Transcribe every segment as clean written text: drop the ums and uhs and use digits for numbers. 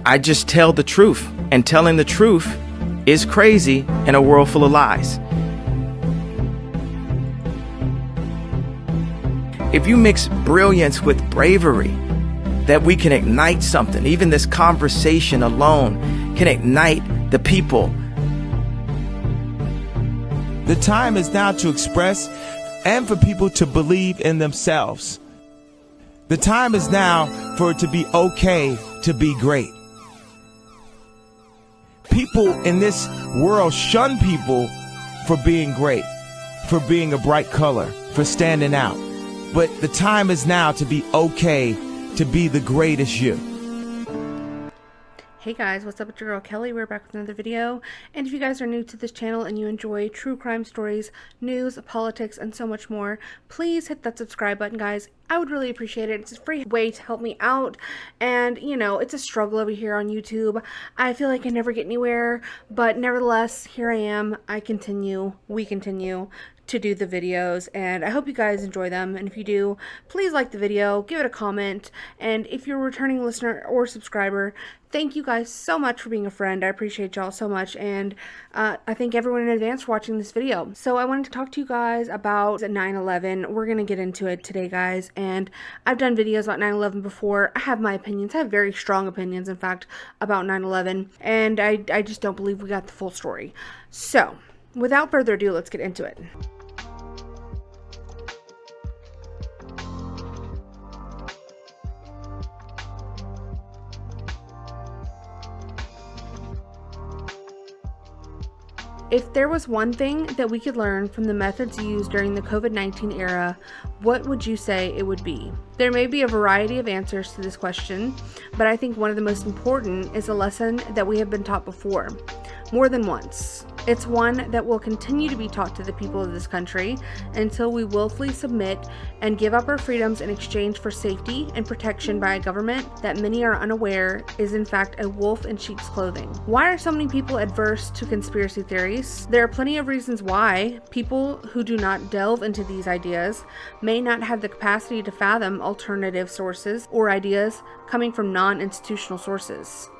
I just tell the truth, and telling the truth is crazy in a world full of lies. If you mix brilliance with bravery, that we can ignite something. Even this conversation alone can ignite the people. The time is now to express and for people to believe in themselves. The time is now for it to be okay to be great. People in this world shun people for being great, for being a bright color, for standing out. But the time is now to be okay to be the greatest you. Hey guys, what's up? It's your girl Kelly. We're back with another video. And if you guys are new to this channel and you enjoy true crime stories, news, politics, and so much more, please hit that subscribe button, guys. I would really appreciate it. It's a free way to help me out. And, you know, it's a struggle over here on YouTube. I feel like I never get anywhere, but nevertheless, here I am. We continue to do the videos, and I hope you guys enjoy them. And if you do, please like the video, give it a comment, and if you're a returning listener or subscriber, thank you guys so much for being a friend. I appreciate y'all so much, and I thank everyone in advance for watching this video. So I wanted to talk to you guys about 9/11. We're gonna get into it today, guys, and I've done videos about 9/11 before. I have my opinions. I have very strong opinions, in fact, about 9/11, and I just don't believe we got the full story. So without further ado, let's get into it. If there was one thing that we could learn from the methods used during the COVID-19 era, what would you say it would be? There may be a variety of answers to this question, but I think one of the most important is a lesson that we have been taught before, more than once. It's one that will continue to be taught to the people of this country until we willfully submit and give up our freedoms in exchange for safety and protection by a government that many are unaware is in fact a wolf in sheep's clothing. Why are so many people adverse to conspiracy theories? There are plenty of reasons why. People who do not delve into these ideas may not have the capacity to fathom alternative sources or ideas coming from non-institutional sources.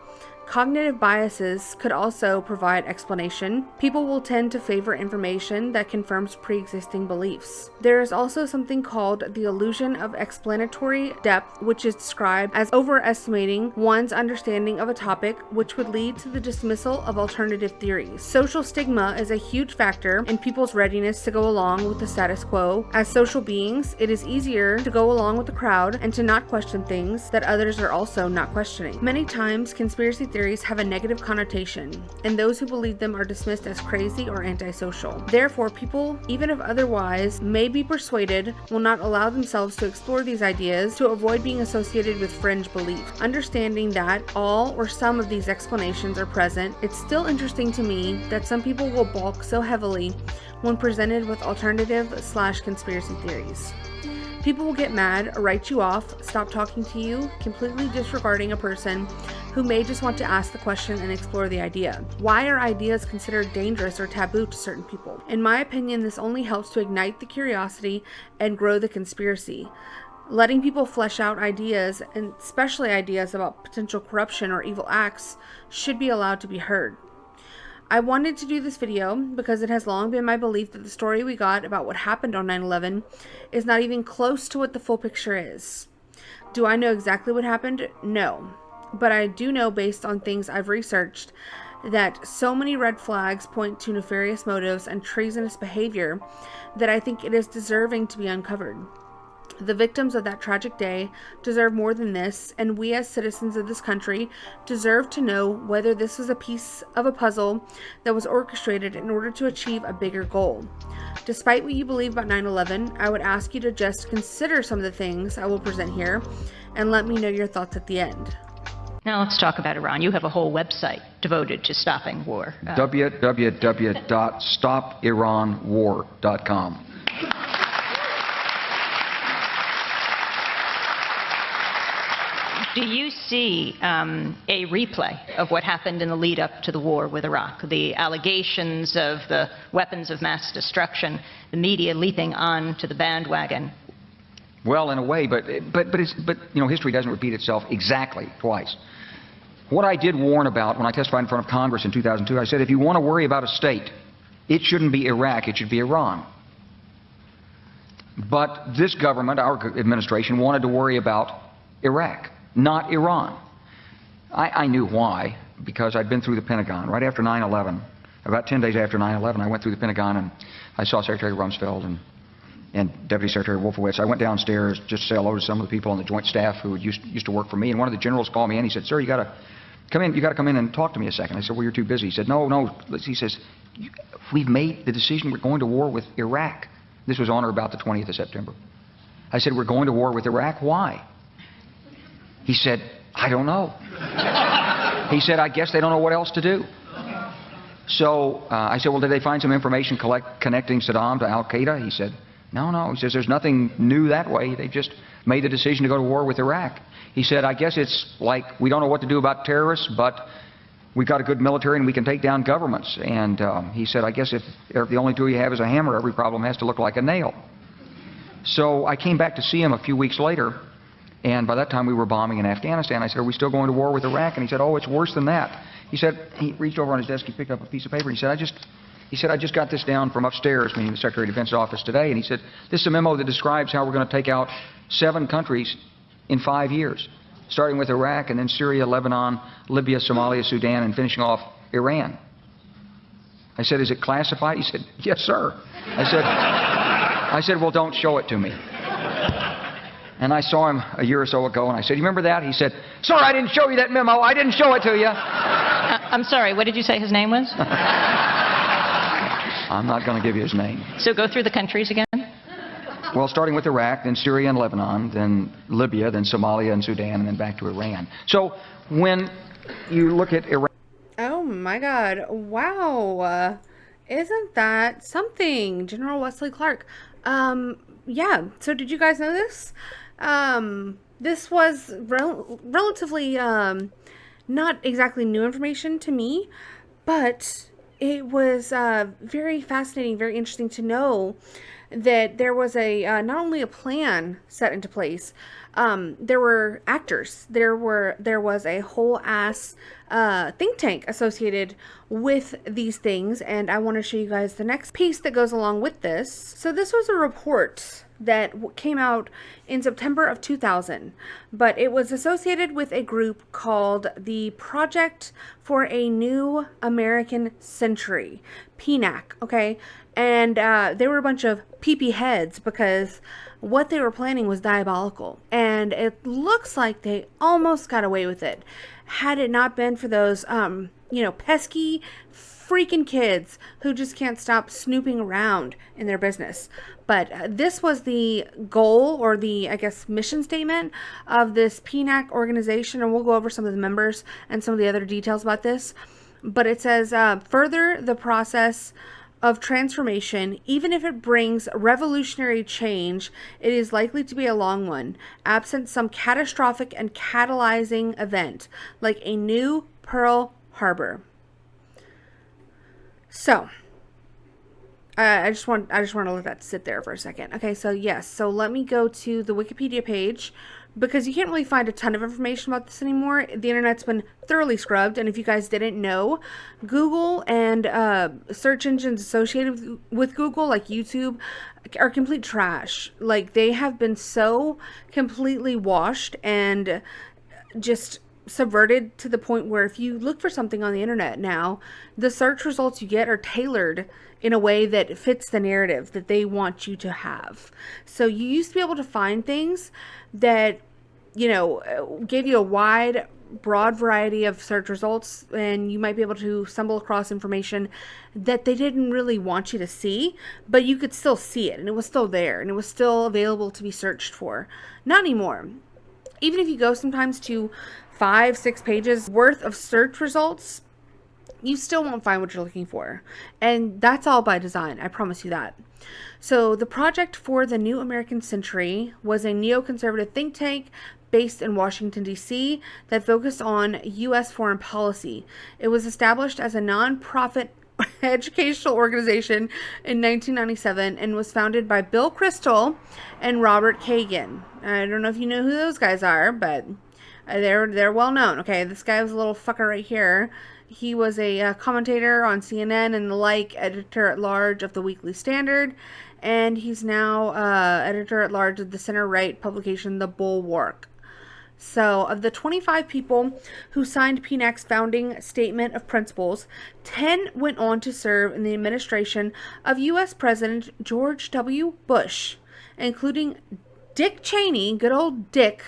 Cognitive biases could also provide explanation. People will tend to favor information that confirms pre-existing beliefs. There is also something called the illusion of explanatory depth, which is described as overestimating one's understanding of a topic, which would lead to the dismissal of alternative theories. Social stigma is a huge factor in people's readiness to go along with the status quo. As social beings, it is easier to go along with the crowd and to not question things that others are also not questioning. Many times, conspiracy theories have a negative connotation, and those who believe them are dismissed as crazy or antisocial. Therefore, people, even if otherwise may be persuaded, will not allow themselves to explore these ideas to avoid being associated with fringe beliefs. Understanding that all or some of these explanations are present, it's still interesting to me that some people will balk so heavily when presented with alternative/conspiracy theories. People will get mad, write you off, stop talking to you, completely disregarding a person who may just want to ask the question and explore the idea. Why are ideas considered dangerous or taboo to certain people? In my opinion, this only helps to ignite the curiosity and grow the conspiracy. Letting people flesh out ideas, and especially ideas about potential corruption or evil acts, should be allowed to be heard. I wanted to do this video because it has long been my belief that the story we got about what happened on 9/11 is not even close to what the full picture is. Do I know exactly what happened? No. But I do know, based on things I've researched, that so many red flags point to nefarious motives and treasonous behavior that I think it is deserving to be uncovered. The victims of that tragic day deserve more than this, and we as citizens of this country deserve to know whether this was a piece of a puzzle that was orchestrated in order to achieve a bigger goal. Despite what you believe about 9/11, I would ask you to just consider some of the things I will present here and let me know your thoughts at the end. Now let's talk about Iran. You have a whole website devoted to stopping war. www.stopiranwar.com. Do you see a replay of what happened in the lead up to the war with Iraq? The allegations of the weapons of mass destruction, the media leaping on to the bandwagon. Well, in a way, but you know, history doesn't repeat itself exactly twice. What I did warn about when I testified in front of Congress in 2002, I said, if you want to worry about a state, it shouldn't be Iraq, it should be Iran. But this government, our administration, wanted to worry about Iraq, not Iran. I knew why, because I'd been through the Pentagon right after 9/11. About 10 days after 9/11, I went through the Pentagon and I saw Secretary Rumsfeld and Deputy Secretary Wolfowitz. I went downstairs just to say hello to some of the people on the Joint Staff who used to work for me, and one of the generals called me in. He said, "Sir, you got to come in and talk to me a second." I said, "Well, you're too busy." He said, "No." He says, "We've made the decision. We're going to war with Iraq." This was on or about the 20th of September. I said, "We're going to war with Iraq? Why?" He said, "I don't know." He said, "I guess they don't know what else to do." So I said, "Well, did they find some information connecting Saddam to Al-Qaeda?" He said, No. He says, "There's nothing new that way. They just made the decision to go to war with Iraq." He said, "I guess it's like we don't know what to do about terrorists, but we've got a good military and we can take down governments." And he said, "I guess if the only tool you have is a hammer, every problem has to look like a nail." So I came back to see him a few weeks later, and by that time we were bombing in Afghanistan. I said, "Are we still going to war with Iraq?" And he said, "Oh, it's worse than that." He said, he reached over on his desk, he picked up a piece of paper, and he said, I just got this down from upstairs, meaning the Secretary of Defense office today, and he said, "This is a memo that describes how we're going to take out 7 countries in 5 years, starting with Iraq and then Syria, Lebanon, Libya, Somalia, Sudan, and finishing off Iran." I said, "Is it classified?" He said, "Yes, sir." I said, "Well, don't show it to me." And I saw him a year or so ago, and I said, "You remember that?" He said, "Sir, I didn't show you that memo. I didn't show it to you." I'm sorry, what did you say his name was? I'm not going to give you his name. So go through the countries again. Well, starting with Iraq, then Syria and Lebanon, then Libya, then Somalia and Sudan, and then back to Iran. So when you look at Iran... Oh my God. Wow. Isn't that something? General Wesley Clark. Yeah. So did you guys know this? This was relatively not exactly new information to me, but it was very fascinating, very interesting to know that there was not only a plan set into place, there were actors. There was a whole ass think tank associated with these things, and I want to show you guys the next piece that goes along with this. So this was a report that came out in September of 2000, but it was associated with a group called the Project for a New American Century, PNAC, okay? And they were a bunch of peepee heads because what they were planning was diabolical, and it looks like they almost got away with it had it not been for those pesky freaking kids who just can't stop snooping around in their business. But this was the goal, or the, I guess, mission statement of this PNAC organization, and we'll go over some of the members and some of the other details about this. But it says, further the process of transformation, even if it brings revolutionary change, it is likely to be a long one, absent some catastrophic and catalyzing event, like a new Pearl Harbor. So, I just want to let that sit there for a second. Okay, so yes, so let me go to the Wikipedia page, because you can't really find a ton of information about this anymore. The internet's been thoroughly scrubbed, and if you guys didn't know, Google and search engines associated with Google, like YouTube, are complete trash. Like, they have been so completely washed and just subverted to the point where if you look for something on the internet now, the search results you get are tailored in a way that fits the narrative that they want you to have. So you used to be able to find things that, gave you a wide, broad variety of search results, and you might be able to stumble across information that they didn't really want you to see, but you could still see it, and it was still there, and it was still available to be searched for. Not anymore. Even if you go sometimes to 5-6 pages worth of search results, you still won't find what you're looking for. And that's all by design, I promise you that. So the Project for the New American Century was a neoconservative think tank based in Washington, D.C. that focused on U.S. foreign policy. It was established as a non-profit educational organization in 1997 and was founded by Bill Kristol and Robert Kagan. I don't know if you know who those guys are, but They're well known. Okay, this guy was a little fucker right here. He was a commentator on CNN and the like, editor at large of the Weekly Standard, and he's now editor at large of the center-right publication The Bulwark. So, of the 25 people who signed PNAC's founding statement of principles, 10 went on to serve in the administration of U.S. President George W. Bush, including Dick Cheney, good old Dick,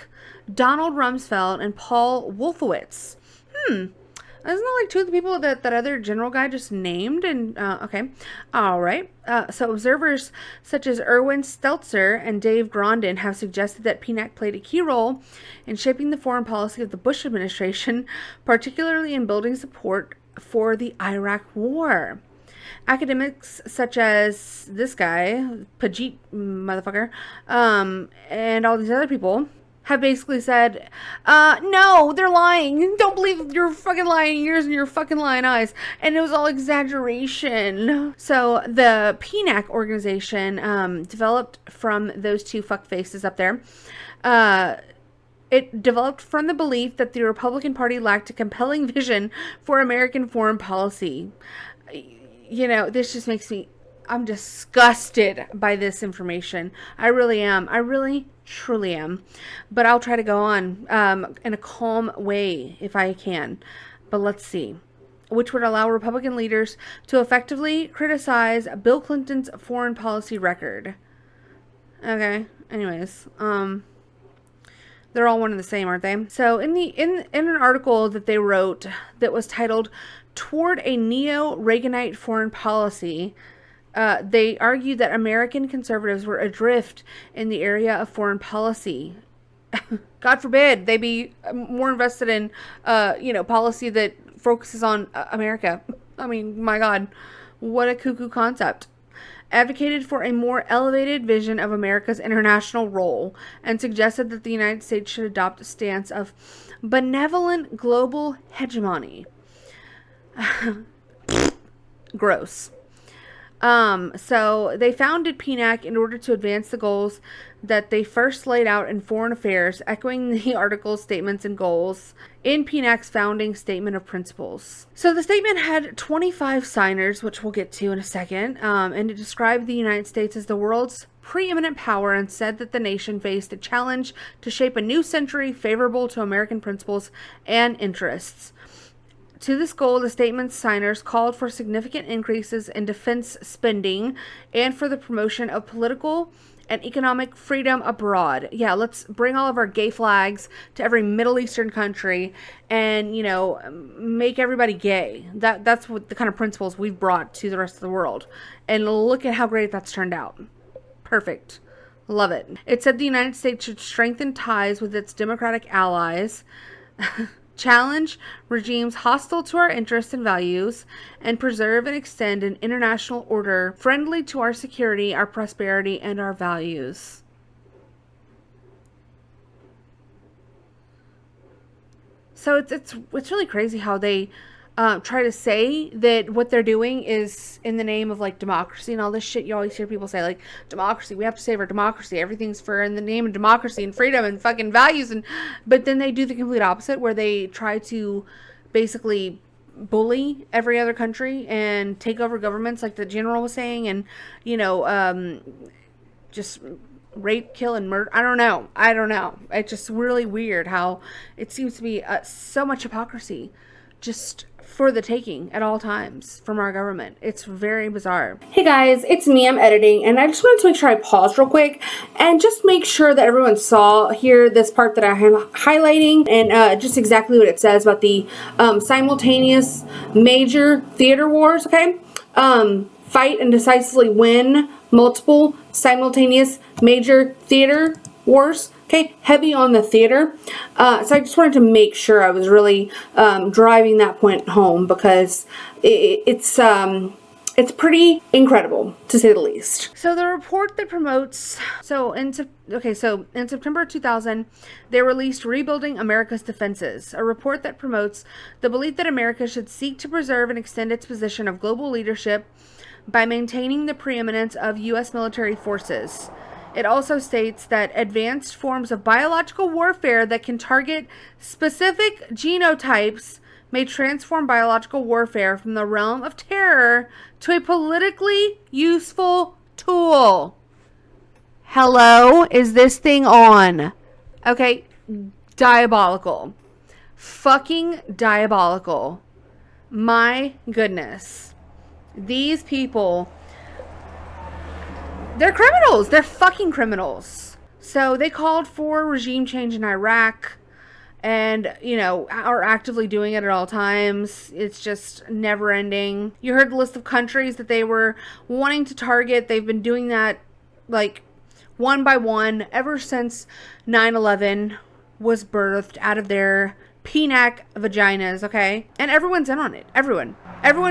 Donald Rumsfeld, and Paul Wolfowitz. Isn't that like two of the people that other general guy just named? And, okay. All right. So observers such as Erwin Stelzer and Dave Grondin have suggested that PNAC played a key role in shaping the foreign policy of the Bush administration, particularly in building support for the Iraq War. Academics such as this guy, Pajit motherfucker, and all these other people have basically said, no, they're lying. Don't believe your fucking lying ears and your fucking lying eyes. And it was all exaggeration. So the PNAC organization developed from those two fuckfaces up there. It developed from the belief that the Republican Party lacked a compelling vision for American foreign policy. You know, this just makes me... I'm disgusted by this information. I really am. I really, truly am. But I'll try to go on in a calm way if I can. But let's see. Which would allow Republican leaders to effectively criticize Bill Clinton's foreign policy record. Okay. Anyways. They're all one and the same, aren't they? So in an article that they wrote that was titled "Toward a Neo-Reaganite Foreign Policy," they argued that American conservatives were adrift in the area of foreign policy. God forbid they be more invested in, policy that focuses on America. I mean, my God, what a cuckoo concept. Advocated for a more elevated vision of America's international role and suggested that the United States should adopt a stance of benevolent global hegemony. Gross. So they founded PNAC in order to advance the goals that they first laid out in Foreign Affairs, echoing the article's statements and goals in PNAC's founding statement of principles. So the statement had 25 signers, which we'll get to in a second, and it described the United States as the world's preeminent power and said that the nation faced a challenge to shape a new century favorable to American principles and interests. To this goal, the statement's signers called for significant increases in defense spending and for the promotion of political and economic freedom abroad. Yeah, let's bring all of our gay flags to every Middle Eastern country and, make everybody gay. That's what the kind of principles we've brought to the rest of the world. And look at how great that's turned out. Perfect. Love it. It said the United States should strengthen ties with its democratic allies, challenge regimes hostile to our interests and values, and preserve and extend an international order friendly to our security, our prosperity, and our values. So it's really crazy how they try to say that what they're doing is in the name of like democracy and all this shit. You always hear people say like democracy, we have to save our democracy, everything's for in the name of democracy and freedom and fucking values, but then they do the complete opposite where they try to basically bully every other country and take over governments like the general was saying, and just rape, kill, and murder. I don't know. It's just really weird how it seems to be so much hypocrisy just for the taking at all times from our government. It's very bizarre. Hey guys, it's me, I'm editing, and I just wanted to make sure I paused real quick and just make sure that everyone saw here this part that I am highlighting and just exactly what it says about the simultaneous major theater wars, okay? Fight and decisively win multiple simultaneous major theater wars. Okay, heavy on the theater. So I just wanted to make sure I was really driving that point home because it's pretty incredible to say the least. So the report that promotes, in September 2000, they released Rebuilding America's Defenses, a report that promotes the belief that America should seek to preserve and extend its position of global leadership by maintaining the preeminence of U.S. military forces. It also states that advanced forms of biological warfare that can target specific genotypes may transform biological warfare from the realm of terror to a politically useful tool. Hello? Is this thing on? Okay, diabolical. Fucking diabolical. My goodness. These people, they're criminals. They're fucking criminals. So they called for regime change in Iraq and, are actively doing it at all times. It's just never ending. You heard the list of countries that they were wanting to target. They've been doing that like one by one ever since 9/11 was birthed out of their penac vaginas, okay? And everyone's in on it. Everyone,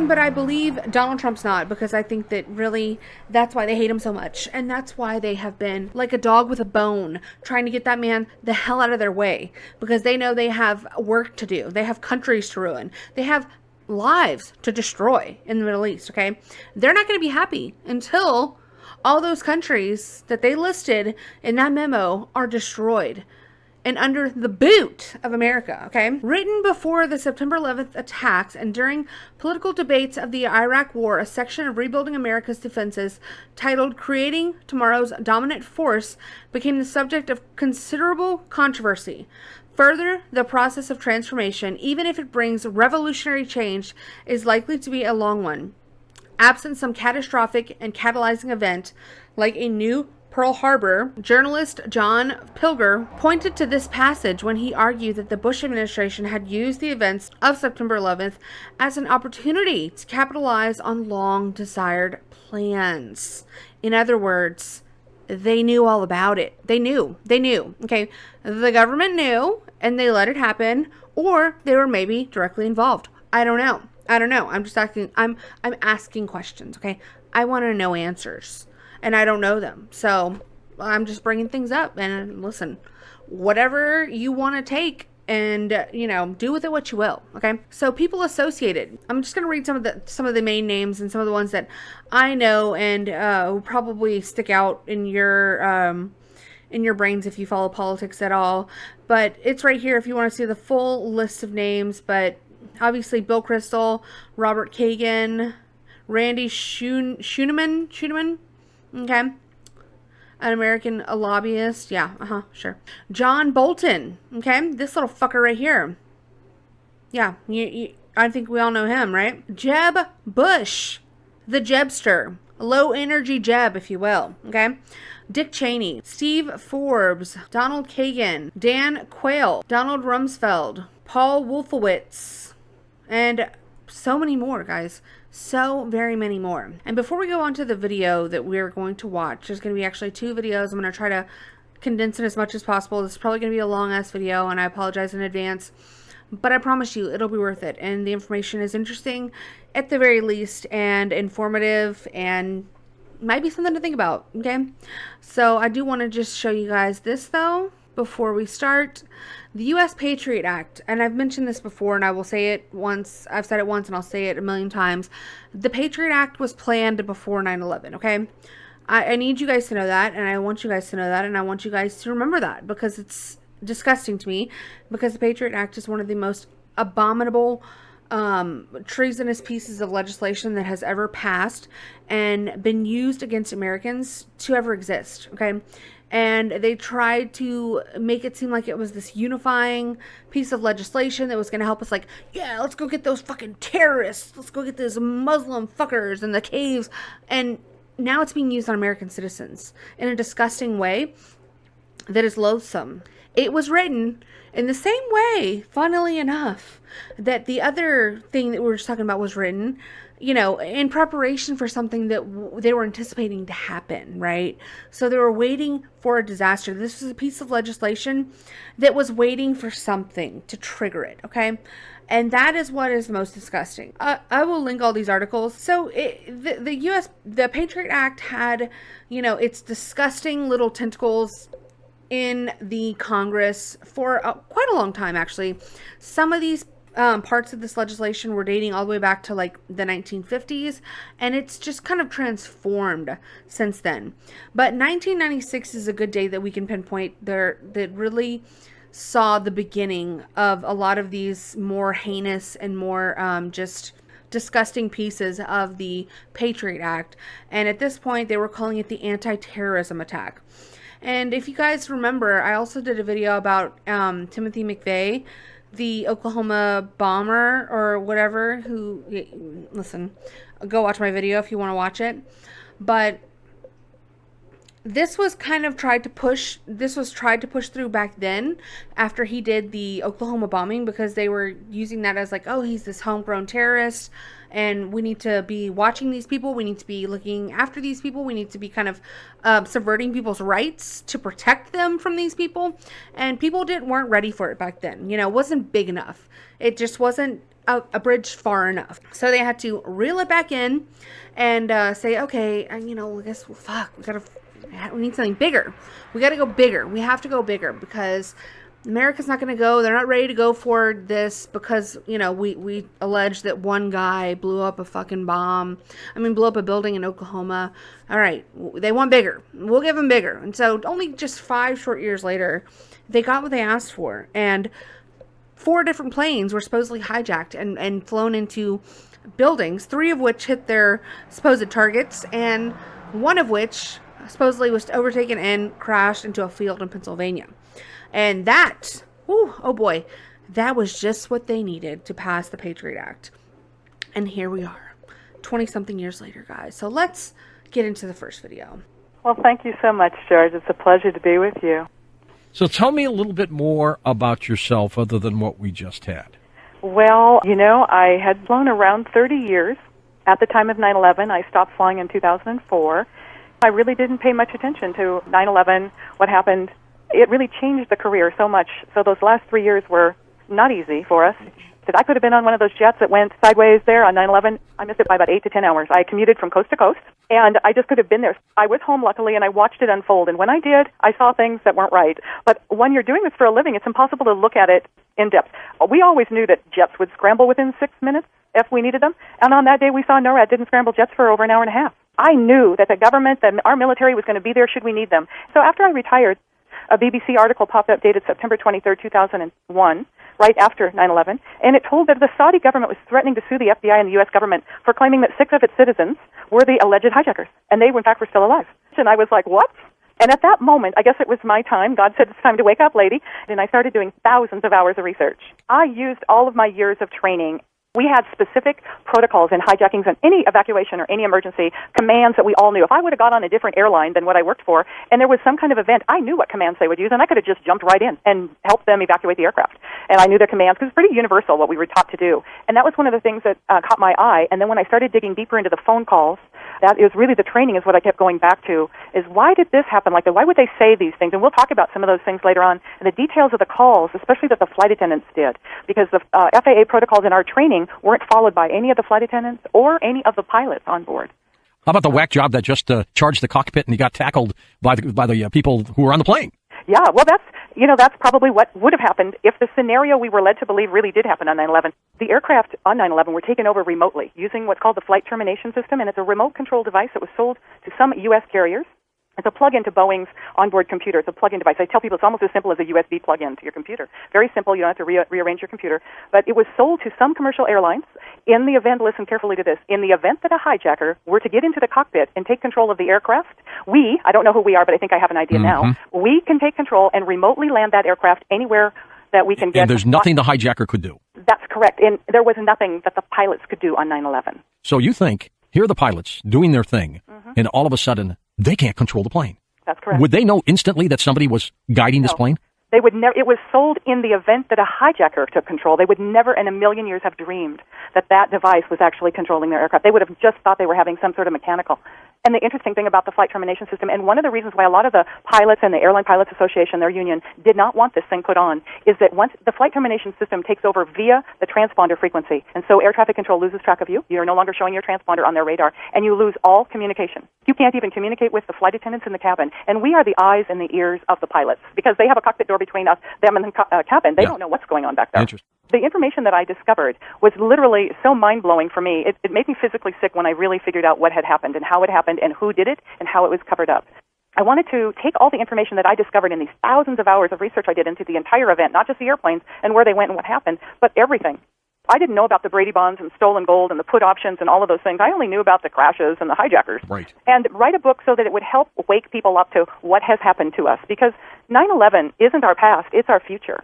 but I believe Donald Trump's not, because I think that really that's why they hate him so much. And that's why they have been like a dog with a bone trying to get that man the hell out of their way, because they know they have work to do. They have countries to ruin. They have lives to destroy in the Middle East, okay? They're not going to be happy until all those countries that they listed in that memo are destroyed and under the boot of America, okay? Written before the September 11th attacks and during political debates of the Iraq War, a section of Rebuilding America's Defenses titled Creating Tomorrow's Dominant Force became the subject of considerable controversy. Further, the process of transformation, even if it brings revolutionary change, is likely to be a long one. Absent some catastrophic and catalyzing event, like a new Pearl Harbor, journalist John Pilger pointed to this passage when he argued that the Bush administration had used the events of September 11th as an opportunity to capitalize on long-desired plans. In other words, they knew all about it. They knew, okay? The government knew, and they let it happen, or they were maybe directly involved. I don't know. I'm just asking, I'm asking questions, okay? I want to know answers. And I don't know them. So I'm just bringing things up. And listen, whatever you want to take and, do with it what you will. Okay. So people associated. I'm just going to read some of the main names and some of the ones that I know and will probably stick out in your brains if you follow politics at all. But it's right here if you want to see the full list of names. But obviously Bill Kristol, Robert Kagan, Randy Schooneman. Okay. An American lobbyist. Yeah. Sure. John Bolton. Okay. This little fucker right here. Yeah. I think we all know him, right? Jeb Bush. The Jebster. Low energy Jeb, if you will. Okay. Dick Cheney. Steve Forbes. Donald Kagan. Dan Quayle. Donald Rumsfeld. Paul Wolfowitz. And so many more, guys. So very many more. And before we go on to the video that we're going to watch, there's going to be actually 2 videos. I'm going to try to condense it as much as possible. This is probably going to be a long ass video, and I apologize in advance, but I promise you it'll be worth it. And the information is interesting at the very least, and informative, and might be something to think about. Okay. So I do want to just show you guys this though before we start. The U.S. Patriot Act, and I've mentioned this before, and I will say it once. I've said it once, and I'll say it a million times. The Patriot Act was planned before 9/11, okay? I need you guys to know that, and I want you guys to know that, and I want you guys to remember that, because it's disgusting to me, because the Patriot Act is one of the most abominable, treasonous pieces of legislation that has ever passed and been used against Americans to ever exist, okay? And they tried to make it seem like it was this unifying piece of legislation that was going to help us, like, yeah, let's go get those fucking terrorists. Let's go get those Muslim fuckers in the caves. And now it's being used on American citizens in a disgusting way that is loathsome. It was written in the same way, funnily enough, that the other thing that we were just talking about was written, in preparation for something that they were anticipating to happen, right? So they were waiting for a disaster. This was a piece of legislation that was waiting for something to trigger it, okay? And that is what is most disgusting. I will link all these articles. So the Patriot Act had, its disgusting little tentacles in the Congress for quite a long time, actually. Some of these parts of this legislation were dating all the way back to like the 1950s, and it's just kind of transformed since then. But 1996 is a good date that we can pinpoint there that really saw the beginning of a lot of these more heinous and more just disgusting pieces of the Patriot Act. And at this point, they were calling it the anti-terrorism attack. And if you guys remember, I also did a video about Timothy McVeigh, the Oklahoma bomber or whatever, who, listen, go watch my video if you want to watch it. But this was kind of tried to push through back then after he did the Oklahoma bombing, because they were using that as like, oh, he's this homegrown terrorist and we need to be watching these people. We need to be looking after these people. We need to be kind of subverting people's rights to protect them from these people. And people weren't ready for it back then. You know, it wasn't big enough. It just wasn't a bridge far enough. So they had to reel it back in and say, okay, and you know, I guess, well, fuck, we need something bigger. We got to go bigger. We have to go bigger because America's not going to go. They're not ready to go for this because, you know, we allege that one guy blew up a fucking blew up a building in Oklahoma. All right. They want bigger. We'll give them bigger. And so only just 5 short years later, they got what they asked for. And 4 different planes were supposedly hijacked and flown into buildings, 3 of which hit their supposed targets, and 1 of which supposedly was overtaken and crashed into a field in Pennsylvania. And that, oh boy, that was just what they needed to pass the Patriot Act. And here we are, 20-something years later, guys. So let's get into the first video. Well, thank you so much, George. It's a pleasure to be with you. So tell me a little bit more about yourself other than what we just had. Well, you know, I had flown around 30 years. At the time of 9/11, I stopped flying in 2004. I really didn't pay much attention to 9/11, what happened. It really changed the career so much. So those last 3 years were not easy for us. I could have been on one of those jets that went sideways there on 9/11. I missed it by about 8 to 10 hours. I commuted from coast to coast, and I just could have been there. I was home, luckily, and I watched it unfold. And when I did, I saw things that weren't right. But when you're doing this for a living, it's impossible to look at it in depth. We always knew that jets would scramble within 6 minutes if we needed them. And on that day, we saw NORAD didn't scramble jets for over an hour and a half. I knew that the government, that our military was going to be there should we need them. So after I retired, a BBC article popped up dated September 23rd, 2001, right after 9/11, and it told that the Saudi government was threatening to sue the FBI and the U.S. government for claiming that 6 of its citizens were the alleged hijackers, and they, in fact, were still alive. And I was like, what? And at that moment, I guess it was my time. God said, it's time to wake up, lady. And I started doing thousands of hours of research. I used all of my years of training. We had specific protocols in hijackings and any evacuation or any emergency commands that we all knew. If I would have got on a different airline than what I worked for and there was some kind of event, I knew what commands they would use, and I could have just jumped right in and helped them evacuate the aircraft. And I knew their commands because it's pretty universal what we were taught to do. And that was one of the things that caught my eye. And then when I started digging deeper into the phone calls, that is really the training is what I kept going back to, is why did this happen like that? Why would they say these things? And we'll talk about some of those things later on, and the details of the calls, especially that the flight attendants did, because the FAA protocols in our training weren't followed by any of the flight attendants or any of the pilots on board. How about the whack job that just charged the cockpit and he got tackled by the people who were on the plane? Yeah, well, that's probably what would have happened if the scenario we were led to believe really did happen on 9/11. The aircraft on 9/11 were taken over remotely using what's called the flight termination system, and it's a remote control device that was sold to some U.S. carriers. It's a plug-in to Boeing's onboard computer. It's a plug-in device. I tell people it's almost as simple as a USB plug-in to your computer. Very simple. You don't have to rearrange your computer. But it was sold to some commercial airlines in the event, listen carefully to this, in the event that a hijacker were to get into the cockpit and take control of the aircraft, I don't know who we are, but I think I have an idea now, we can take control and remotely land that aircraft anywhere that we can get. And there's nothing the hijacker could do. That's correct. And there was nothing that the pilots could do on 9/11. So you think, here are the pilots doing their thing, and all of a sudden, they can't control the plane. That's correct. Would they know instantly that somebody was guiding this plane? They would never. It was sold in the event that a hijacker took control. They would never in a million years have dreamed that that device was actually controlling their aircraft. They would have just thought they were having some sort of mechanical. And the interesting thing about the flight termination system, and one of the reasons why a lot of the pilots and the Airline Pilots Association, their union, did not want this thing put on, is that once the flight termination system takes over via the transponder frequency, and so air traffic control loses track of you, you're no longer showing your transponder on their radar, and you lose all communication. You can't even communicate with the flight attendants in the cabin, and we are the eyes and the ears of the pilots, because they have a cockpit door between us, them and the cabin. They don't know what's going on back there. Interesting. The information that I discovered was literally so mind-blowing for me. It made me physically sick when I really figured out what had happened and how it happened and who did it and how it was covered up. I wanted to take all the information that I discovered in these thousands of hours of research I did into the entire event, not just the airplanes and where they went and what happened, but everything. I didn't know about the Brady bonds and stolen gold and the put options and all of those things. I only knew about the crashes and the hijackers. Right. And write a book so that it would help wake people up to what has happened to us, because 9/11 isn't our past, it's our future.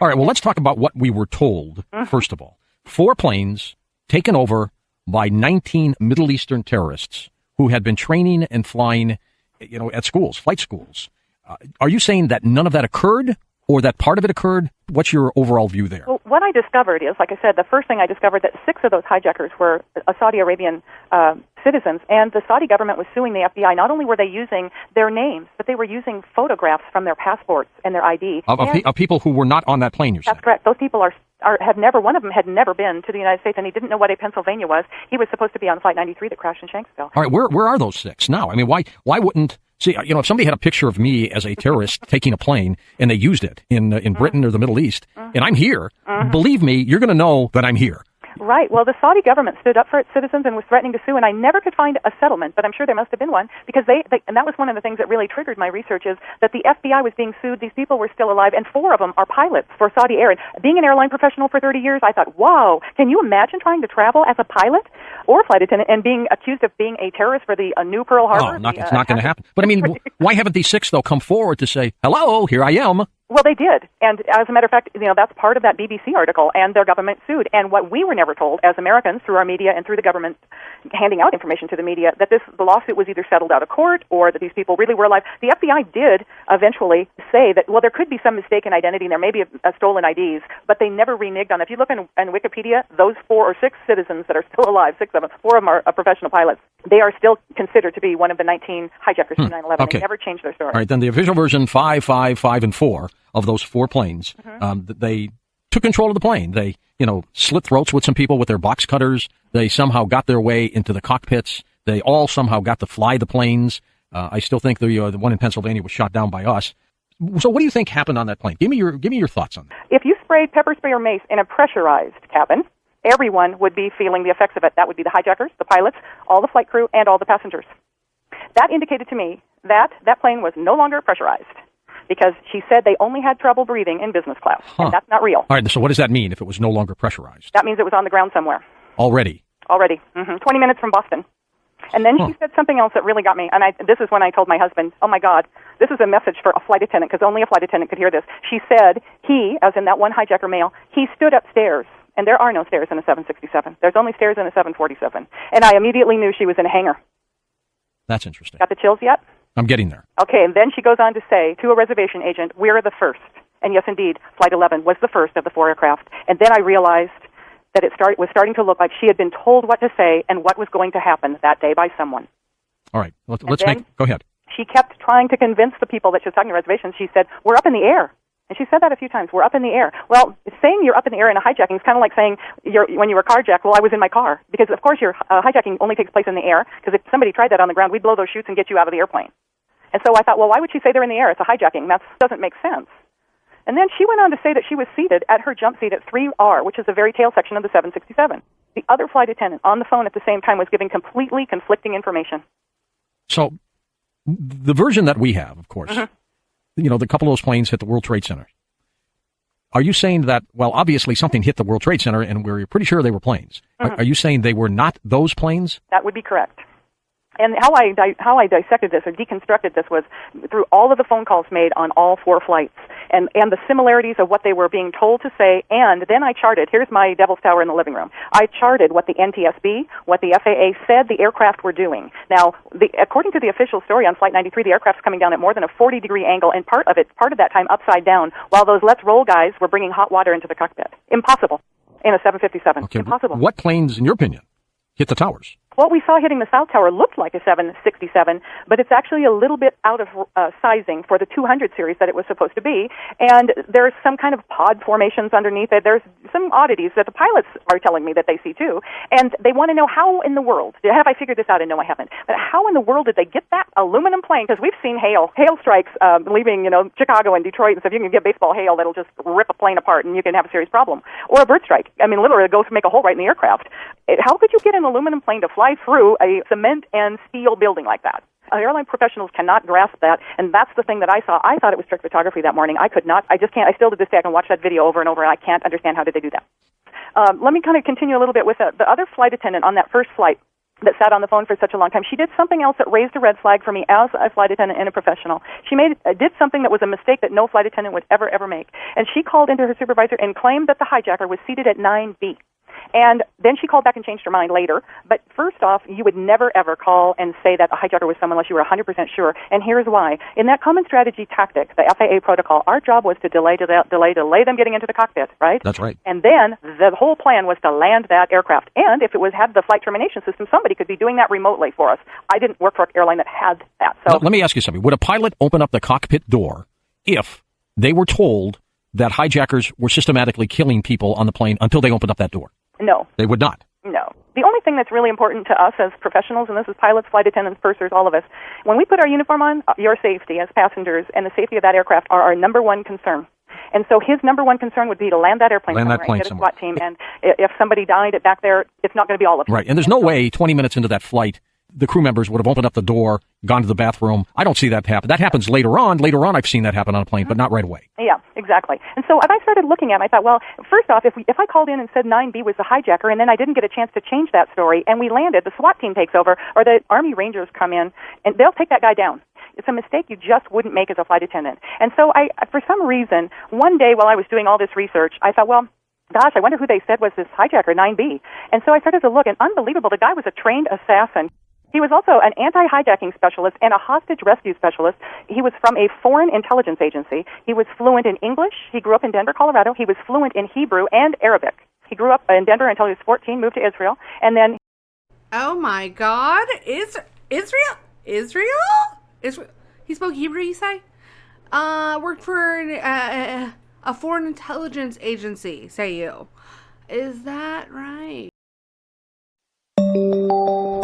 All right, well, let's talk about what we were told, first of all. 4 planes taken over by 19 Middle Eastern terrorists who had been training and flying, at schools, flight schools. Are you saying that none of that occurred, or that part of it occurred? What's your overall view there? Well, what I discovered is, like I said, the first thing I discovered that 6 of those hijackers were Saudi Arabian citizens, and the Saudi government was suing the FBI. Not only were they using their names, but they were using photographs from their passports and their ID. Of people who were not on that plane, you said? That's correct. Those people one of them had never been to the United States, and he didn't know what a Pennsylvania was. He was supposed to be on Flight 93 that crashed in Shanksville. All right, where are those 6 now? I mean, why wouldn't... See, if somebody had a picture of me as a terrorist taking a plane and they used it in Britain or the Middle East, and I'm here, believe me, you're going to know that I'm here. Right. Well, the Saudi government stood up for its citizens and was threatening to sue, and I never could find a settlement, but I'm sure there must have been one, because and that was one of the things that really triggered my research, is that the FBI was being sued. These people were still alive, and 4 of them are pilots for Saudi Air. And being an airline professional for 30 years, I thought, wow, can you imagine trying to travel as a pilot or a flight attendant and being accused of being a terrorist for the New Pearl Harbor? Oh, it's not going to happen. But I mean, why haven't these 6, though, come forward to say, hello, here I am? Well, they did. And as a matter of fact, that's part of that BBC article, and their government sued. And what we were never told as Americans, through our media and through the government handing out information to the media, that the lawsuit was either settled out of court or that these people really were alive. The FBI did eventually say that, well, there could be some mistaken identity and there may be a stolen IDs, but they never reneged on it. If you look in Wikipedia, those 4 or 6 citizens that are still alive, 6 of them, 4 of them are professional pilots. They are still considered to be one of the 19 hijackers from 9/11. Okay. They never changed their story. All right, then the official version 5, 5, 5, and 4 of those 4 planes, they took control of the plane. They, slit throats with some people with their box cutters. They somehow got their way into the cockpits. They all somehow got to fly the planes. I still think the one in Pennsylvania was shot down by us. So what do you think happened on that plane? Give me your thoughts on that. If you sprayed pepper spray or mace in a pressurized cabin, everyone would be feeling the effects of it. That would be the hijackers, the pilots, all the flight crew, and all the passengers. That indicated to me that that plane was no longer pressurized, because she said they only had trouble breathing in business class, and that's not real. All right, so what does that mean if it was no longer pressurized? That means it was on the ground somewhere. Already? 20 minutes from Boston. And then she said something else that really got me, and this is when I told my husband, oh my God, this is a message for a flight attendant, because only a flight attendant could hear this. She said he, as in that one hijacker male, he stood upstairs, and there are no stairs in a 767. There's only stairs in a 747. And I immediately knew she was in a hangar. That's interesting. Got the chills yet? I'm getting there. Okay, and then she goes on to say to a reservation agent, we're the first. And yes, indeed, Flight 11 was the first of the 4 aircraft. And then I realized that it was starting to look like she had been told what to say and what was going to happen that day by someone. All right, go ahead. She kept trying to convince the people that she was talking to reservations. She said, we're up in the air. And she said that a few times, we're up in the air. Well, saying you're up in the air in a hijacking is kind of like saying when you were carjacked, well, I was in my car. Because, of course, your hijacking only takes place in the air, because if somebody tried that on the ground, we'd blow those chutes and get you out of the airplane. And so I thought, well, why would she say they're in the air? It's a hijacking. That doesn't make sense. And then she went on to say that she was seated at her jump seat at 3R, which is the very tail section of the 767. The other flight attendant on the phone at the same time was giving completely conflicting information. So the version that we have, of course, the couple of those planes hit the World Trade Center. Are you saying that, well, obviously something hit the World Trade Center and we're pretty sure they were planes. Are you saying they were not those planes? That would be correct. And how I dissected this or deconstructed this was through all of the phone calls made on all 4 flights and the similarities of what they were being told to say. And then I charted, here's my Devil's Tower in the living room. I charted what the NTSB, what the FAA said the aircraft were doing. Now, according to the official story on Flight 93, the aircraft's coming down at more than a 40-degree angle, and part of that time upside down, while those let's roll guys were bringing hot water into the cockpit. Impossible in a 757. Okay. Impossible. What planes, in your opinion, hit the towers? What we saw hitting the South Tower looked like a 767, but it's actually a little bit out of sizing for the 200 series that it was supposed to be. And there's some kind of pod formations underneath it. There's some oddities that the pilots are telling me that they see too. And they want to know how in the world, have I figured this out? And no, I haven't. But how in the world did they get that aluminum plane? Because we've seen hail strikes leaving, Chicago and Detroit and stuff. You can get baseball hail that'll just rip a plane apart and you can have a serious problem. Or a bird strike. I mean, literally, it'll go to make a hole right in the aircraft. How could you get an aluminum plane to fly through a cement and steel building like that? Airline professionals cannot grasp that, and that's the thing that I saw. I thought it was trick photography that morning. I could not. I just can't. I still to this day I can watch that video over and over, and I can't understand how did they do that. Let me kind of continue a little bit with the other flight attendant on that first flight that sat on the phone for such a long time. She did something else that raised a red flag for me as a flight attendant and a professional. She did something that was a mistake that no flight attendant would ever make. And she called into her supervisor and claimed that the hijacker was seated at 9B. And then she called back and changed her mind later. But first off, you would never, ever call and say that a hijacker was someone unless you were 100% sure. And here's why. In that common strategy tactic, the FAA protocol, our job was to delay them getting into the cockpit, right? That's right. And then the whole plan was to land that aircraft. And if it had the flight termination system, somebody could be doing that remotely for us. I didn't work for an airline that had that. So let me ask you something. Would a pilot open up the cockpit door if they were told that hijackers were systematically killing people on the plane until they opened up that door? No. They would not? No. The only thing that's really important to us as professionals, and this is pilots, flight attendants, pursers, all of us, when we put our uniform on, your safety as passengers and the safety of that aircraft are our number one concern. And so his number one concern would be to land that airplane somewhere and get a SWAT team. And if somebody died back there, it's not going to be all of them. Right. And there's no way 20 minutes into that flight the crew members would have opened up the door, gone to the bathroom. I don't see that happen. That happens later on. Later on, I've seen that happen on a plane, but not right away. Yeah, exactly. And so as I started looking at it, I thought, well, first off, if I called in and said 9B was the hijacker, and then I didn't get a chance to change that story, and we landed, the SWAT team takes over, or the Army Rangers come in, and they'll take that guy down. It's a mistake you just wouldn't make as a flight attendant. And so for some reason, one day while I was doing all this research, I thought, well, gosh, I wonder who they said was this hijacker, 9B. And so I started to look, and unbelievable, the guy was a trained assassin. He was also an anti-hijacking specialist and a hostage rescue specialist. He was from a foreign intelligence agency. He was fluent in English. He grew up in Denver, Colorado. He was fluent in Hebrew and Arabic. He grew up in Denver until he was 14, moved to Israel, and then... Oh my God. Israel? He spoke Hebrew, you say? Worked for a foreign intelligence agency, say you. Is that right?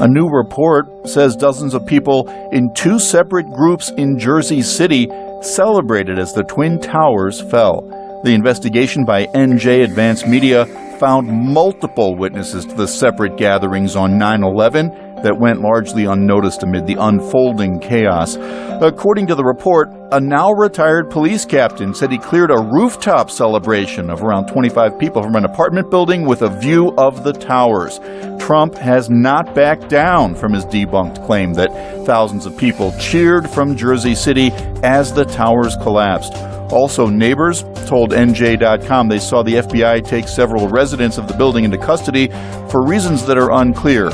A new report says dozens of people in two separate groups in Jersey City celebrated as the Twin Towers fell. The investigation by NJ Advanced Media found multiple witnesses to the separate gatherings on 9/11 that went largely unnoticed amid the unfolding chaos. According to the report, a now-retired police captain said he cleared a rooftop celebration of around 25 people from an apartment building with a view of the towers. Trump has not backed down from his debunked claim that thousands of people cheered from Jersey City as the towers collapsed. Also, neighbors told NJ.com they saw the FBI take several residents of the building into custody for reasons that are unclear.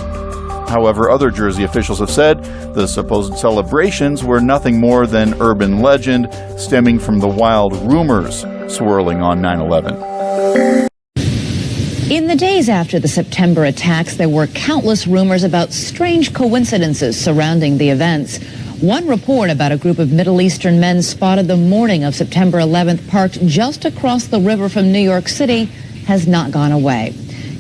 However, other Jersey officials have said the supposed celebrations were nothing more than urban legend stemming from the wild rumors swirling on 9/11. In the days after the September attacks, there were countless rumors about strange coincidences surrounding the events. One report about a group of Middle Eastern men spotted the morning of September 11th parked just across the river from New York City has not gone away.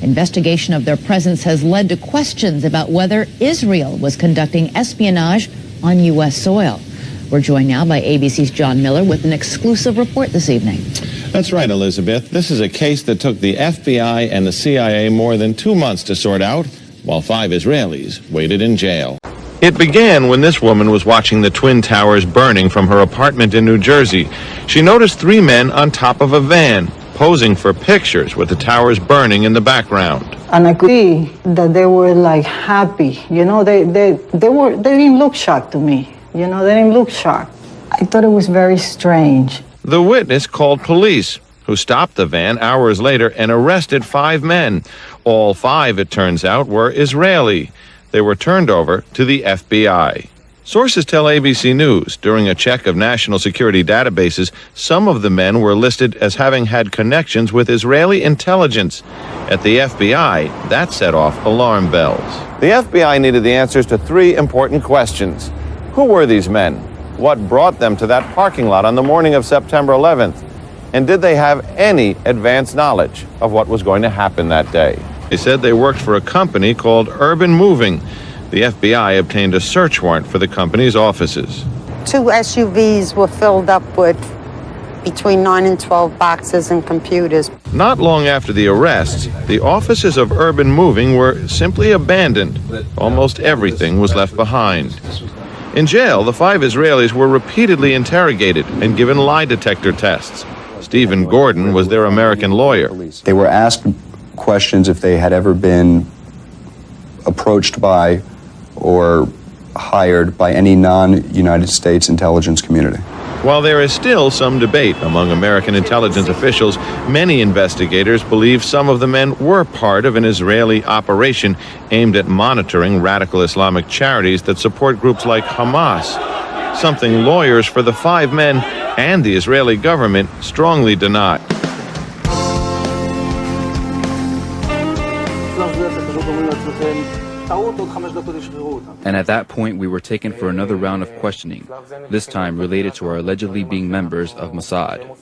Investigation of their presence has led to questions about whether Israel was conducting espionage on U.S. soil. We're joined now by ABC's John Miller with an exclusive report this evening. That's right, Elizabeth. This is a case that took the FBI and the CIA more than 2 months to sort out, while 5 Israelis waited in jail. It began when this woman was watching the Twin Towers burning from her apartment in New Jersey. She noticed 3 men on top of a van, posing for pictures with the towers burning in the background. And I could see that they were like happy. You know, they didn't look shocked to me. You know, they didn't look shocked. I thought it was very strange. The witness called police, who stopped the van hours later and arrested 5 men. All 5, it turns out, were Israeli. They were turned over to the FBI. Sources tell ABC News during a check of national security databases, some of the men were listed as having had connections with Israeli intelligence. At the FBI, that set off alarm bells. The FBI needed the answers to three important questions. Who were these men? What brought them to that parking lot on the morning of September 11th? And did they have any advance knowledge of what was going to happen that day? They said they worked for a company called UNBECOMING. The FBI obtained a search warrant for the company's offices. 2 SUVs were filled up with between 9 and 12 boxes and computers. Not long after the arrests, the offices of UNBECOMING were simply abandoned. Almost everything was left behind. In jail, the 5 Israelis were repeatedly interrogated and given lie detector tests. Stephen Gordon was their American lawyer. They were asked questions if they had ever been approached by or hired by any non-United States intelligence community. While there is still some debate among American intelligence officials, many investigators believe some of the men were part of an Israeli operation aimed at monitoring radical Islamic charities that support groups like Hamas, something lawyers for the 5 men and the Israeli government strongly deny. And at that point, we were taken for another round of questioning, this time related to our allegedly being members of Mossad.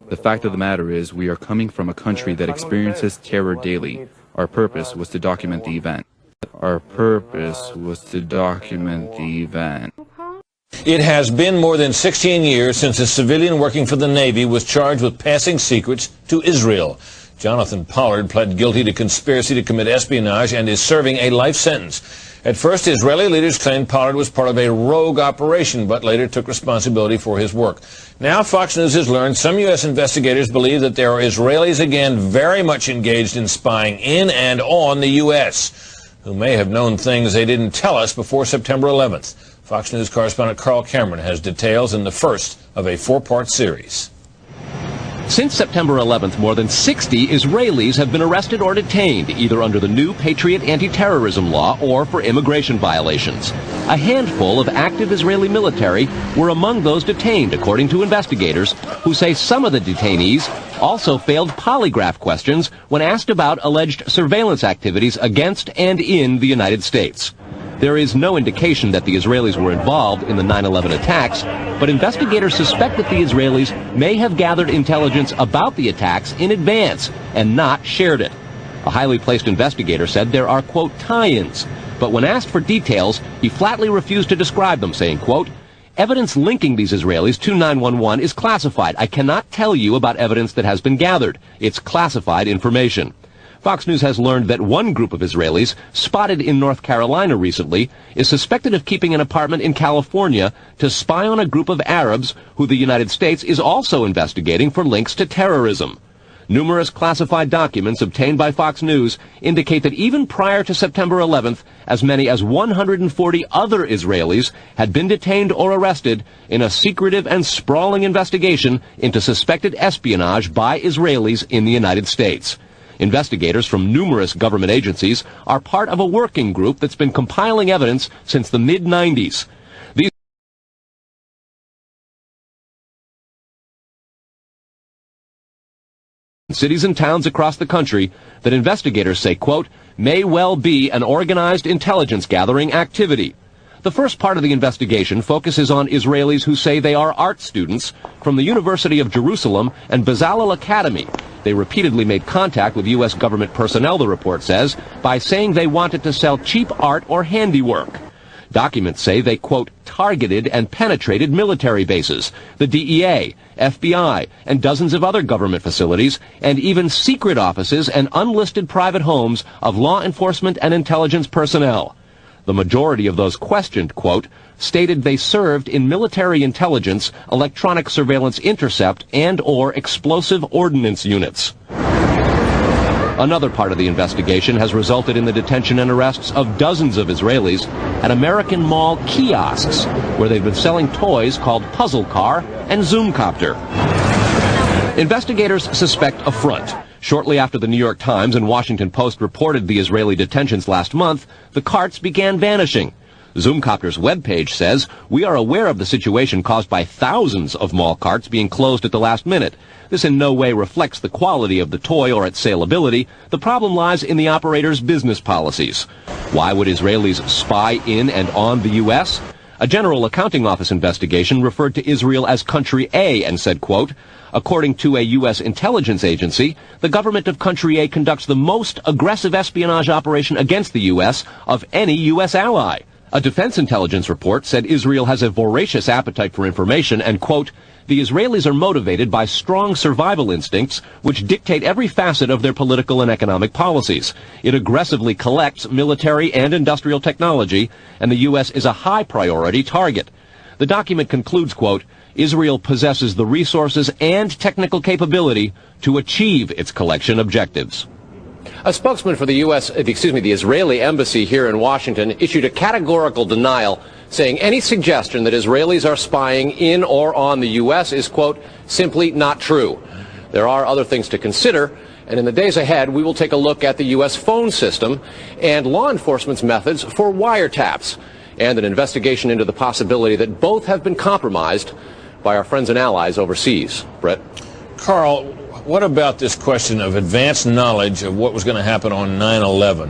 The fact of the matter is, we are coming from a country that experiences terror daily. Our purpose was to document the event. It has been more than 16 years since a civilian working for the Navy was charged with passing secrets to Israel. Jonathan Pollard pled guilty to conspiracy to commit espionage and is serving a life sentence. At first, Israeli leaders claimed Pollard was part of a rogue operation, but later took responsibility for his work. Now, Fox News has learned some U.S. investigators believe that there are Israelis again very much engaged in spying in and on the U.S., who may have known things they didn't tell us before September 11th. Fox News correspondent Carl Cameron has details in the first of a 4-part series. Since September 11th, more than 60 Israelis have been arrested or detained, either under the new Patriot anti-terrorism law or for immigration violations. A handful of active Israeli military were among those detained, according to investigators, who say some of the detainees also failed polygraph questions when asked about alleged surveillance activities against and in the United States. There is no indication that the Israelis were involved in the 9/11 attacks, but investigators suspect that the Israelis may have gathered intelligence about the attacks in advance and not shared it. A highly placed investigator said there are, quote, tie-ins, but when asked for details, he flatly refused to describe them, saying, quote, evidence linking these Israelis to 9/11 is classified. I cannot tell you about evidence that has been gathered. It's classified information. Fox News has learned that one group of Israelis, spotted in North Carolina recently, is suspected of keeping an apartment in California to spy on a group of Arabs who the United States is also investigating for links to terrorism. Numerous classified documents obtained by Fox News indicate that even prior to September 11th, as many as 140 other Israelis had been detained or arrested in a secretive and sprawling investigation into suspected espionage by Israelis in the United States. Investigators from numerous government agencies are part of a working group that's been compiling evidence since the mid-90s. These cities and towns across the country that investigators say, quote, may well be an organized intelligence gathering activity. The first part of the investigation focuses on Israelis who say they are art students from the University of Jerusalem and Bezalel Academy. They repeatedly made contact with U.S. government personnel, the report says, by saying they wanted to sell cheap art or handiwork. Documents say they, quote, targeted and penetrated military bases, the DEA, FBI, and dozens of other government facilities, and even secret offices and unlisted private homes of law enforcement and intelligence personnel. The majority of those questioned, quote, stated they served in military intelligence, electronic surveillance intercept, and or explosive ordnance units. Another part of the investigation has resulted in the detention and arrests of dozens of Israelis at American Mall kiosks, where they've been selling toys called Puzzle Car and Zoomcopter. Investigators suspect a front. Shortly after the New York Times and Washington Post reported the Israeli detentions last month, the carts began vanishing. Zoomcopter's webpage says, "We are aware of the situation caused by thousands of mall carts being closed at the last minute. This in no way reflects the quality of the toy or its saleability. The problem lies in the operator's business policies." Why would Israelis spy in and on the U.S.? A General Accounting Office investigation referred to Israel as Country A and said, quote, "According to a U.S. intelligence agency, the government of Country A conducts the most aggressive espionage operation against the U.S. of any U.S. ally." A defense intelligence report said Israel has a voracious appetite for information and, quote, "The Israelis are motivated by strong survival instincts which dictate every facet of their political and economic policies. It aggressively collects military and industrial technology, and the U.S. is a high priority target." The document concludes, quote, "Israel possesses the resources and technical capability to achieve its collection objectives." A spokesman for the Israeli embassy here in Washington issued a categorical denial, saying any suggestion that Israelis are spying in or on the U.S. is, quote, "simply not true." There are other things to consider, and in the days ahead, we will take a look at the U.S. phone system and law enforcement's methods for wiretaps, and an investigation into the possibility that both have been compromised by our friends and allies overseas. Brett? Carl, what about this question of advanced knowledge of what was going to happen on 9/11?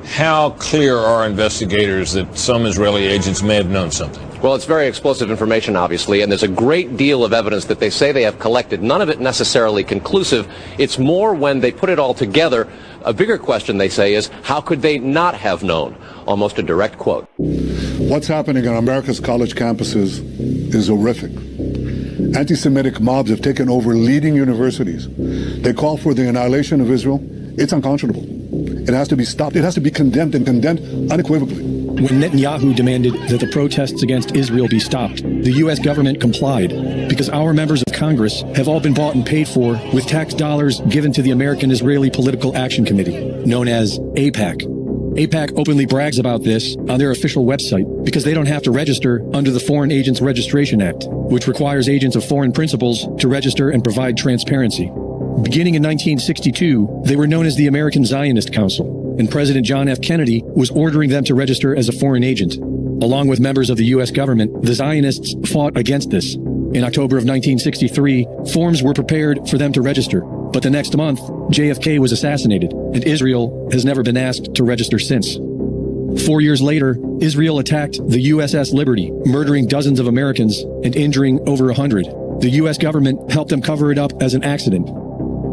How clear are investigators that some Israeli agents may have known something? Well, it's very explosive information, obviously, and there's a great deal of evidence that they say they have collected, none of it necessarily conclusive. It's more when they put it all together. A bigger question, they say, is how could they not have known? Almost a direct quote. What's happening on America's college campuses is horrific. Anti-Semitic mobs have taken over leading universities. They call for the annihilation of Israel. It's unconscionable. It has to be stopped. It has to be condemned, and condemned unequivocally. When Netanyahu demanded that the protests against Israel be stopped, the U.S. government complied because our members of Congress have all been bought and paid for with tax dollars given to the American Israeli Political Action Committee, known as AIPAC. AIPAC openly brags about this on their official website because they don't have to register under the Foreign Agents Registration Act, which requires agents of foreign principals to register and provide transparency. Beginning in 1962, they were known as the American Zionist Council, and President John F. Kennedy was ordering them to register as a foreign agent. Along with members of the U.S. government, the Zionists fought against this. In October of 1963, forms were prepared for them to register, but the next month, JFK was assassinated, and Israel has never been asked to register since. 4 years later, Israel attacked the USS Liberty, murdering dozens of Americans and injuring over 100. The U.S. government helped them cover it up as an accident.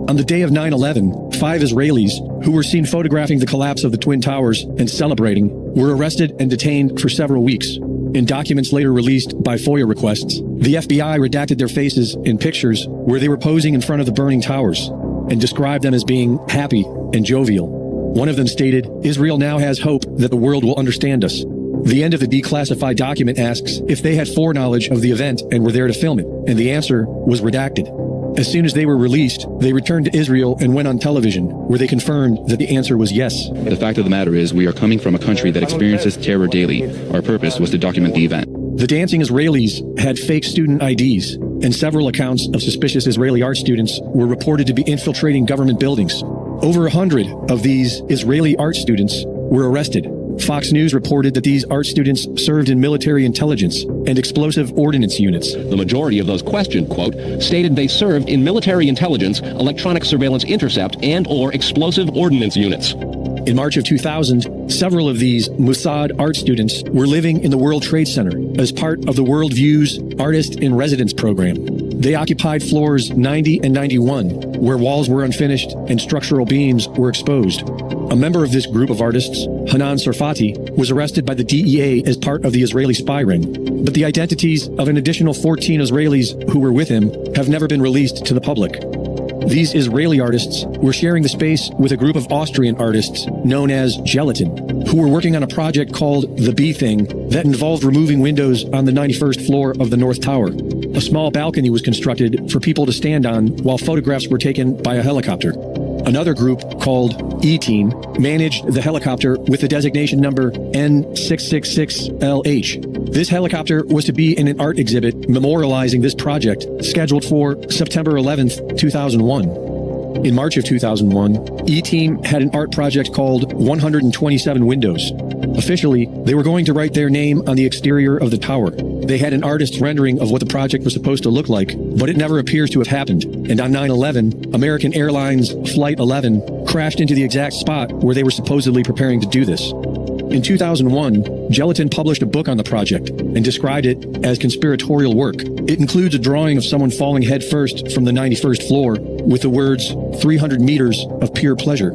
On the day of 9/11, 5 Israelis, who were seen photographing the collapse of the Twin Towers and celebrating, were arrested and detained for several weeks. In documents later released by FOIA requests, the FBI redacted their faces in pictures where they were posing in front of the burning towers and described them as being happy and jovial. One of them stated, "Israel now has hope that the world will understand us." The end of the declassified document asks if they had foreknowledge of the event and were there to film it, and the answer was redacted. As soon as they were released, they returned to Israel and went on television, where they confirmed that the answer was yes. The fact of the matter is, we are coming from a country that experiences terror daily. Our purpose was to document the event. The dancing Israelis had fake student IDs, and several accounts of suspicious Israeli art students were reported to be infiltrating government buildings. Over 100 of these Israeli art students were arrested. Fox News reported that these art students served in military intelligence and explosive ordnance units. The majority of those questioned, quote, stated they served in military intelligence, electronic surveillance intercept, and/or explosive ordnance units. In March of 2000, several of these Mossad art students were living in the World Trade Center as part of the World Views Artist in Residence program. They occupied floors 90 and 91, where walls were unfinished and structural beams were exposed. A member of this group of artists, Hanan Sarfati, was arrested by the DEA as part of the Israeli spy ring, but the identities of an additional 14 Israelis who were with him have never been released to the public. These Israeli artists were sharing the space with a group of Austrian artists known as Gelatin, who were working on a project called The Bee Thing that involved removing windows on the 91st floor of the North Tower. A small balcony was constructed for people to stand on while photographs were taken by a helicopter. Another group, called E-Team, managed the helicopter with the designation number N666LH. This helicopter was to be in an art exhibit memorializing this project, scheduled for September 11th, 2001. In March of 2001, E-Team had an art project called 127 Windows. Officially, they were going to write their name on the exterior of the tower. They had an artist's rendering of what the project was supposed to look like, but it never appears to have happened. And on 9/11, American Airlines Flight 11 crashed into the exact spot where they were supposedly preparing to do this. In 2001, Gelatin published a book on the project and described it as conspiratorial work. It includes a drawing of someone falling headfirst from the 91st floor with the words 300 meters of pure pleasure.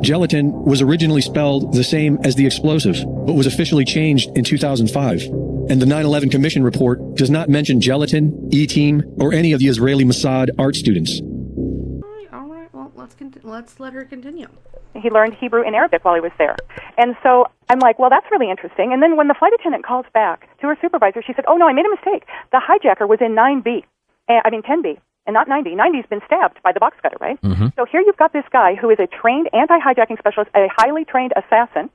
Gelatin was originally spelled the same as the explosive, but was officially changed in 2005. And the 9/11 Commission report does not mention Gelatin, E-Team, or any of the Israeli Mossad art students. All right. Well, let's let her continue. He learned Hebrew and Arabic while he was there. And so I'm like, well, that's really interesting. And then when the flight attendant calls back to her supervisor, she said, oh, no, I made a mistake. The hijacker was in 10B, and not 90. 90's been stabbed by the box cutter, right? Mm-hmm. So here you've got this guy who is a trained anti-hijacking specialist, a highly trained assassin,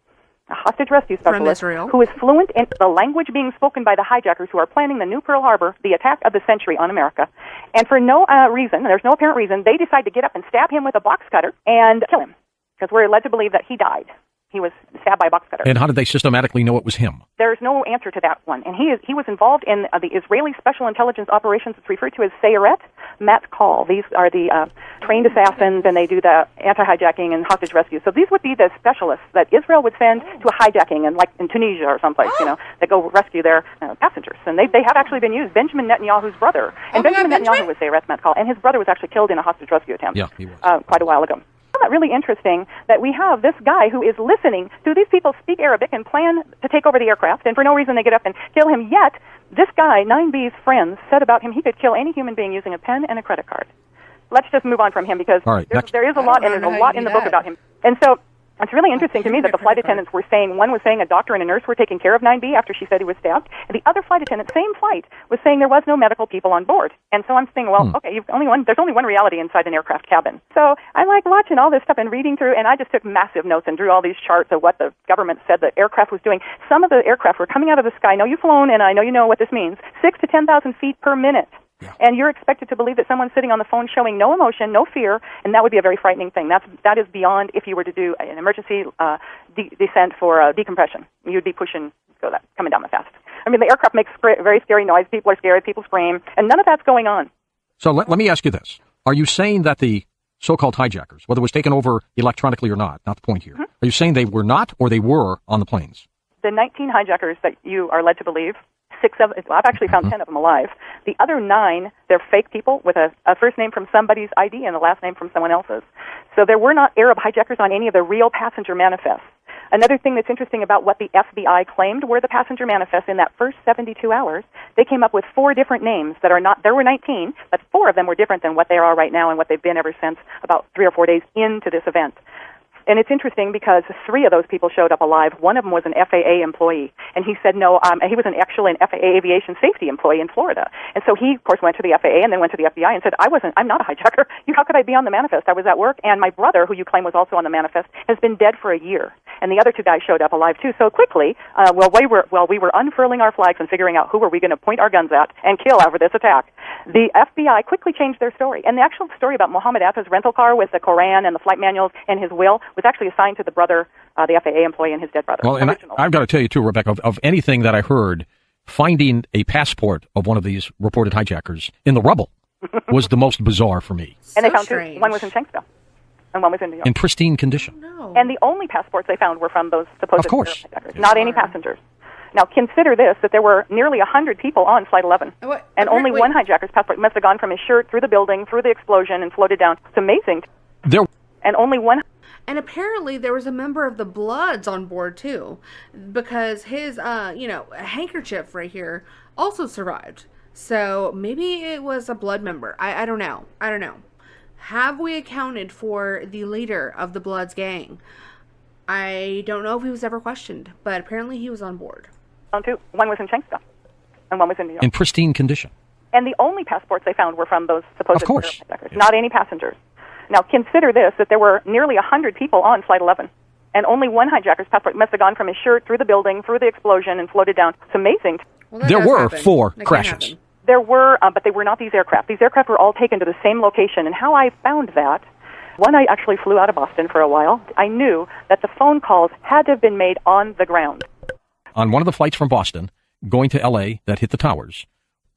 a hostage rescue specialist, from Israel, who is fluent in the language being spoken by the hijackers who are planning the new Pearl Harbor, the attack of the century on America. And for no reason, there's no apparent reason, they decide to get up and stab him with a box cutter and kill him, because we're led to believe that he died. He was stabbed by a box cutter. And how did they systematically know it was him? There's no answer to that one. And he was involved in the Israeli Special Intelligence Operations. It's referred to as Sayeret Matkal. These are the trained assassins, and they do the anti-hijacking and hostage rescue. So these would be the specialists that Israel would send to a hijacking, and like in Tunisia or someplace, that go rescue their passengers. And they have actually been used. Benjamin Netanyahu's brother, and Benjamin Netanyahu was Sayeret Matkal, and his brother was actually killed in a hostage rescue attempt. Yeah, he was. Quite a while ago. I found that really interesting that we have this guy who is listening to these people speak Arabic and plan to take over the aircraft, and for no reason they get up and kill him, yet this guy, 9B's friends, said about him he could kill any human being using a pen and a credit card. Let's just move on from him, because there is a lot, and there's a lot in the book about him. And so it's really interesting to me that the flight attendants were saying, one was saying a doctor and a nurse were taking care of 9B after she said he was stabbed, and the other flight attendant, same flight, was saying there was no medical people on board. And so I'm saying, well, okay, there's only one reality inside an aircraft cabin. So I like watching all this stuff and reading through, and I just took massive notes and drew all these charts of what the government said the aircraft was doing. Some of the aircraft were coming out of the sky. I know you've flown, and I know you know what this means. 6,000 to 10,000 feet per minute. Yeah. And you're expected to believe that someone's sitting on the phone showing no emotion, no fear, and that would be a very frightening thing. That is beyond if you were to do an emergency descent for decompression. You'd be coming down the fast. I mean, the aircraft makes very scary noise. People are scared. People scream, and none of that's going on. So let me ask you this. Are you saying that the so-called hijackers, whether it was taken over electronically or not the point here, are you saying they were not or they were on the planes? The 19 hijackers that you are led to believe, I've actually found 10 of them alive. The other 9, they're fake people with a first name from somebody's ID and a last name from someone else's. So there were not Arab hijackers on any of the real passenger manifests. Another thing that's interesting about what the FBI claimed were the passenger manifests in that first 72 hours, they came up with 4 different names that are not, there were 19, but 4 of them were different than what they are right now and what they've been ever since about 3 or 4 days into this event. And it's interesting because 3 of those people showed up alive. One of them was an FAA employee. And he said no, he was actually an FAA aviation safety employee in Florida. And so he, of course, went to the FAA and then went to the FBI and said, I'm not a hijacker. How could I be on the manifest? I was at work. And my brother, who you claim was also on the manifest, has been dead for a year. And the other 2 guys showed up alive, too. So quickly, we were unfurling our flags and figuring out who were we going to point our guns at and kill over this attack, the FBI quickly changed their story. And the actual story about Mohammed Atta's rental car with the Koran and the flight manuals and his will was actually assigned to the brother, the FAA employee, and his dead brother. Well, and I've got to tell you, too, Rebecca, of anything that I heard, finding a passport of one of these reported hijackers in the rubble was the most bizarre for me. And they found 2. One was in Shanksville, and one was in New York. In pristine condition. No. And the only passports they found were from those supposed hijackers, not any passengers. Now, consider this, that there were nearly 100 people on Flight 11, and only one hijacker's passport must have gone from his shirt through the building, through the explosion, and floated down. It's amazing. And only one. And apparently there was a member of the Bloods on board, too, because his, handkerchief right here also survived. So maybe it was a Blood member. I don't know. Have we accounted for the leader of the Bloods gang? I don't know if he was ever questioned, but apparently he was on board. One was in Shanksville, and one was in New York. In pristine condition. And the only passports they found were from those supposed hijackers, not any passengers. Now, consider this, that there were nearly 100 people on Flight 11, and only one hijacker's passport must have gone from his shirt through the building, through the explosion, and floated down. It's amazing. Well, there were 4 crashes. There were, but they were not these aircraft. These aircraft were all taken to the same location, and how I found that One, I actually flew out of Boston for a while. I knew that the phone calls had to have been made on the ground. On one of the flights from Boston, going to L.A. that hit the towers,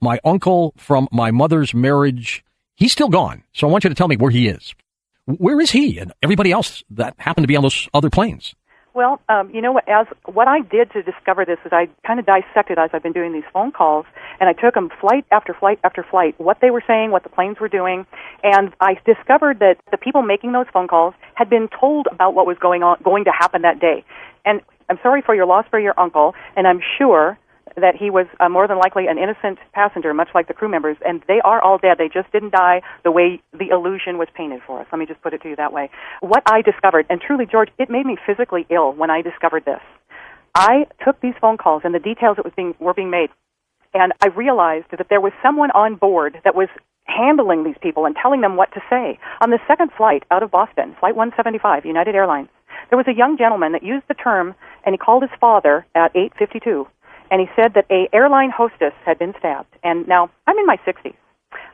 my uncle from my mother's marriage, he's still gone. So I want you to tell me where he is. Where is he and everybody else that happened to be on those other planes? Well, you know what I did to discover this is I kind of dissected as I've been doing these phone calls, and I took them flight after flight after flight, what they were saying, what the planes were doing, and I discovered that the people making those phone calls had been told about what was going to happen that day. And I'm sorry for your loss for your uncle, and I'm sure that he was more than likely an innocent passenger, much like the crew members, and they are all dead. They just didn't die the way the illusion was painted for us. Let me just put it to you that way. What I discovered, and truly, George, it made me physically ill when I discovered this. I took these phone calls and the details that were being made, and I realized that there was someone on board that was handling these people and telling them what to say. On the second flight out of Boston, Flight 175, United Airlines, there was a young gentleman that used the term, and he called his father at 8:52. And he said that a airline hostess had been stabbed. And now, I'm in my 60s.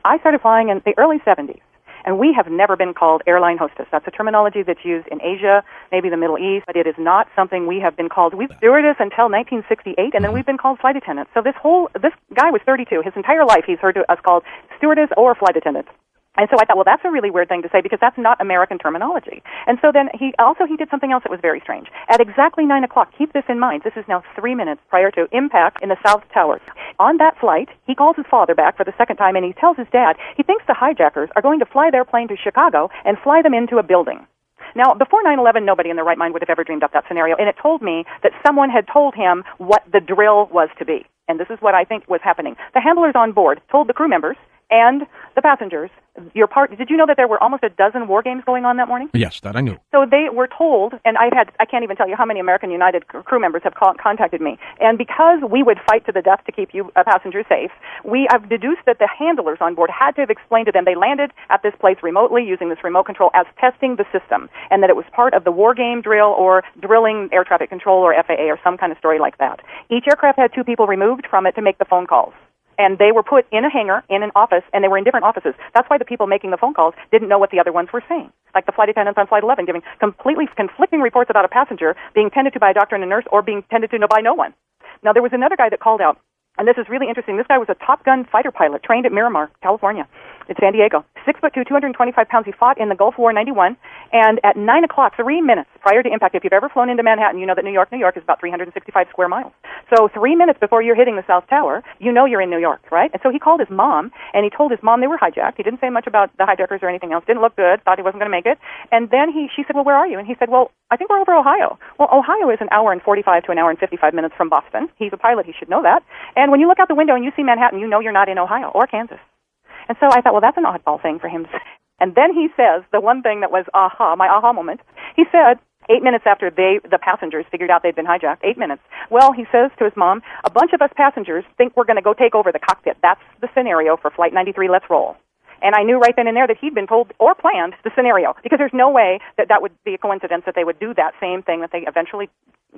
I started flying in the early 70s, and we have never been called airline hostess. That's a terminology that's used in Asia, maybe the Middle East, but it is not something we have been called. We've stewardess until 1968, and then we've been called flight attendant. So this guy was 32. His entire life he's heard us called stewardess or flight attendant. And so I thought, well, that's a really weird thing to say because that's not American terminology. And so then he did something else that was very strange. At exactly 9 o'clock, keep this in mind, this is now 3 minutes prior to impact in the South Towers. On that flight, he calls his father back for the second time, and he tells his dad he thinks the hijackers are going to fly their plane to Chicago and fly them into a building. Now, before 9/11, nobody in their right mind would have ever dreamed up that scenario, and it told me that someone had told him what the drill was to be. And this is what I think was happening. The handlers on board told the crew members and the passengers, did you know that there were almost a dozen war games going on that morning? Yes, that I knew. So they were told, and I can't even tell you how many American United crew members have contacted me. And because we would fight to the death to keep you passengers safe, I've deduced that the handlers on board had to have explained to them they landed at this place remotely using this remote control as testing the system, and that it was part of the war game drill or drilling air traffic control or FAA or some kind of story like that. Each aircraft had 2 people removed from it to make the phone calls. And they were put in a hangar, in an office, and they were in different offices. That's why the people making the phone calls didn't know what the other ones were saying. Like the flight attendants on Flight 11 giving completely conflicting reports about a passenger being tended to by a doctor and a nurse or being tended to by no one. Now, there was another guy that called out, and this is really interesting. This guy was a Top Gun fighter pilot trained at Miramar, California. It's San Diego. 6'2", 225 pounds. He fought in the Gulf War in 91. And at 9 o'clock, 3 minutes prior to impact, if you've ever flown into Manhattan, you know that New York is about 365 square miles. So 3 minutes before you're hitting the South Tower, you know you're in New York, right? And so he called his mom, and he told his mom they were hijacked. He didn't say much about the hijackers or anything else. Didn't look good. Thought he wasn't going to make it. And then she said, well, where are you? And he said, well, I think we're over Ohio. Well, Ohio is an hour and 45 to an hour and 55 minutes from Boston. He's a pilot. He should know that. And when you look out the window and you see Manhattan, you know you're not in Ohio or Kansas. And so I thought, well, that's an oddball thing for him to say. And then he says the one thing that was my aha moment. He said, 8 minutes after the passengers figured out they'd been hijacked, 8 minutes. Well, he says to his mom, a bunch of us passengers think we're going to go take over the cockpit. That's the scenario for Flight 93. Let's roll. And I knew right then and there that he'd been told or planned the scenario, because there's no way that would be a coincidence that they would do that same thing that they eventually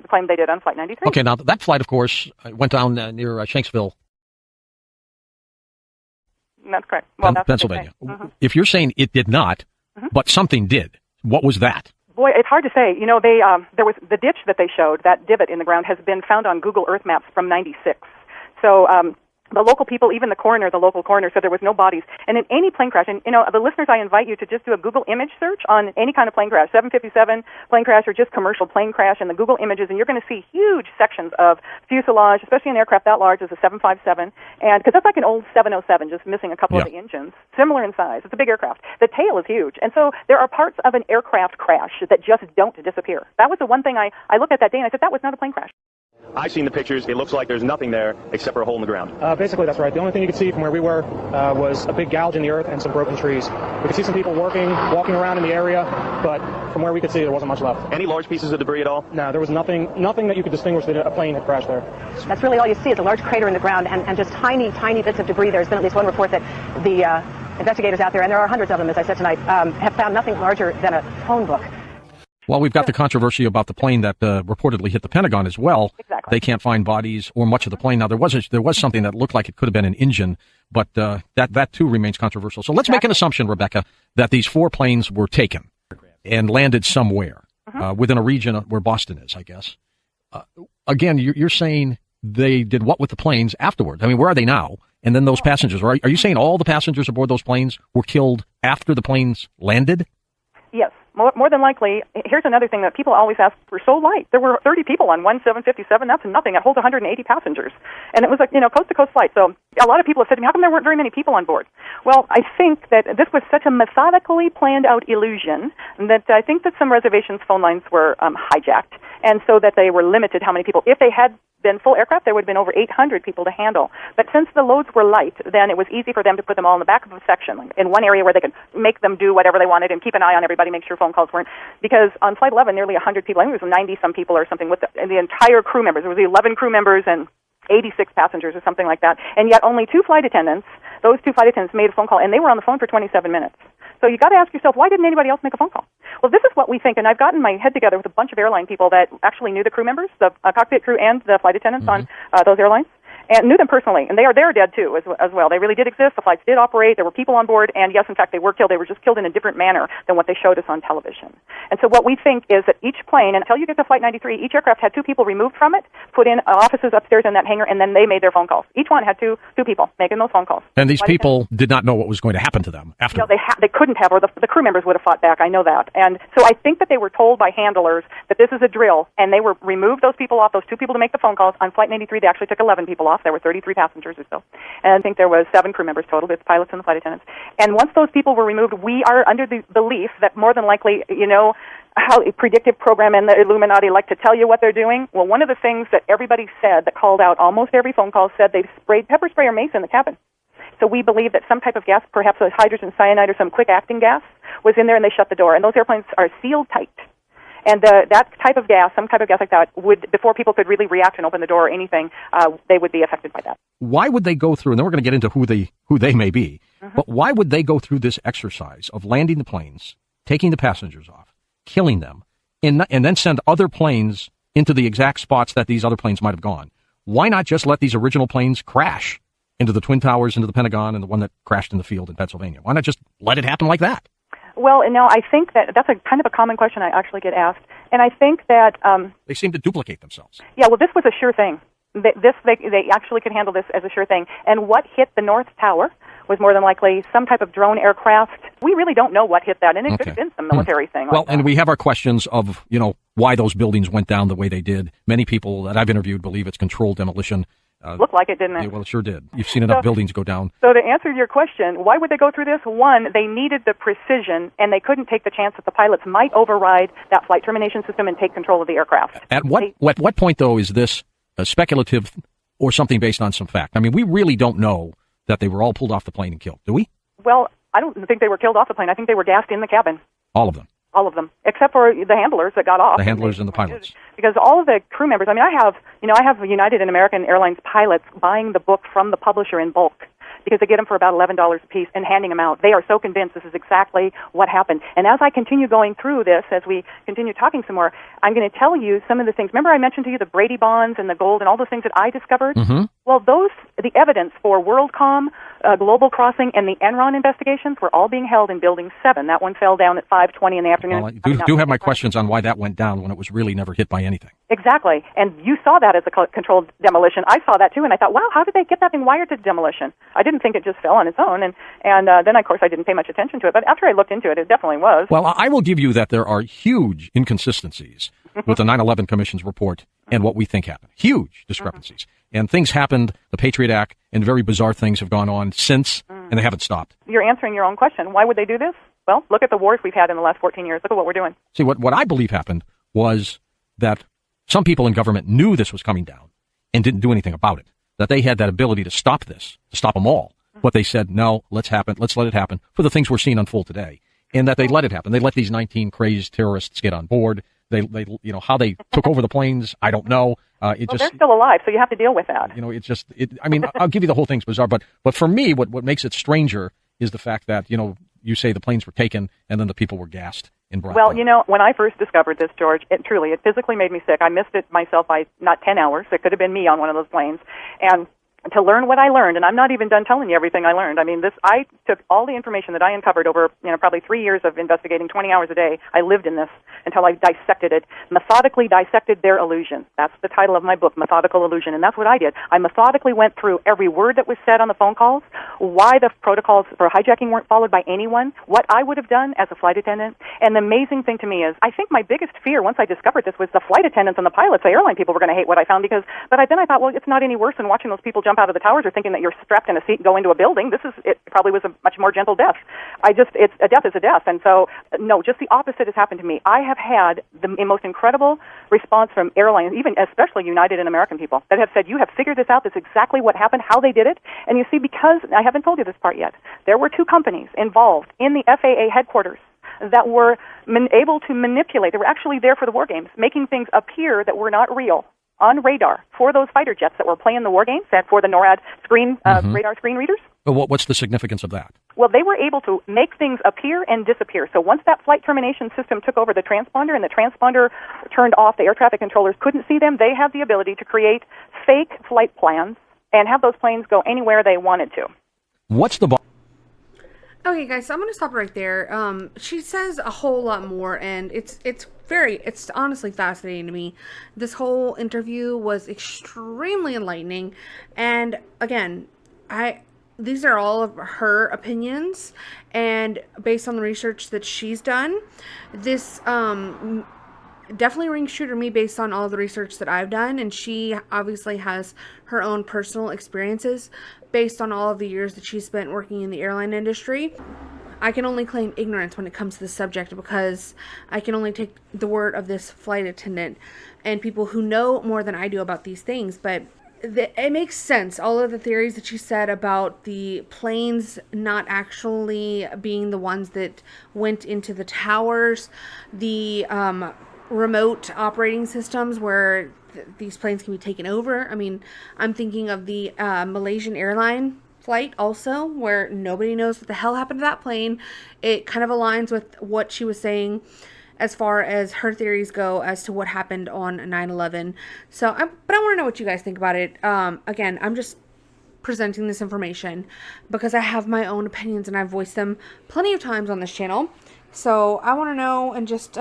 claimed they did on Flight 93. Okay, now that flight, of course, went down near Shanksville. That's correct. Well, that's Pennsylvania. If you're saying it did not, but something did, what was that? Boy, it's hard to say. You know, there was the ditch that they showed, that divot in the ground, has been found on Google Earth Maps from '96. So the local people, even the local coroner, said there was no bodies. And in any plane crash, and you know, the listeners, I invite you to just do a Google image search on any kind of plane crash, 757 plane crash or just commercial plane crash, and the Google images, and you're going to see huge sections of fuselage, especially an aircraft that large as a 757, and because that's like an old 707, just missing a couple of the engines, similar in size. It's a big aircraft. The tail is huge, and so there are parts of an aircraft crash that just don't disappear. That was the one thing I looked at that day, and I said, that was not a plane crash. I've seen the pictures. It looks like there's nothing there except for a hole in the ground. Basically, that's right. The only thing you could see from where we were was a big gouge in the earth and some broken trees. We could see some people walking around in the area, but from where we could see, there wasn't much left. Any large pieces of debris at all? No, there was nothing that you could distinguish that a plane had crashed there. That's really all you see is a large crater in the ground and just tiny bits of debris. There's been at least one report that the investigators out there, and there are hundreds of them, as I said tonight, have found nothing larger than a phone book. Well, we've got the controversy about the plane that reportedly hit the Pentagon as well. Exactly. They can't find bodies or much of the plane. Now, there was something that looked like it could have been an engine, but that too remains controversial. So let's make an assumption, Rebecca, that these 4 planes were taken. and landed somewhere within a region where Boston is, I guess. Again, you're saying they did what with the planes afterwards? I mean, where are they now? And then those passengers, are you saying all the passengers aboard those planes were killed after the planes landed? Yes, more than likely. Here's another thing that people always ask, we're so light. There were 30 people on one 757. That's nothing. It holds 180 passengers. And it was a coast-to-coast flight. So a lot of people have said to me, how come there weren't very many people on board? Well, I think that this was such a methodically planned-out illusion that I think that some reservations' phone lines were hijacked, and so that they were limited how many people. If they had been full aircraft, there would have been over 800 people to handle. But since the loads were light, then it was easy for them to put them all in the back of a section, in one area where they could make them do whatever they wanted and keep an eye on everybody, make sure phone calls weren't. Because on Flight 11, nearly 100 people, I think it was 90-some people or something, with the entire crew members. There was 11 crew members and 86 passengers or something like that. And yet only two flight attendants, those two flight attendants made a phone call, and they were on the phone for 27 minutes. So you got to ask yourself, why didn't anybody else make a phone call? Well, this is what we think, and I've gotten my head together with a bunch of airline people that actually knew the crew members, the cockpit crew and the flight attendants on those airlines, and knew them personally, and they're dead too as well. They really did exist. The flights did operate. There were people on board, and yes, in fact, they were killed. They were just killed in a different manner than what they showed us on television. And so what we think is that each plane, until you get to Flight 93, each aircraft had two people removed from it, put in offices upstairs in that hangar, and then they made their phone calls. Each one had two people making those phone calls. And these people did not know what was going to happen to them after. No, they couldn't have, or the crew members would have fought back. I know that. And so I think that they were told by handlers that this is a drill, and they were removed those people off, those two people to make the phone calls. On Flight 93, they actually took 11 people off. There were 33 passengers or so. And I think there was 7 crew members total, with pilots and the flight attendants. And once those people were removed, we are under the belief that more than likely, how a predictive program and the Illuminati like to tell you what they're doing. Well, one of the things that everybody said that called out almost every phone call said they sprayed pepper spray or mace in the cabin. So we believe that some type of gas, perhaps a hydrogen cyanide or some quick-acting gas, was in there, and they shut the door. And those airplanes are sealed tight. And that type of gas, some type of gas like that, would, before people could really react and open the door or anything, they would be affected by that. Why would they go through, and then we're going to get into who they may be, but why would they go through this exercise of landing the planes, taking the passengers off, killing them, and then send other planes into the exact spots that these other planes might have gone? Why not just let these original planes crash into the Twin Towers, into the Pentagon, and the one that crashed in the field in Pennsylvania? Why not just let it happen like that? Well, no, I think that's a kind of a common question I actually get asked. And I think that they seem to duplicate themselves. Yeah, well, this was a sure thing. They actually could handle this as a sure thing. And what hit the North Tower was more than likely some type of drone aircraft. We really don't know what hit that, and it could have been some military thing. Well, and we have our questions of, why those buildings went down the way they did. Many people that I've interviewed believe it's controlled demolition. Looked like it, didn't it? Yeah, well, it sure did. You've seen enough buildings go down. So to answer your question, why would they go through this? One, they needed the precision, and they couldn't take the chance that the pilots might override that flight termination system and take control of the aircraft. At what point, though, is this speculative or something based on some fact? I mean, we really don't know that they were all pulled off the plane and killed, do we? Well, I don't think they were killed off the plane. I think they were gassed in the cabin. All of them? All of them, except for the handlers that got off. The handlers and the pilots. Because all of the crew members, I have United and American Airlines pilots buying the book from the publisher in bulk, because they get them for about $11 a piece and handing them out. They are so convinced this is exactly what happened. And as I continue going through this, as we continue talking some more, I'm going to tell you some of the things. Remember I mentioned to you the Brady bonds and the gold and all those things that I discovered? Mm-hmm. Well, the evidence for WorldCom, Global Crossing, and the Enron investigations were all being held in Building 7. That one fell down at 5:20 in the afternoon. Well, I do have my questions on why that went down when it was really never hit by anything. Exactly. And you saw that as a controlled demolition. I saw that too, and I thought, wow, how did they get that thing wired to demolition? I didn't think it just fell on its own, and then, of course, I didn't pay much attention to it. But after I looked into it, it definitely was. Well, I will give you that there are huge inconsistencies with the 9/11 Commission's report and what we think happened. Huge discrepancies. And things happened, the Patriot Act, and very bizarre things have gone on since, and they haven't stopped. You're answering your own question. Why would they do this? Well, look at the wars we've had in the last 14 years. Look at what we're doing. See, what I believe happened was that some people in government knew this was coming down and didn't do anything about it, that they had that ability to stop this, to stop them all. But they said, no, let's let it happen for the things we're seeing unfold today. And that they let it happen. They let these 19 crazed terrorists get on board. They how they took over the planes, I don't know. They're still alive, so you have to deal with that. I'll give you the whole thing's bizarre, but for me, what makes it stranger is the fact that, you say the planes were taken and then the people were gassed and brought Well, when I first discovered this, George, it physically made me sick. I missed it myself by not 10 hours. It could have been me on one of those planes. And to learn what I learned, and I'm not even done telling you everything I learned. I mean, I took all the information that I uncovered over, probably 3 years of investigating 20 hours a day. I lived in this until I dissected it, methodically dissected their illusion. That's the title of my book, Methodical Illusion, and that's what I did. I methodically went through every word that was said on the phone calls, why the protocols for hijacking weren't followed by anyone, what I would have done as a flight attendant, and the amazing thing to me is, I think my biggest fear once I discovered this was the flight attendants and the pilots, the airline people were going to hate what I found but then I thought, well, it's not any worse than watching those people jump out of the towers or thinking that you're strapped in a seat and go into a building. It probably was a much more gentle death. It's a death is a death. And so, no, just the opposite has happened to me. I have had the most incredible response from airlines, even especially United and American people, that have said, you have figured this out. That's exactly what happened, how they did it. And you see, because, I haven't told you this part yet, there were 2 companies involved in the FAA headquarters that were able to manipulate. They were actually there for the war games, making things appear that were not real on radar for those fighter jets that were playing the war games and for the NORAD radar screen readers. What's the significance of that? Well, they were able to make things appear and disappear. So once that flight termination system took over the transponder and the transponder turned off, the air traffic controllers couldn't see them, they have the ability to create fake flight plans and have those planes go anywhere they wanted to. What's the... Okay, guys, so I'm going to stop right there. She says a whole lot more, and it's honestly fascinating to me. This whole interview was extremely enlightening, and again, these are all of her opinions, and based on the research that she's done, this definitely rings true to me based on all the research that I've done, and she obviously has her own personal experiences based on all of the years that she's spent working in the airline industry. I can only claim ignorance when it comes to this subject because I can only take the word of this flight attendant and people who know more than I do about these things, but it makes sense. All of the theories that she said about the planes not actually being the ones that went into the towers, the remote operating systems where these planes can be taken over. I mean, I'm thinking of the Malaysian airline flight also, where nobody knows what the hell happened to that plane. It kind of aligns with what she was saying as far as her theories go as to what happened on 9/11. So, but I want to know what you guys think about it. Again, I'm just presenting this information because I have my own opinions and I've voiced them plenty of times on this channel. So I want to know and just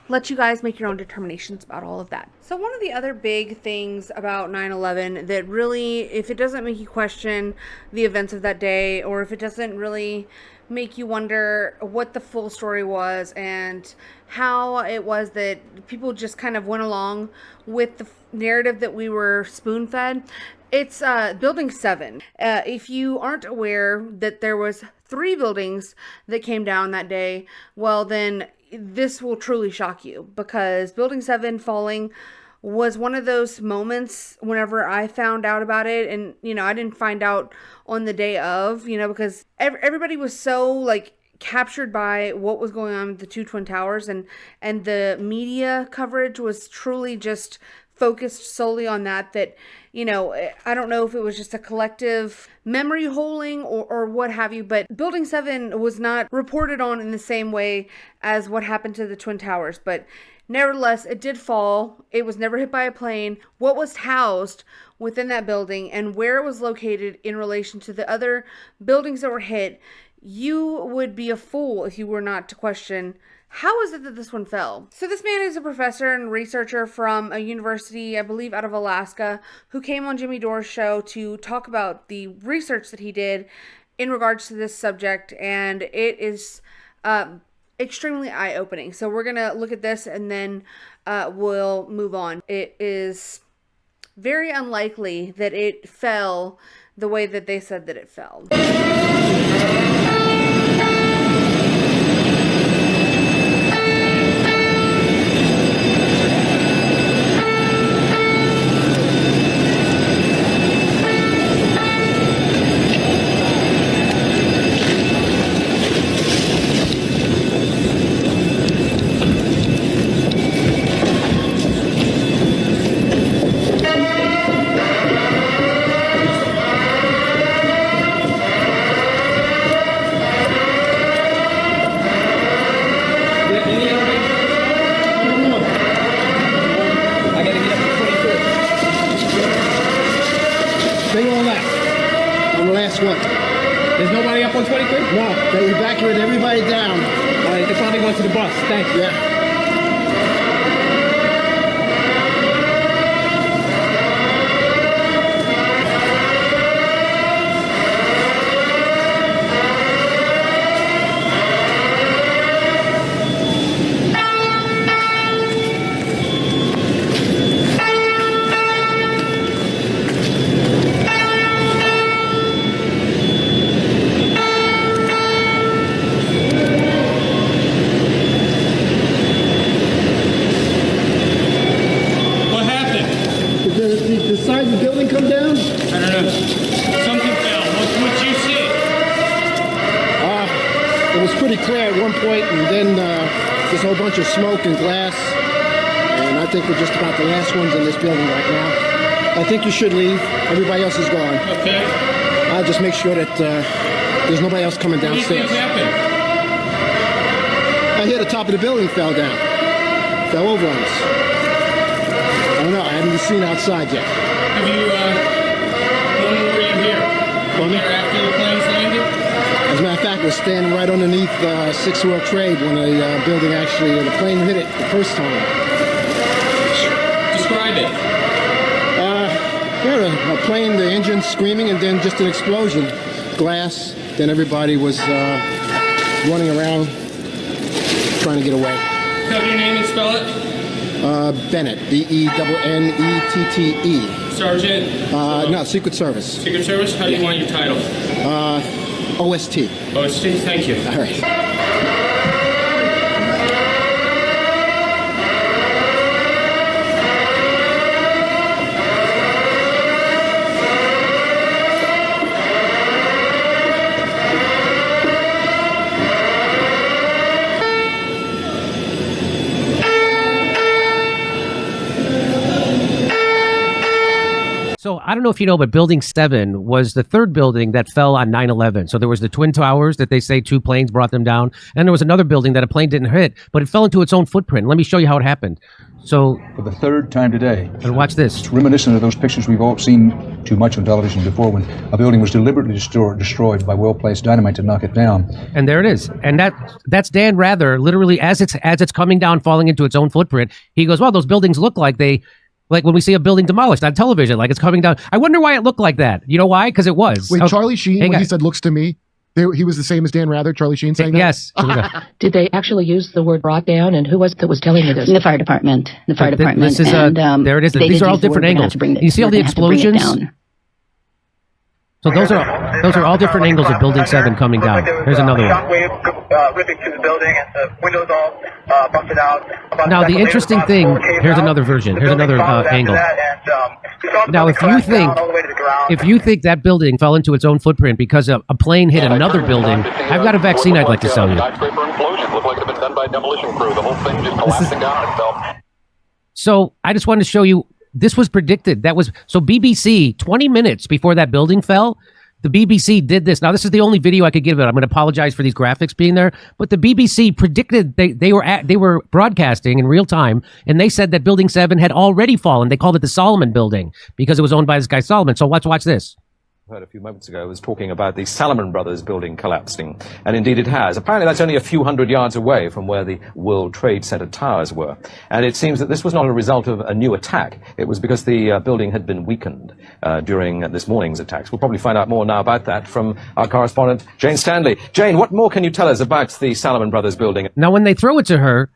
let you guys make your own determinations about all of that. So one of the other big things about 9/11 that really, if it doesn't make you question the events of that day, or if it doesn't really make you wonder what the full story was and how it was that people just kind of went along with the narrative that we were spoon-fed, it's Building 7. If you aren't aware that there was 3 buildings that came down that day, well then this will truly shock you, because Building 7 falling was one of those moments whenever I found out about it, and I didn't find out on the day of, because everybody was so captured by what was going on with the 2 Twin Towers, and the media coverage was truly just focused solely on that, I don't know if it was just a collective memory holding or what have you, but Building 7 was not reported on in the same way as what happened to the Twin Towers. But nevertheless, it did fall. It was never hit by a plane. What was housed within that building and where it was located in relation to the other buildings that were hit, you would be a fool if you were not to question, how is it that this one fell? So this man is a professor and researcher from a university, I believe out of Alaska, who came on Jimmy Dore's show to talk about the research that he did in regards to this subject, and it is extremely eye-opening. So we're going to look at this and then we'll move on. It is very unlikely that it fell the way that they said that it fell. guess what? There's nobody up on 23? No, they evacuated everybody down. All right, they probably went to the bus. Thank you. Yeah. The side of the building come down? I don't know. Something fell. What'd you see? It was pretty clear at one point, and then there's a whole bunch of smoke and glass. And I think we're just about the last ones in this building right now. I think you should leave. Everybody else is gone. Okay. I'll just make sure that there's nobody else coming downstairs. What do you think happened? I hear the top of the building fell down. Fell over on us. I don't know. I haven't seen outside yet. Have you, when were you here? Were you here after the planes landed? As a matter of fact, we're standing right underneath 6th World Trade when the building the plane hit it the first time. Describe it. A plane, the engine screaming, and then just an explosion. Glass. Then everybody was running around trying to get away. Have your name and spell it? Bennett, Bennette. Sergeant? No, Secret Service. Secret Service? How do you want your title? OST. OST, thank you. All right. So I don't know if you know, but Building 7 was the third building that fell on 9/11. So there was the Twin Towers that they say 2 planes brought them down. And there was another building that a plane didn't hit, but it fell into its own footprint. Let me show you how it happened. So for the third time today. And watch this. It's reminiscent of those pictures we've all seen too much on television before when a building was deliberately destroyed by well-placed dynamite to knock it down. And there it is. And that's Dan Rather, literally as it's coming down, falling into its own footprint. He goes, well, those buildings look like like when we see a building demolished on television, like it's coming down. I wonder why it looked like that. You know why? Because it was. Wait, Charlie Sheen, when he said looks to me, he was the same as Dan Rather, Charlie Sheen saying that? Yes. Did they actually use the word brought down? And who was it that was telling you this? The fire department. The fire department. This is there it is. These are all different angles. You see all the explosions? So those are all different angles of Building 7 coming down. Here's another one. Ripping through the building and the windows all busted out. Now the interesting thing, here's another version. Here's another angle. Now if you think that building fell into its own footprint because a plane hit another building, I've got a vaccine I'd like to sell you. So I just wanted to show you. This was predicted. So BBC, 20 minutes before that building fell, the BBC did this. Now, this is the only video I could give it. I'm going to apologize for these graphics being there. But the BBC predicted they were broadcasting in real time, and they said that Building 7 had already fallen. They called it the Solomon Building because it was owned by this guy Solomon. So let's watch this. Heard a few moments ago was talking about the Salomon Brothers building collapsing, and indeed it has. Apparently that's only a few hundred yards away from where the World Trade Center towers were, and it seems that this was not a result of a new attack. It was because the building had been weakened during this morning's attacks. We'll probably find out more now about that from our correspondent Jane Stanley. Jane, what more can you tell us about the Salomon Brothers building? Now when they throw it to her,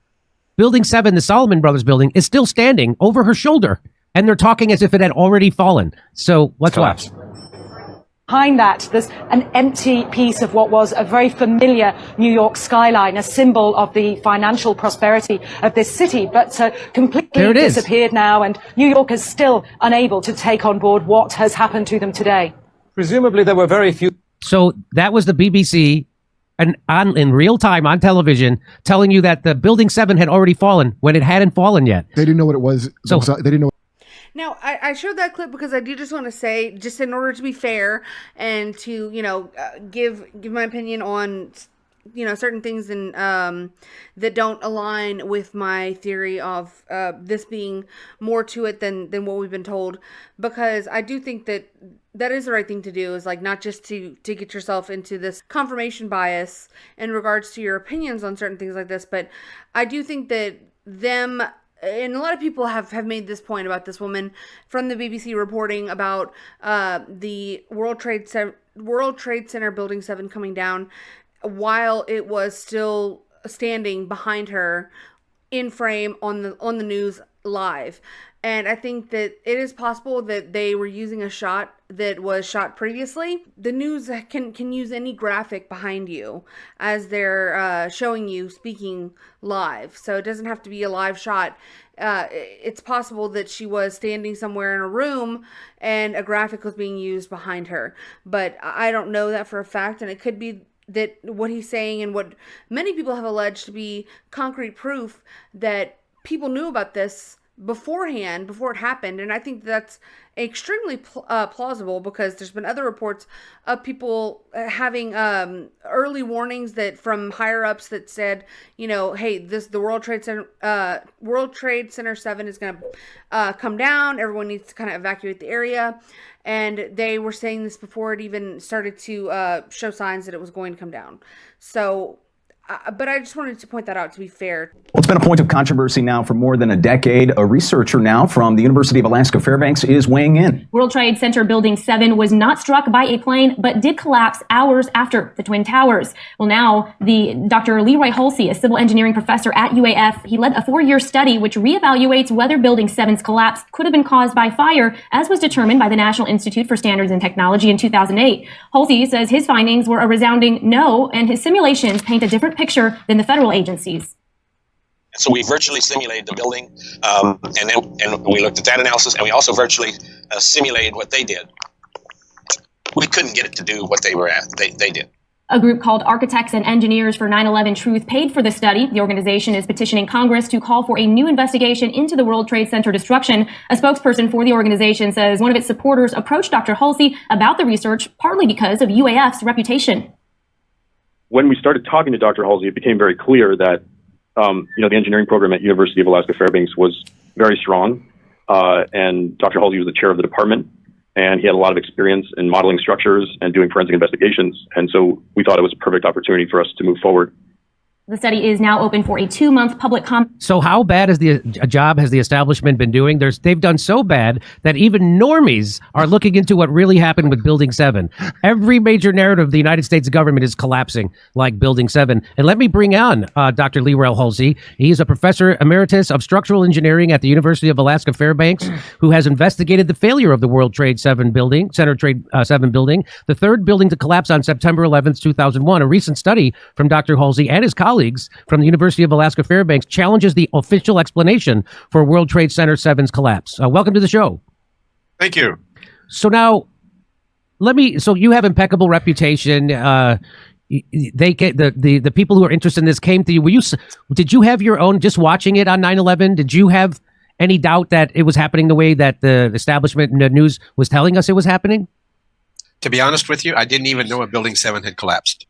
Building 7, the Solomon Brothers building, is still standing over her shoulder, and they're talking as if it had already fallen. So let's watch. Behind that, there's an empty piece of what was a very familiar New York skyline, a symbol of the financial prosperity of this city, but completely disappeared now, and New York is still unable to take on board what has happened to them today. Presumably there were very few. So that was the BBC and in real time on television telling you that the Building 7 had already fallen when it hadn't fallen yet. They didn't know what it was. So they didn't know. Now, I showed that clip because I do just want to say, just in order to be fair and to, give my opinion on, certain things and that don't align with my theory of this being more to it than what we've been told. Because I do think that that is the right thing to do, is like not just to get yourself into this confirmation bias in regards to your opinions on certain things like this, but I do think that them, and a lot of people have made this point about this woman from the BBC reporting about the World Trade Center Building 7 coming down while it was still standing behind her in frame on the news live. And I think that it is possible that they were using a shot that was shot previously. The news can use any graphic behind you as they're showing you speaking live. So it doesn't have to be a live shot. It's possible that she was standing somewhere in a room and a graphic was being used behind her. But I don't know that for a fact, and it could be that what he's saying and what many people have alleged to be concrete proof that people knew about this beforehand, before it happened. And I think that's extremely plausible, because there's been other reports of people having early warnings that from higher ups that said, you know, hey, the World Trade Center 7 is going to come down. Everyone needs to kind of evacuate the area. And they were saying this before it even started to show signs that it was going to come down. So but I just wanted to point that out, to be fair. Well, it's been a point of controversy now for more than a decade. A researcher now from the University of Alaska Fairbanks is weighing in. World Trade Center Building 7 was not struck by a plane, but did collapse hours after the Twin Towers. Well, now Dr. Leroy Hulsey, a civil engineering professor at UAF, he led a 4-year study which reevaluates whether Building 7's collapse could have been caused by fire, as was determined by the National Institute for Standards and Technology in 2008. Hulsey says his findings were a resounding no, and his simulations paint a different picture than the federal agencies. So we virtually simulated the building, and we looked at that analysis, and we also virtually simulated what they did. We couldn't get it to do what they were at. They did. A group called Architects and Engineers for 9/11 Truth paid for the study. The organization is petitioning Congress to call for a new investigation into the World Trade Center destruction. A spokesperson for the organization says one of its supporters approached Dr. Hulsey about the research, partly because of UAF's reputation. When we started talking to Dr. Hulsey, it became very clear that the engineering program at University of Alaska Fairbanks was very strong, and Dr. Hulsey was the chair of the department, and he had a lot of experience in modeling structures and doing forensic investigations, and so we thought it was a perfect opportunity for us to move forward. The study is now open for a 2-month public comment. So how bad is a job has the establishment been doing? They've done so bad that even normies are looking into what really happened with Building 7. Every major narrative of the United States government is collapsing like Building 7. And let me bring on Dr. Leroy Hulsey. He's a professor emeritus of structural engineering at the University of Alaska Fairbanks, who has investigated the failure of the World Trade Center building, the third building to collapse on September 11th, 2001. A recent study from Dr. Hulsey and his colleagues from the University of Alaska Fairbanks challenges the official explanation for World Trade Center 7's collapse. Welcome to the show. Thank you. So now, so you have impeccable reputation. They get the people who are interested in this came to you. Did you have your own, just watching it on 9/11? Did you have any doubt that it was happening the way that the establishment and the news was telling us it was happening? To be honest with you, I didn't even know a Building 7 had collapsed.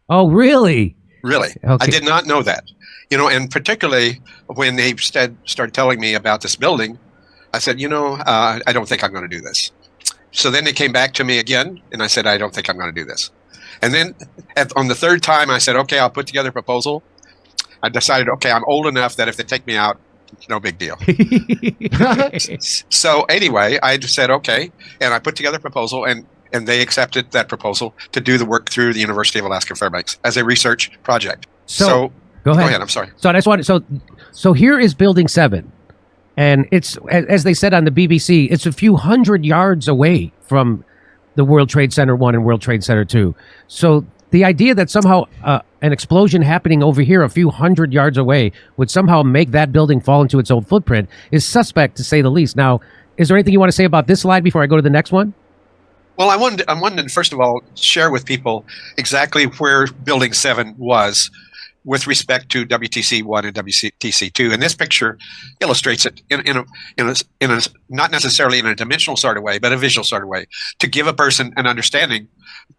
Oh, really? Really. Okay. I did not know that. And particularly when they started telling me about this building, I said, I don't think I'm going to do this. So then they came back to me again, and I said, I don't think I'm going to do this. And then on the third time, I said, okay, I'll put together a proposal. I decided, okay, I'm old enough that if they take me out, no big deal. So anyway, I just said, okay, and I put together a proposal, and they accepted that proposal to do the work through the University of Alaska Fairbanks as a research project. So go ahead. I'm sorry. So I just wanted, so here is Building 7, and it's, as they said on the BBC, it's a few hundred yards away from the World Trade Center 1 and World Trade Center 2. So the idea that somehow an explosion happening over here a few hundred yards away would somehow make that building fall into its own footprint is suspect, to say the least. Now, is there anything you want to say about this slide before I go to the next one? Well, I wanted to, first of all, share with people exactly where Building 7 was with respect to WTC 1 and WTC 2. And this picture illustrates it in a not necessarily in a dimensional sort of way, but a visual sort of way, to give a person an understanding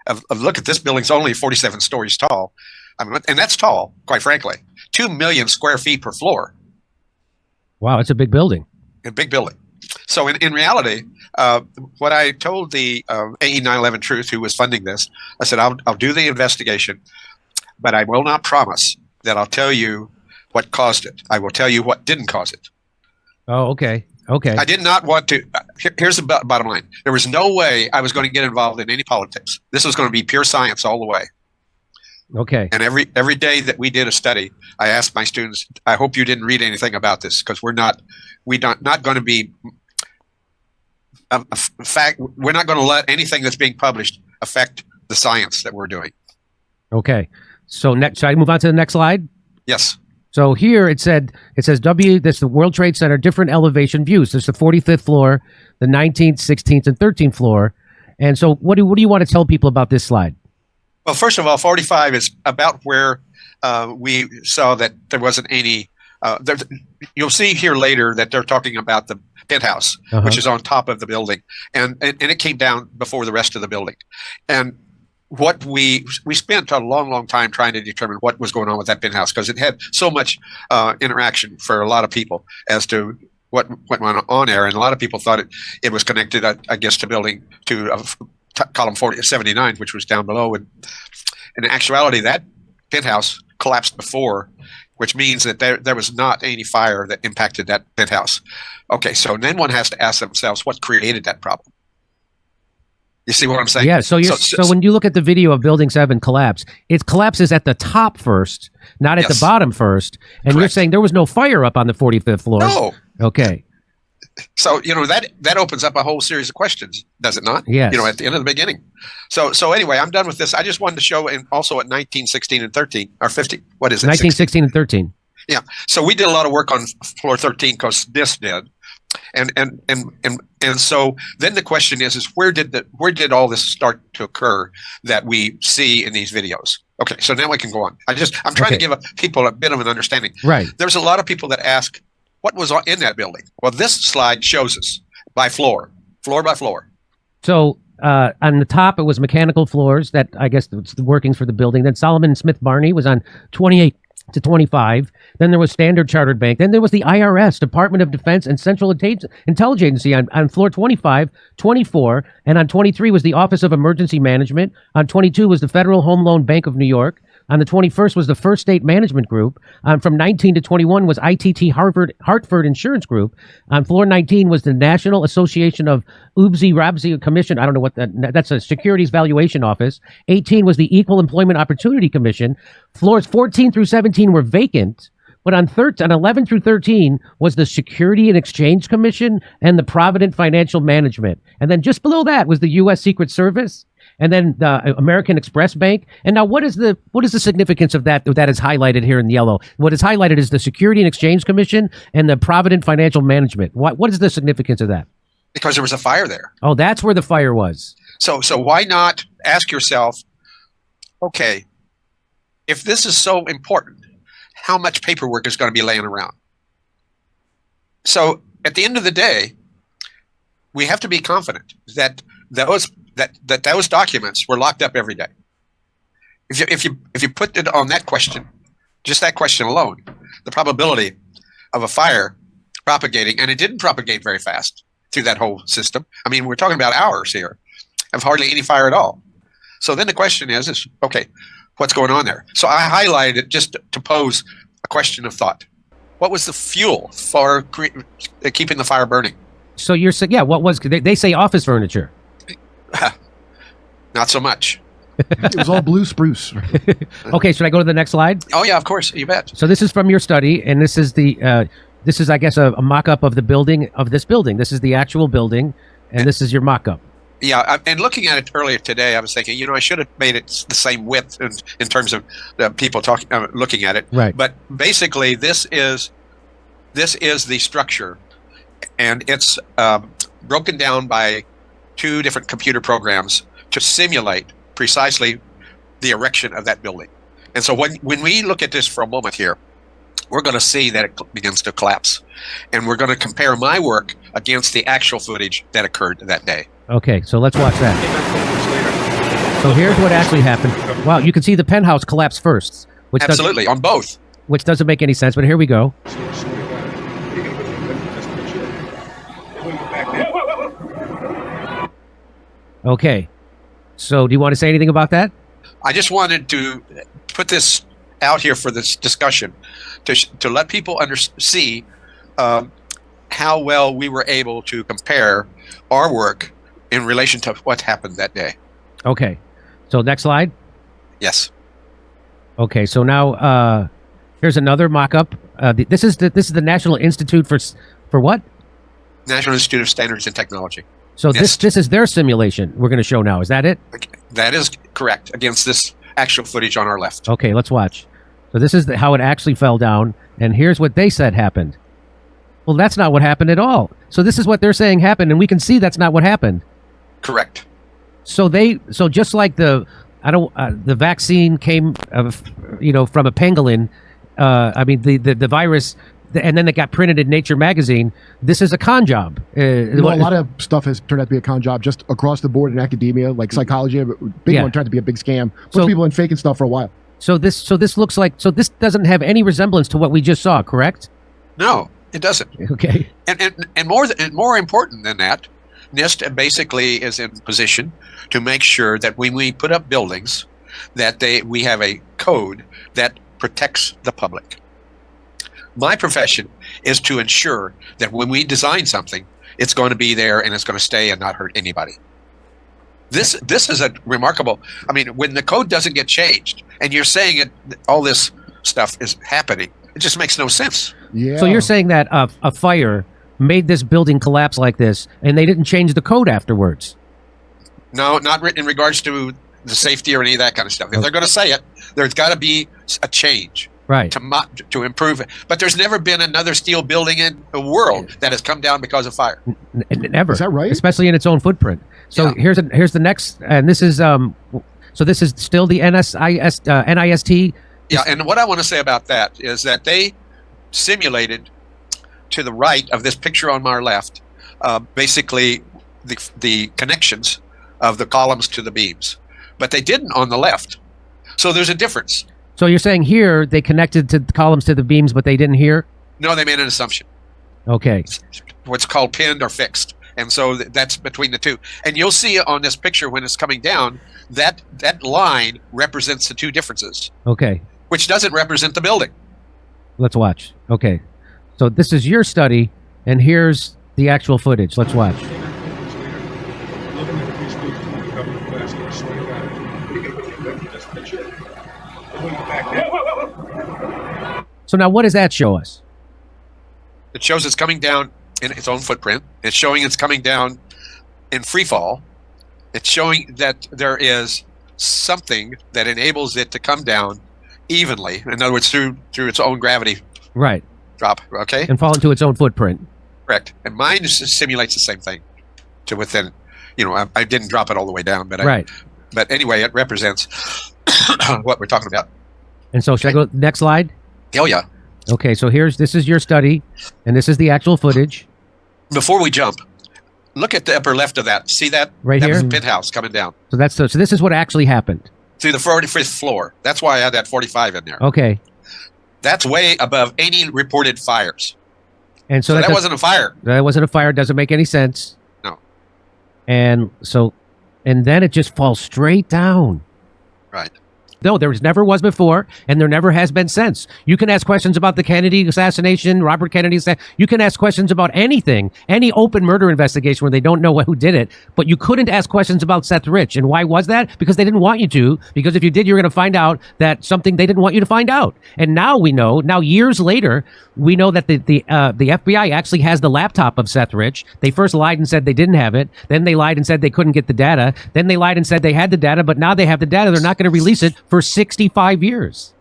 of look, at this building's only 47 stories tall. And that's tall, quite frankly. 2 million square feet per floor. Wow, it's a big building. A big building. So in reality, what I told the AE 9/11 Truth, who was funding this, I said, I'll do the investigation, but I will not promise that I'll tell you what caused it. I will tell you what didn't cause it. Oh, okay. Okay. I did not want to. Here's the bottom line. There was no way I was going to get involved in any politics. This was going to be pure science all the way. Okay. And every day that we did a study, I asked my students, I hope you didn't read anything about this, because we're not going to be we're not going to let anything that's being published affect the science that we're doing. Okay. So next, should I move on to the next slide? Yes. So here it says that's the World Trade Center, different elevation views. There's the 45th floor, the 19th, 16th, and 13th floor. And so what do you want to tell people about this slide? Well, first of all, 45 is about where we saw that there wasn't any. You'll see here later that they're talking about the penthouse, which is on top of the building, and it came down before the rest of the building. And what we spent a long time trying to determine what was going on with that penthouse, because it had so much interaction for a lot of people as to what went on there, and a lot of people thought it was connected, I guess, to building to column 79, which was down below. And in actuality, that penthouse collapsed before, which means that there was not any fire that impacted that penthouse. Okay, so then one has to ask themselves, what created that problem? You see what I'm saying? Yeah. So when you look at the video of Building 7 collapse, it collapses at the top first, not at the bottom first. And You're saying there was no fire up on the 45th floor. No. Okay. So that opens up a whole series of questions, does it not? Yes. At the end of the beginning. So anyway, I'm done with this. I just wanted to show, and also at 19, 16, and 13 or 50. What is it? 19, 16, and 13. Yeah. So we did a lot of work on floor 13 because this did. And so then the question is where did all this start to occur that we see in these videos? Okay, so now we can go on. I'm trying to give people a bit of an understanding. Right. There's a lot of people that ask, what was in that building? Well, this slide shows us by floor by floor. So on the top, it was mechanical floors. That I guess it's the workings for the building. Then Solomon and Smith Barney was on 28 to 25. Then there was Standard Chartered Bank. Then there was the IRS, Department of Defense, and Central Intelligence Agency on floor 25, 24. And on 23 was the Office of Emergency Management. On 22 was the Federal Home Loan Bank of New York. On the 21st was the First State Management Group. From 19 to 21 was ITT Hartford Insurance Group. On floor 19 was the National Association of Ubzi-Rabzi Commission. I don't know what that's a Securities Valuation Office. 18 was the Equal Employment Opportunity Commission. Floors 14 through 17 were vacant. But on 11 through 13 was the Security and Exchange Commission and the Provident Financial Management. And then just below that was the U.S. Secret Service. And then the American Express Bank. And now what is the significance of that is highlighted here in yellow? What is highlighted is the Security and Exchange Commission and the Provident Financial Management. What is the significance of that? Because there was a fire there. Oh, that's where the fire was. So why not ask yourself, okay, if this is so important, how much paperwork is going to be laying around? So at the end of the day, we have to be confident that those documents were locked up every day. If you put it on that question, just that question alone, the probability of a fire propagating, and it didn't propagate very fast through that whole system. I mean, we're talking about hours here of hardly any fire at all. So then the question is okay, what's going on there? So I highlighted it just to pose a question of thought. What was the fuel for keeping the fire burning? So you're saying, yeah, what was, they say office furniture. Not so much. It was all blue spruce. Okay, should I go to the next slide? Oh yeah, of course, you bet. So this is from your study, and this is I guess a mock-up of the building of this building. This is the actual building, and this is your mock-up. Yeah, and looking at it earlier today, I was thinking, I should have made it the same width in terms of the people looking at it. Right. But basically, this is the structure, and it's broken down by 2 different computer programs to simulate precisely the erection of that building. And so when we look at this for a moment here, we're going to see that it begins to collapse. And we're going to compare my work against the actual footage that occurred that day. Okay, so let's watch that. So here's what actually happened. Wow, you can see the penthouse collapse first. Absolutely, on both. Which doesn't make any sense, but here we go. Okay. So do you want to say anything about that? I just wanted to put this out here for this discussion to let people see how well we were able to compare our work in relation to what happened that day. Okay. So next slide. Yes. Okay. So now here's another mock-up. This is the National Institute for what? National Institute of Standards and Technology. So Yes. this is their simulation we're going to show now. Is that it? That is correct against this actual footage on our left. Okay, let's watch. So this is how it actually fell down, and here's what they said happened. Well, that's not what happened at all. So this is what they're saying happened, and we can see that's not what happened. Correct. So just like the vaccine came, from a pangolin. The virus, and then it got printed in Nature magazine. This is a con job. A lot of stuff has turned out to be a con job just across the board in academia, like psychology. Big one turned out to be a big scam. Put people in faking stuff for a while. So this this doesn't have any resemblance to what we just saw, correct? No, it doesn't. Okay. And more important than that, NIST basically is in position to make sure that when we put up buildings, that we have a code that protects the public. My profession is to ensure that when we design something, it's going to be there and it's going to stay and not hurt anybody. This is a remarkable. I mean, when the code doesn't get changed and you're saying it, all this stuff is happening. It just makes no sense. Yeah. So you're saying that a fire made this building collapse like this, and they didn't change the code afterwards? No, not in regards to the safety or any of that kind of stuff. If they're going to say it, there's got to be a change. Right. To improve it. But there's never been another steel building in the world that has come down because of fire. Never. Is that right? Especially in its own footprint. So here's the next, and this is this is still the NIST. Yeah, and what I want to say about that is that they simulated to the right of this picture on our left, basically the connections of the columns to the beams, but they didn't on the left. So there's a difference. So you're saying here they connected to the columns to the beams, but they didn't here? No, they made an assumption. Okay. What's called pinned or fixed. And so that's between the two. And you'll see on this picture when it's coming down, that line represents the two differences. Okay. Which doesn't represent the building. Let's watch. Okay. So this is your study, and here's the actual footage. Let's watch. So now what does that show us? It shows it's coming down in its own footprint. It's showing it's coming down in free fall. It's showing that there is something that enables it to come down evenly. In other words, through its own gravity Right. drop. Okay? And fall into its own footprint. Correct. And mine simulates the same thing to within, I didn't drop it all the way down, but right. But anyway, it represents what we're talking about. And so should I go next slide? Oh, yeah. Okay, so this is your study, and this is the actual footage. Before we jump, look at the upper left of that. See that? Right that here? was the penthouse coming down. So so this is what actually happened. Through the 45th floor. That's why I had that 45 in there. Okay. That's way above any reported fires. And so that wasn't a fire. That wasn't a fire. Doesn't make any sense. No. And then it just falls straight down. Right. No, there never was before, and there never has been since. You can ask questions about the Kennedy assassination, Robert Kennedy assassination. You can ask questions about anything, any open murder investigation where they don't know who did it, but you couldn't ask questions about Seth Rich. And why was that? Because they didn't want you to, because if you did, you were going to find out that something they didn't want you to find out. And now we know, years later, we know that the FBI actually has the laptop of Seth Rich. They first lied and said they didn't have it. Then they lied and said they couldn't get the data. Then they lied and said they had the data, but now they have the data. They're not going to release it for 65 years.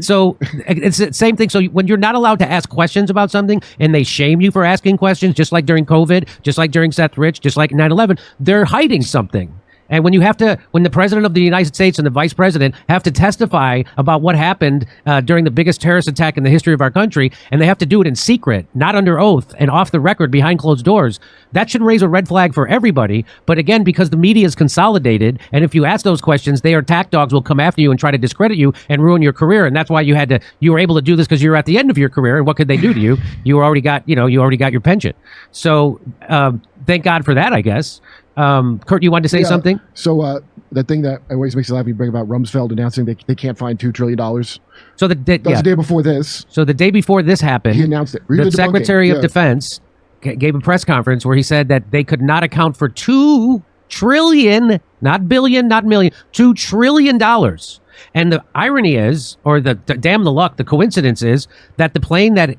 So it's the same thing. So when you're not allowed to ask questions about something and they shame you for asking questions, just like during COVID, just like during Seth Rich, just like 9/11, they're hiding something. And when the president of the United States and the vice president have to testify about what happened during the biggest terrorist attack in the history of our country, and they have to do it in secret, not under oath and off the record behind closed doors, that should raise a red flag for everybody. But again, because the media is consolidated, and if you ask those questions, their attack dogs will come after you and try to discredit you and ruin your career. And that's why you were able to do this, because you were at the end of your career. And what could they do to you? You already got your pension. So thank God for that, I guess. Kurt, you wanted to say something? So that thing that always makes me laugh, you bring about Rumsfeld announcing they can't find $2 trillion. So the day before this. So the day before this happened, he announced it. The Secretary of Defense gave a press conference where he said that they could not account for $2 trillion, not billion, not million, $2 trillion. And the irony is, or the damn the luck, the coincidence is that the plane that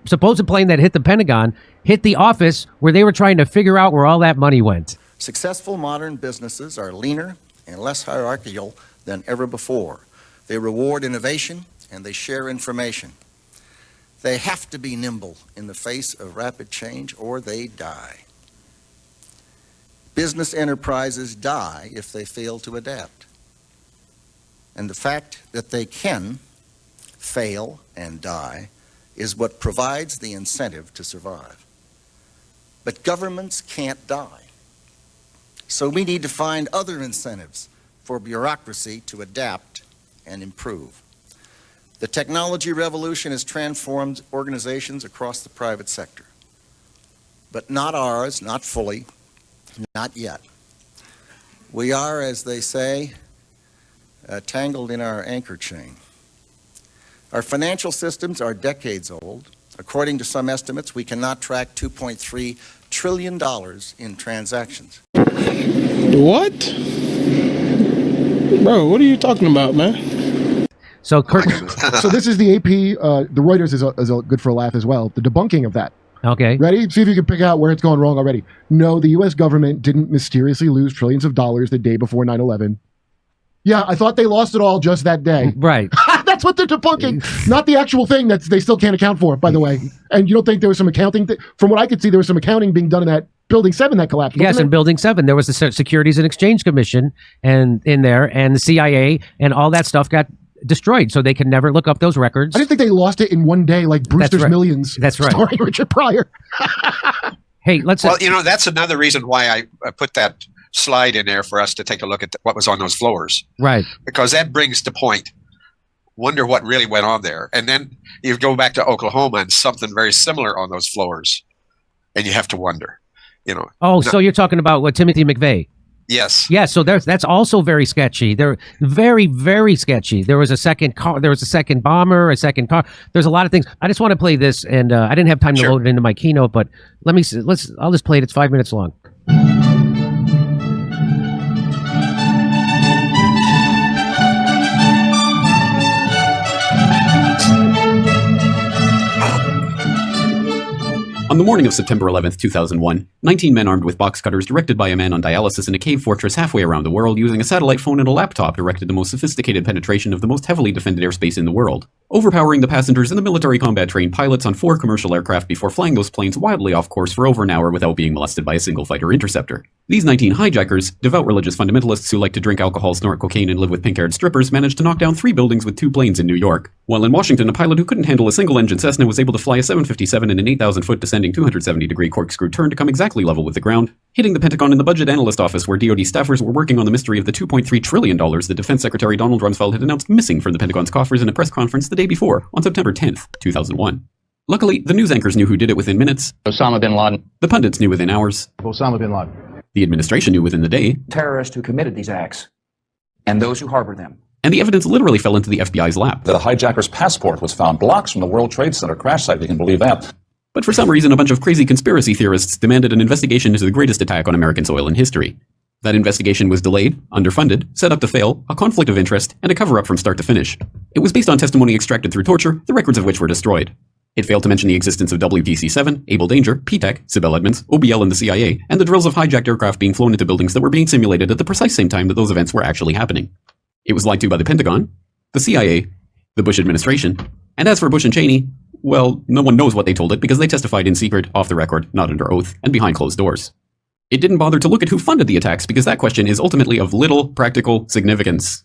supposed plane that hit the Pentagon hit the office where they were trying to figure out where all that money went. Successful modern businesses are leaner and less hierarchical than ever before. They reward innovation and they share information. They have to be nimble in the face of rapid change or they die. Business enterprises die if they fail to adapt. And the fact that they can fail and die is what provides the incentive to survive. But governments can't die. So we need to find other incentives for bureaucracy to adapt and improve. The technology revolution has transformed organizations across the private sector. But not ours, not fully, not yet. We are, as they say, tangled in our anchor chain. Our financial systems are decades old. According to some estimates, we cannot track $2.3 trillion in transactions. What? Bro, what are you talking about, man? So, Kurt. So this is the AP, the Reuters is a good for a laugh as well. The debunking of that. Okay. Ready? See if you can pick out where it's gone wrong already. No, the U.S. government didn't mysteriously lose trillions of dollars the day before 9/11. Yeah, I thought they lost it all just that day. Right. That's what they're debunking. Not the actual thing that they still can't account for, by the way. And you don't think there was some accounting? From what I could see, there was some accounting being done in that Building 7 that collapsed. Yes, in Building 7, there was the Securities and Exchange Commission and in there, and the CIA, and all that stuff got destroyed, so they could never look up those records. I didn't think they lost it in one day, like Brewster's Millions. That's right. Starring Richard Pryor. Hey, let's. Well, that's another reason why I put that slide in there for us to take a look at what was on those floors. Right. Because that brings to point. Wonder what really went on there, and then you go back to Oklahoma and something very similar on those floors, and you have to wonder. So you're talking about what Timothy McVeigh? Yes. Yeah. So that's also very sketchy. They're very, very sketchy. There was a second car. There was a second bomber. A second car. There's a lot of things. I just want to play this, and I didn't have time to load it into my keynote, but I'll just play it. It's 5 minutes long. On the morning of September 11th, 2001, 19 men armed with box cutters directed by a man on dialysis in a cave fortress halfway around the world using a satellite phone and a laptop directed the most sophisticated penetration of the most heavily defended airspace in the world, overpowering the passengers and the military combat-trained pilots on 4 commercial aircraft before flying those planes wildly off course for over an hour without being molested by a single fighter interceptor. These 19 hijackers, devout religious fundamentalists who like to drink alcohol, snort cocaine, and live with pink-haired strippers, managed to knock down 3 buildings with 2 planes in New York. While in Washington, a pilot who couldn't handle a single-engine Cessna was able to fly a 757 in an 8,000-foot descending 270-degree corkscrew turn to come exactly level with the ground, hitting the Pentagon in the budget analyst office where DoD staffers were working on the mystery of the $2.3 trillion that Defense Secretary Donald Rumsfeld had announced missing from the Pentagon's coffers in a press conference the day before, on September 10th, 2001. Luckily, the news anchors knew who did it within minutes. Osama bin Laden. The pundits knew within hours. Osama bin Laden. The administration knew within the day. Terrorists who committed these acts and those who harbor them. And the evidence literally fell into the FBI's lap. The hijacker's passport was found blocks from the World Trade Center crash site, if you can believe that. But for some reason, a bunch of crazy conspiracy theorists demanded an investigation into the greatest attack on American soil in history. That investigation was delayed, underfunded, set up to fail, a conflict of interest, and a cover-up from start to finish. It was based on testimony extracted through torture, the records of which were destroyed. It failed to mention the existence of WPC-7, Able Danger, P-TECH, Sibel Edmonds, OBL and the CIA, and the drills of hijacked aircraft being flown into buildings that were being simulated at the precise same time that those events were actually happening. It was lied to by the Pentagon, the CIA, the Bush administration, and as for Bush and Cheney, well, no one knows what they told it because they testified in secret, off the record, not under oath, and behind closed doors. It didn't bother to look at who funded the attacks because that question is ultimately of little practical significance.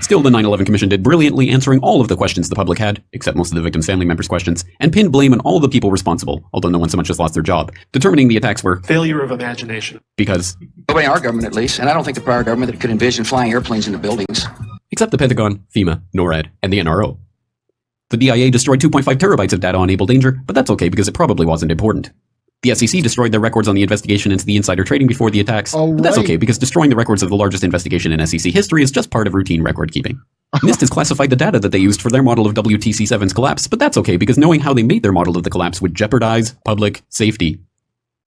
Still, the 9/11 Commission did brilliantly answering all of the questions the public had, except most of the victims' family members' questions, and pinned blame on all the people responsible, although no one so much as lost their job, determining the attacks were failure of imagination. Because nobody in our government, at least, and I don't think the prior government that could envision flying airplanes into buildings. Except the Pentagon, FEMA, NORAD, and the NRO. The DIA destroyed 2.5 terabytes of data on Able Danger, but that's okay because it probably wasn't important. The SEC destroyed their records on the investigation into the insider trading before the attacks. Oh, but that's right. okay, because destroying the records of the largest investigation in SEC history is just part of routine record keeping. NIST has classified the data that they used for their model of WTC7's collapse, but that's okay, because knowing how they made their model of the collapse would jeopardize public safety.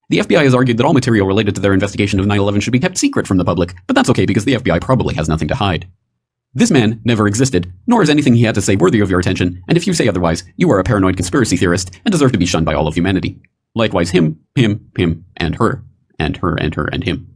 The FBI has argued that all material related to their investigation of 9/11 should be kept secret from the public, but that's okay because the FBI probably has nothing to hide. This man never existed, nor is anything he had to say worthy of your attention, and if you say otherwise, you are a paranoid conspiracy theorist and deserve to be shunned by all of humanity. Likewise him, and her, and her, and her, and him.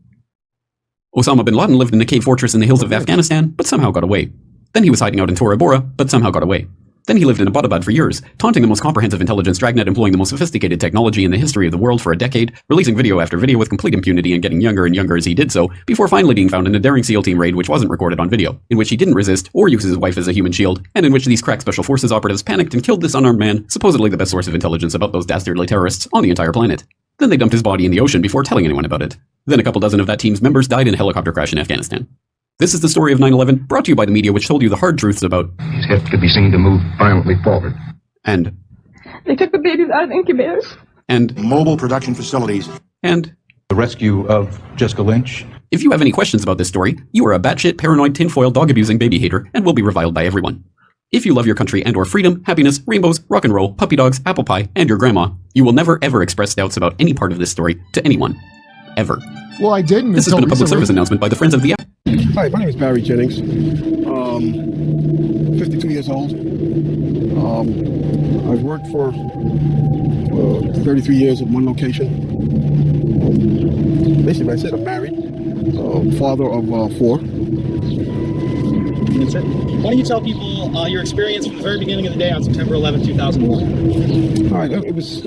Osama bin Laden lived in a cave fortress in the hills of Afghanistan, but somehow got away. Then he was hiding out in Tora Bora, but somehow got away. Then he lived in Abbottabad for years, taunting the most comprehensive intelligence dragnet, employing the most sophisticated technology in the history of the world for a decade, releasing video after video with complete impunity and getting younger and younger as he did so, before finally being found in a daring SEAL team raid which wasn't recorded on video, in which he didn't resist or use his wife as a human shield, and in which these crack special forces operatives panicked and killed this unarmed man, supposedly the best source of intelligence about those dastardly terrorists on the entire planet. Then they dumped his body in the ocean before telling anyone about it. Then a couple dozen of that team's members died in a helicopter crash in Afghanistan. This is the story of 9/11, brought to you by the media which told you the hard truths about his head could be seen to move violently forward. And they took the babies out of incubators. And mobile production facilities. And the rescue of Jessica Lynch. If you have any questions about this story, you are a batshit, paranoid, tinfoil, dog-abusing baby hater and will be reviled by everyone. If you love your country and or freedom, happiness, rainbows, rock and roll, puppy dogs, apple pie, and your grandma, you will never ever express doubts about any part of this story to anyone. Ever. Well, I didn't. This has been a public service announcement by the Friends of the... Hi, my name is Barry Jennings. 52 years old. I've worked for 33 years in one location. Basically, I said I'm married, father of 4. That's it. Why don't you tell people your experience from the very beginning of the day on September 11, 2001? All right, it was,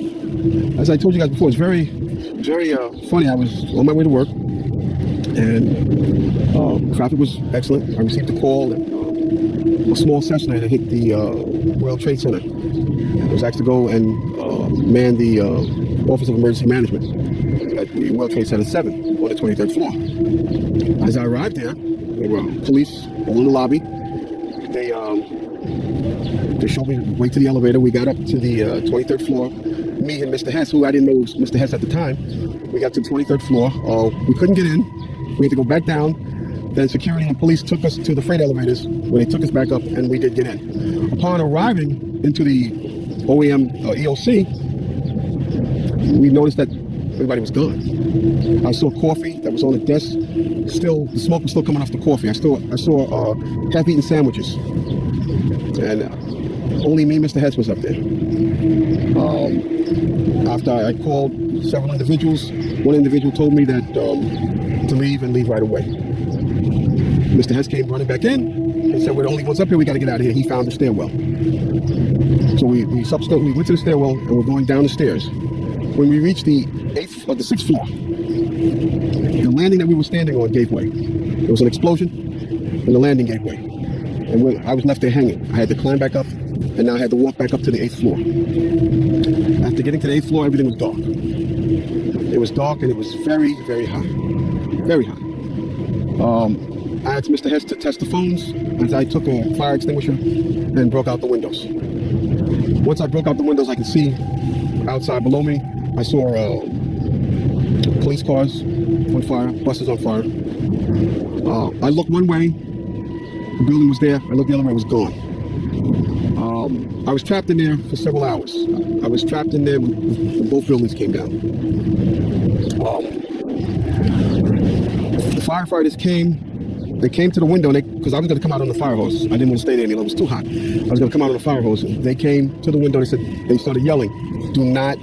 as I told you guys before, it's very funny. I was on my way to work, and traffic was excellent. I received a call that a small Cessna had hit the World Trade Center. I was asked to go and man the Office of Emergency Management at the World Trade Center 7 on the 23rd floor. As I arrived there, there were police all in the lobby. They showed me the way to the elevator. We got up to the 23rd floor. Me and Mr. Hess, who I didn't know was Mr. Hess at the time, we got to the 23rd floor. We couldn't get in. We had to go back down. Then security and police took us to the freight elevators, where they took us back up, and we did get in. Upon arriving into the OEM EOC, we noticed that everybody was gone. I saw coffee that was on the desk. Still, the smoke was still coming off the coffee. I saw half-eaten sandwiches, and only me and Mr. Hess was up there. After I called several individuals, one individual told me that to leave and leave right away. Mr. Hess came running back in and said, "We're the only ones up here. We got to get out of here." He found the stairwell. So we went to the stairwell and we're going down the stairs. When we reached the 6th floor, the landing that we were standing on gave way. There was an explosion and the landing gave way. And I was left there hanging. I had to climb back up, and now I had to walk back up to the 8th floor. After getting to the 8th floor, everything was dark. It was dark and it was very, very hot. Very hot. I asked Mr. Hess to test the phones as I took a fire extinguisher and broke out the windows. Once I broke out the windows, I could see outside below me. I saw police cars on fire, buses on fire. I looked one way, the building was there. I looked the other way, it was gone. I was trapped in there for several hours. I was trapped in there when both buildings came down. The firefighters came. They came to the window, because I was going to come out on the fire hose. I didn't want to stay there any longer. It was too hot. I was going to come out on the fire hose. They came to the window. They started yelling, "Do not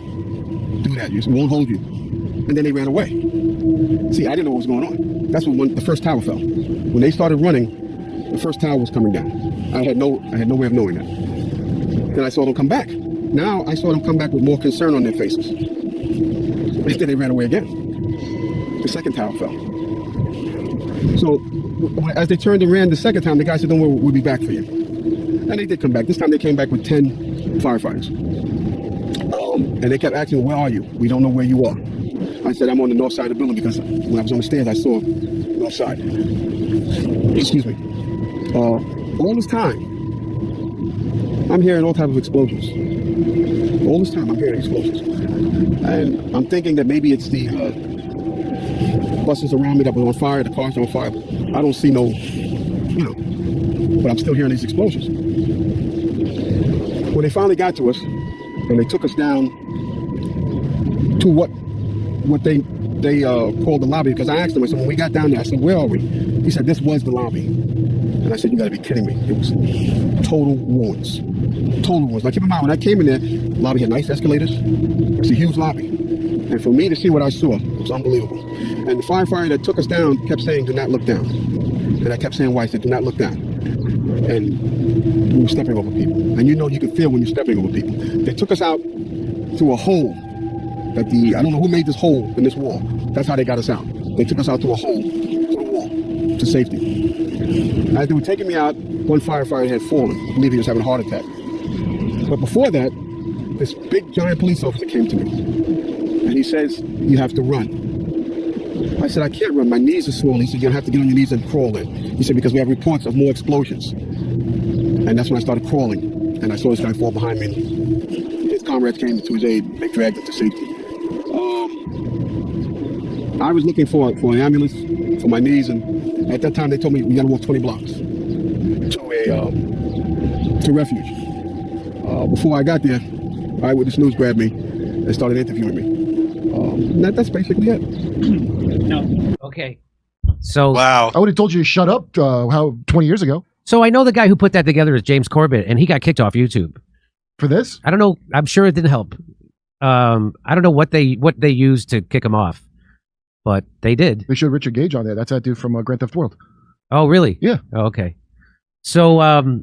do that. We won't hold you." And then they ran away. See, I didn't know what was going on. That's when the first tower fell. When they started running, the first tower was coming down. I had no way of knowing that. Then I saw them come back. Now I saw them come back with more concern on their faces. And then they ran away again. The second tower fell. So as they turned and ran the second time, the guy said, "Don't worry, we'll be back for you." And they did come back. This time they came back with 10 firefighters. And they kept asking, "Where are you? We don't know where you are." I said, "I'm on the north side of the building," because when I was on the stairs, I saw the north side. Excuse me. All this time, I'm hearing all types of explosions. All this time I'm hearing explosions. And I'm thinking that maybe it's the buses around me that were on fire, the cars on fire. I don't see no, but I'm still hearing these explosions. When they finally got to us, and they took us down to what they called the lobby, because I asked them, I said, when we got down there, I said, where are we? He said, this was the lobby. And I said, you gotta be kidding me. It was total ruins. Total ruins. Now keep in mind, when I came in there, the lobby had nice escalators. It's a huge lobby. And for me to see what I saw, it was unbelievable. And the firefighter that took us down kept saying, do not look down. And I kept saying, why? I said, do not look down. And we were stepping over people. And you can feel when you're stepping over people. They took us out through a hole that I don't know who made this hole in this wall. That's how they got us out. They took us out through a hole, through the wall, to safety. As they were taking me out, one firefighter had fallen. I believe he was having a heart attack. But before that, this big giant police officer came to me. And he says, you have to run. I said, I can't run. My knees are swollen. He said, you're going to have to get on your knees and crawl in. He said, because we have reports of more explosions. And that's when I started crawling. And I saw this guy fall behind me. His comrades came to his aid. They dragged him to safety. I was looking for an ambulance for my knees. And at that time, they told me we got to walk 20 blocks to refuge. Before I got there, Eyewitness News grabbed me and started interviewing me. That's basically it. No. Okay. So wow, I would have told you to shut up 20 years ago. So I know the guy who put that together is James Corbett, and he got kicked off YouTube for this. I don't know. I'm sure it didn't help. I don't know what they used to kick him off, but they did. They showed Richard Gage on there. That's that dude from Grand Theft World. Oh, really? Yeah. Oh, okay. So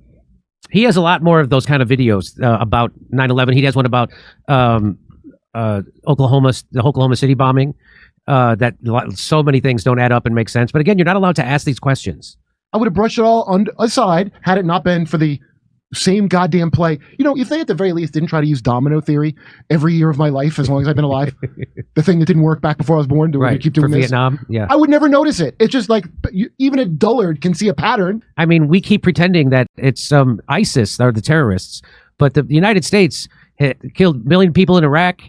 he has a lot more of those kind of videos about 9/11. He has one about the Oklahoma City bombing. That so many things don't add up and make sense. But again, you're not allowed to ask these questions. I would have brushed it all aside had it not been for the same goddamn play. If they at the very least didn't try to use domino theory every year of my life as long as I've been alive, the thing that didn't work back before I was born, right, keep doing for this. Vietnam, yeah. I would never notice it. It's just like even a dullard can see a pattern. I mean, we keep pretending that it's ISIS are the terrorists, but the United States killed 1 million people in Iraq.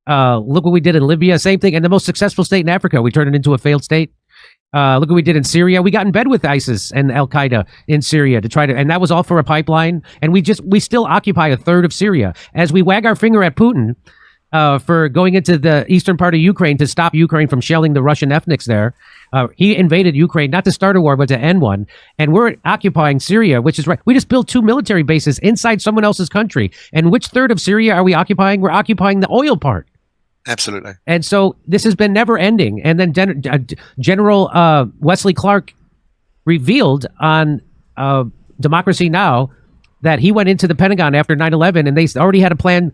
Look what we did in Libya, same thing. And the most successful state in Africa, we turned it into a failed state. Look what we did in Syria. We got in bed with ISIS and Al Qaeda in Syria and that was all for a pipeline. And we still occupy a third of Syria. As we wag our finger at Putin for going into the eastern part of Ukraine to stop Ukraine from shelling the Russian ethnics there. He invaded Ukraine not to start a war, but to end one. And we're occupying Syria, which is right. We just built 2 military bases inside someone else's country. And which third of Syria are we occupying? We're occupying the oil part. Absolutely. And so this has been never ending. And then General Wesley Clark revealed on Democracy Now! That he went into the Pentagon after 9/11 and they already had a plan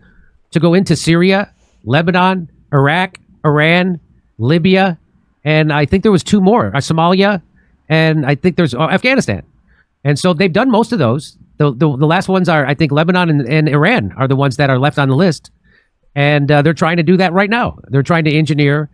to go into Syria, Lebanon, Iraq, Iran, Libya, and I think there was 2 more, Somalia, and I think there's Afghanistan. And so they've done most of those. The last ones are, I think, Lebanon and Iran are the ones that are left on the list. And they're trying to do that right now. They're trying to engineer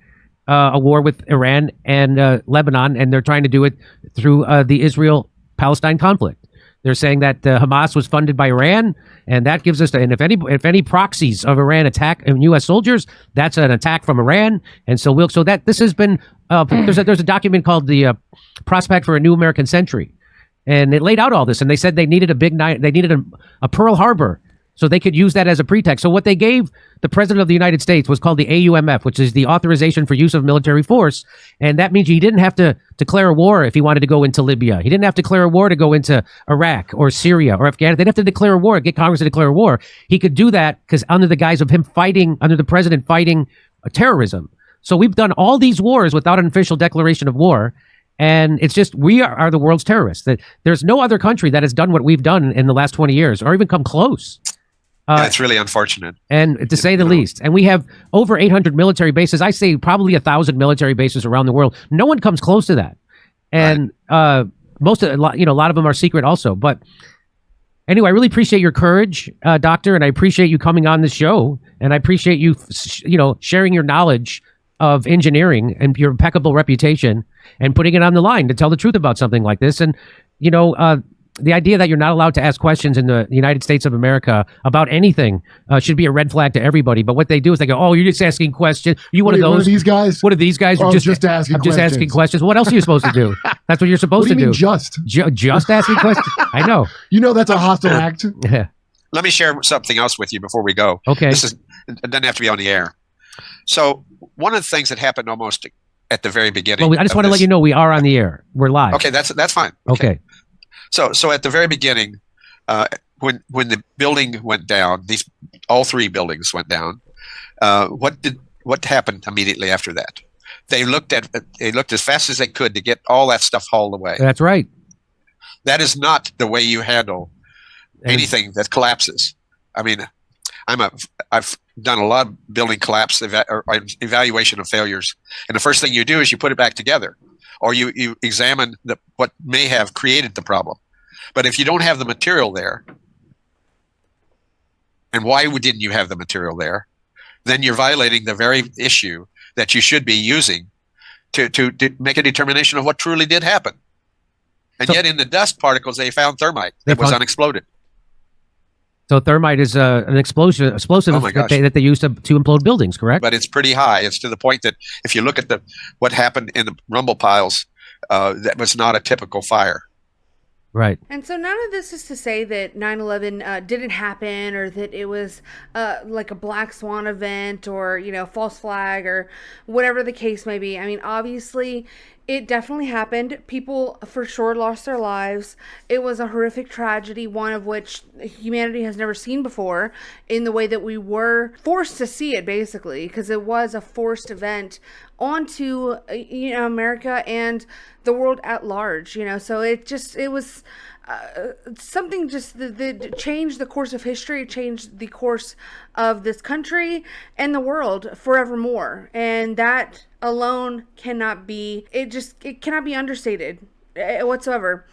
a war with Iran and Lebanon, and they're trying to do it through the Israel-Palestine conflict. They're saying that Hamas was funded by Iran, and that gives us. And if any proxies of Iran attack U.S. soldiers, that's an attack from Iran. And so this has been. There's a document called the Prospect for a New American Century, and it laid out all this. And they said they needed they needed a Pearl Harbor. So they could use that as a pretext. So what they gave the president of the United States was called the AUMF, which is the Authorization for Use of Military Force. And that means he didn't have to declare a war if he wanted to go into Libya. He didn't have to declare a war to go into Iraq or Syria or Afghanistan. They didn't have to declare a war, get Congress to declare a war. He could do that because under the guise of him under the president fighting terrorism. So we've done all these wars without an official declaration of war. And it's just, we are the world's terrorists. There's no other country that has done what we've done in the last 20 years or even come close. It's really unfortunate. And to say the least. And we have over 800 military bases. I say probably 1,000 military bases around the world. No one comes close to that. And a lot of them are secret also. But anyway, I really appreciate your courage, Doctor, and I appreciate you coming on the show. And I appreciate you, sharing your knowledge of engineering and your impeccable reputation and putting it on the line to tell the truth about something like this. And, the idea that you're not allowed to ask questions in the United States of America about anything should be a red flag to everybody. But what they do is they go, "Oh, you're just asking questions. You one of those? What are these guys? What are these guys? Oh, You're just asking I'm just asking questions. questions. What else are you supposed to do? That's what you're supposed What do you to do. mean Just asking questions. I know. You know that's a hostile act. Yeah. Let me share something else with you before we go. Okay. It doesn't have to be on the air. So one of the things that happened almost at the very beginning. Well, I just want to let you know we are on the air. We're live. Okay, that's fine. Okay. So at the very beginning, when the building went down, all three buildings went down. What happened immediately after that? They looked as fast as they could to get all that stuff hauled away. That's right. That is not the way you handle anything that collapses. I mean, I've done a lot of building collapse or evaluation of failures, and the first thing you do is you put it back together, or you examine what may have created the problem. But if you don't have the material there, and why didn't you have the material there, then you're violating the very issue that you should be using to make a determination of what truly did happen. And yet in the dust particles, they found thermite that was unexploded. So thermite is an explosive that they use to implode buildings, correct? But it's pretty high. It's to the point that if you look at what happened in the rumble piles, that was not a typical fire. Right. And so none of this is to say that 9/11 didn't happen, or that it was like a black swan event, or, false flag, or whatever the case may be. I mean, obviously, it definitely happened. People for sure lost their lives. It was a horrific tragedy, one of which humanity has never seen before, in the way that we were forced to see it, basically, because it was a forced event onto America and the world at large. So it was something just that changed the course of history. It changed the course of this country and the world forevermore, and that alone cannot be understated whatsoever.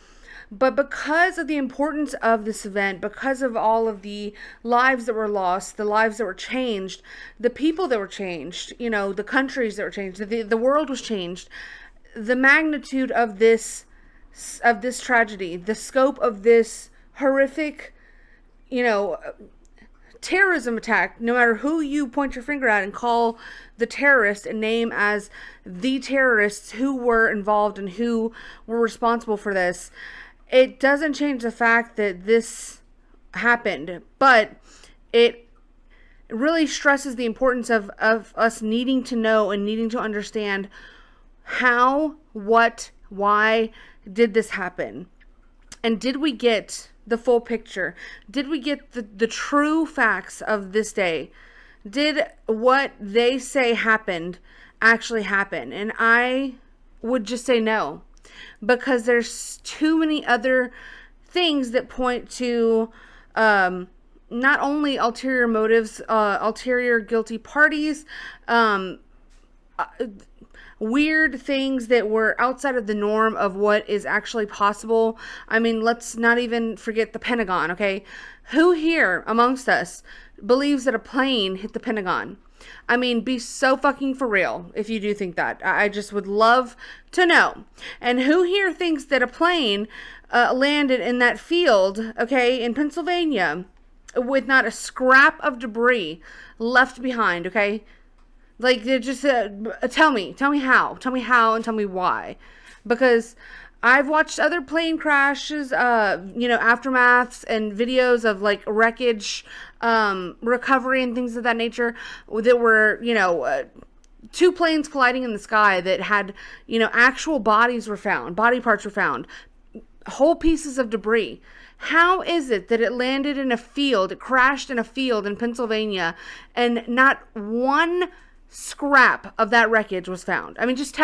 But because of the importance of this event, because of all of the lives that were lost, the lives that were changed, the people that were changed, the countries that were changed, the world was changed, the magnitude of this tragedy, the scope of this horrific, terrorism attack, no matter who you point your finger at and call the terrorist and name as the terrorists who were involved and who were responsible for this, it doesn't change the fact that this happened. But it really stresses the importance of us needing to know and needing to understand how, what, why did this happen? And did we get the full picture? Did we get the true facts of this day? Did what they say happened actually happen? And I would just say no, because there's too many other things that point to not only ulterior motives, ulterior guilty parties, weird things that were outside of the norm of what is actually possible. I mean, let's not even forget the Pentagon, okay? Who here amongst us believes that a plane hit the Pentagon? I mean, be so fucking for real if you do think that. I just would love to know. And who here thinks that a plane landed in that field, okay, in Pennsylvania, with not a scrap of debris left behind, okay? Like, just tell me how, and tell me why. Because I've watched other plane crashes, aftermaths and videos of like wreckage, recovery and things of that nature that were, two planes colliding in the sky that had, actual bodies were found, body parts were found, whole pieces of debris. How is it that it landed in a field, it crashed in a field in Pennsylvania, and not one scrap of that wreckage was found? I mean, just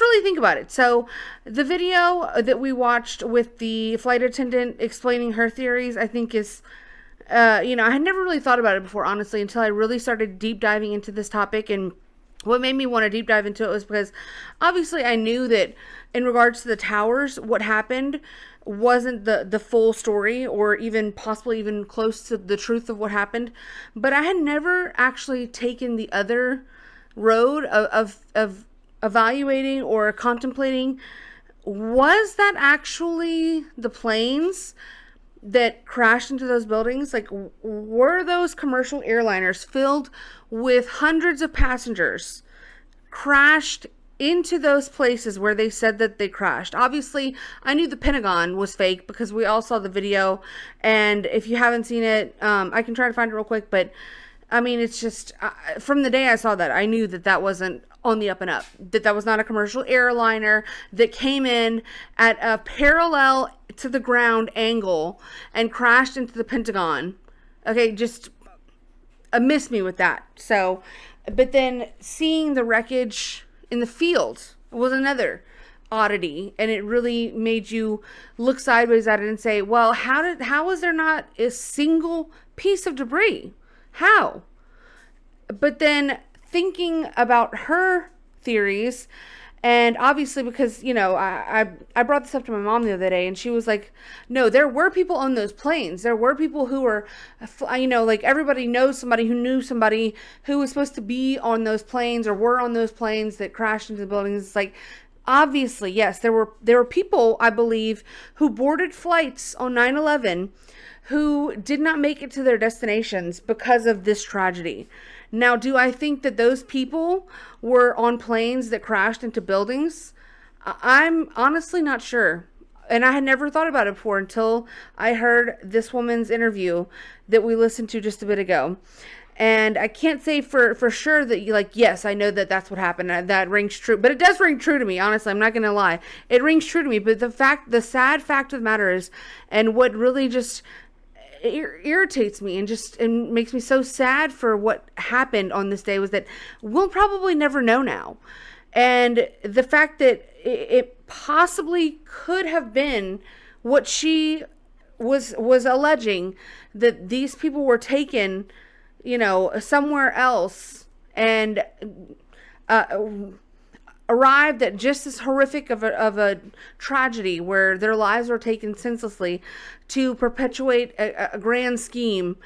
really think about it. So the video that we watched with the flight attendant explaining her theories, I think is, I had never really thought about it before, honestly, until I really started deep diving into this topic. And what made me want to deep dive into it was because obviously I knew that in regards to the towers, what happened wasn't the full story, or even possibly even close to the truth of what happened. But I had never actually taken the other road of evaluating or contemplating was that actually the planes that crashed into those buildings? Like, were those commercial airliners filled with hundreds of passengers crashed into those places where they said that they crashed? Obviously, I knew the Pentagon was fake because we all saw the video. And if you haven't seen it, I can try to find it real quick. But I mean, it's just from the day I saw that, I knew that that wasn't on the up and up, that that was not a commercial airliner that came in at a parallel to the ground angle and crashed into the Pentagon. Okay, just miss me with that. So, but then seeing the wreckage in the field was another oddity, and it really made you look sideways at it and say, well, how is there not a single piece of debris? How? But then thinking about her theories, and obviously because, you know, I brought this up to my mom the other day, and she was like, no, there were people on those planes. There were people who were, you know, like everybody knows somebody who knew somebody who was supposed to be on those planes or were on those planes that crashed into the buildings. It's like, obviously, yes, there were people, I believe, who boarded flights on 9/11 who did not make it to their destinations because of this tragedy. Now, do I think that those people were on planes that crashed into buildings? I'm honestly not sure. And I had never thought about it before until I heard this woman's interview that we listened to just a bit ago. And I can't say for sure that you, like, yes, I know that that's what happened. That rings true. But it does ring true to me, honestly. I'm not going to lie. It rings true to me. But the sad fact of the matter is, and what really just irritates me and makes me so sad for what happened on this day, was that we'll probably never know now. And the fact that it possibly could have been what she was alleging, that these people were taken, you know, somewhere else and arrived at just as horrific of a tragedy where their lives were taken senselessly to perpetuate a grand scheme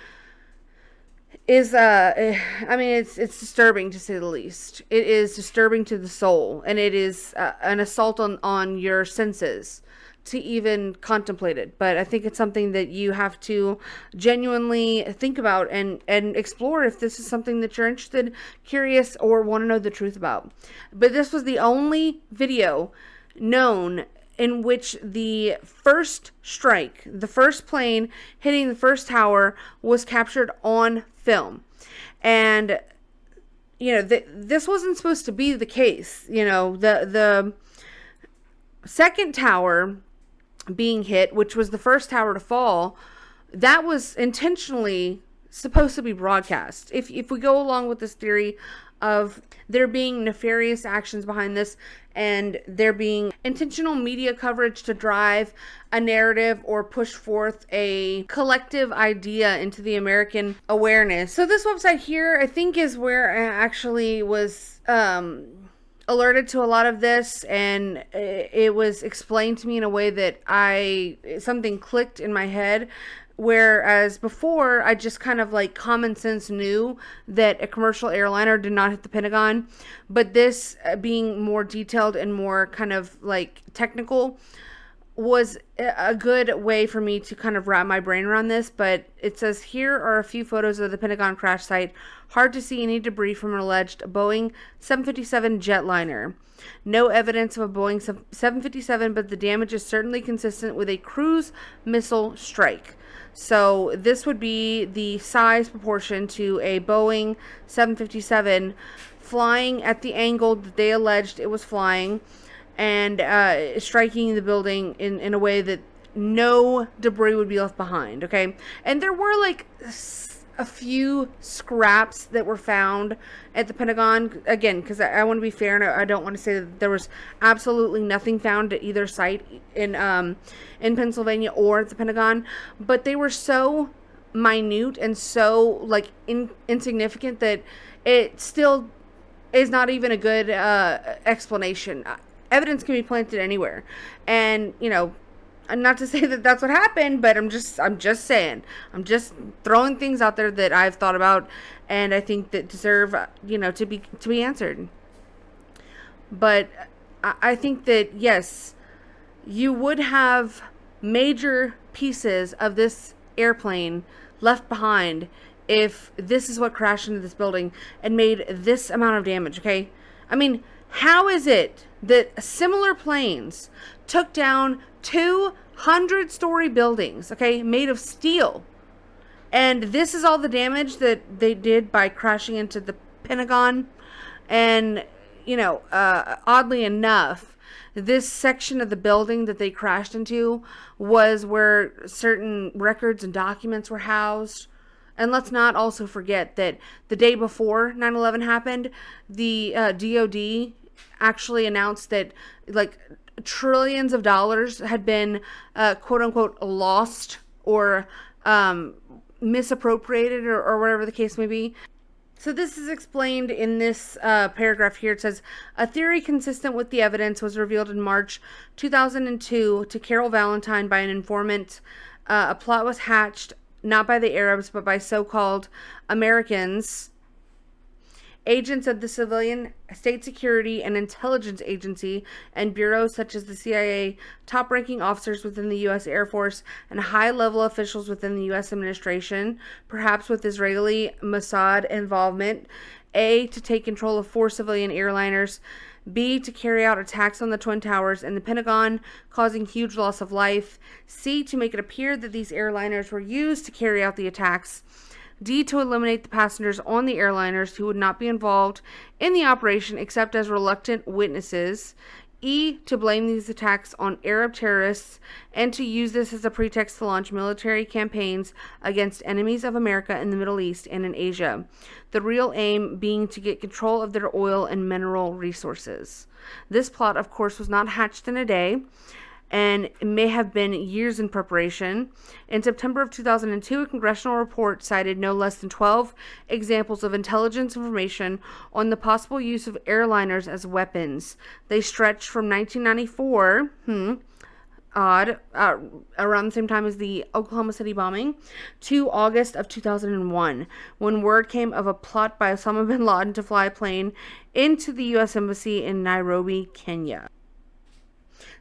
is, I mean, it's disturbing to say the least. It is disturbing to the soul, and it is an assault on your senses to even contemplate it. But I think it's something that you have to genuinely think about and explore if this is something that you're interested, curious, or want to know the truth about. But this was the only video known in which the first strike, the first plane hitting the first tower, was captured on film. And, you know, this wasn't supposed to be the case. You know, the second tower being hit, which was the first tower to fall, that was intentionally supposed to be broadcast. If we go along with this theory of there being nefarious actions behind this and there being intentional media coverage to drive a narrative or push forth a collective idea into the American awareness. So this website here, I think, is where I actually was alerted to a lot of this, and it was explained to me in a way that something clicked in my head. Whereas before, I just kind of like common sense knew that a commercial airliner did not hit the Pentagon. But this being more detailed and more kind of like technical was a good way for me to kind of wrap my brain around this. But it says, here are a few photos of the Pentagon crash site. Hard to see any debris from an alleged Boeing 757 jetliner. No evidence of a Boeing 757, but the damage is certainly consistent with a cruise missile strike. So this would be the size proportion to a Boeing 757 flying at the angle that they alleged it was flying, and striking the building in a way that no debris would be left behind, okay? And there were like a few scraps that were found at the Pentagon, again, because I want to be fair, and I don't want to say that there was absolutely nothing found at either site in Pennsylvania or at the Pentagon, but they were so minute and so like insignificant that it still is not even a good explanation. Evidence can be planted anywhere, and you know, not to say that that's what happened, but I'm just saying, I'm just throwing things out there that I've thought about and I think that deserve, you know, to be answered. But I think that, yes, you would have major pieces of this airplane left behind if this is what crashed into this building and made this amount of damage, okay? I mean, how is it that similar planes took down 200-story buildings, okay, made of steel, and this is all the damage that they did by crashing into the Pentagon? And, you know, oddly enough, this section of the building that they crashed into was where certain records and documents were housed. And let's not also forget that the day before 9/11 happened, the DOD actually announced that like trillions of dollars had been quote unquote lost or misappropriated or whatever the case may be. So this is explained in this paragraph here. It says, a theory consistent with the evidence was revealed in March 2002 to Carol Valentine by an informant. A plot was hatched not by the Arabs, but by so-called Americans, agents of the civilian state security and intelligence agency and bureaus such as the CIA, top-ranking officers within the U.S. Air Force, and high-level officials within the U.S. administration, perhaps with Israeli Mossad involvement. A, to take control of 4 civilian airliners. B, to carry out attacks on the Twin Towers and the Pentagon, causing huge loss of life. C, to make it appear that these airliners were used to carry out the attacks. D, to eliminate the passengers on the airliners who would not be involved in the operation except as reluctant witnesses. E, to blame these attacks on Arab terrorists and to use this as a pretext to launch military campaigns against enemies of America in the Middle East and in Asia. The real aim being to get control of their oil and mineral resources. This plot, of course, was not hatched in a day, and it may have been years in preparation. In September of 2002, a congressional report cited no less than 12 examples of intelligence information on the possible use of airliners as weapons. They stretched from 1994, around the same time as the Oklahoma City bombing, to August of 2001, when word came of a plot by Osama bin Laden to fly a plane into the U.S. Embassy in Nairobi, Kenya.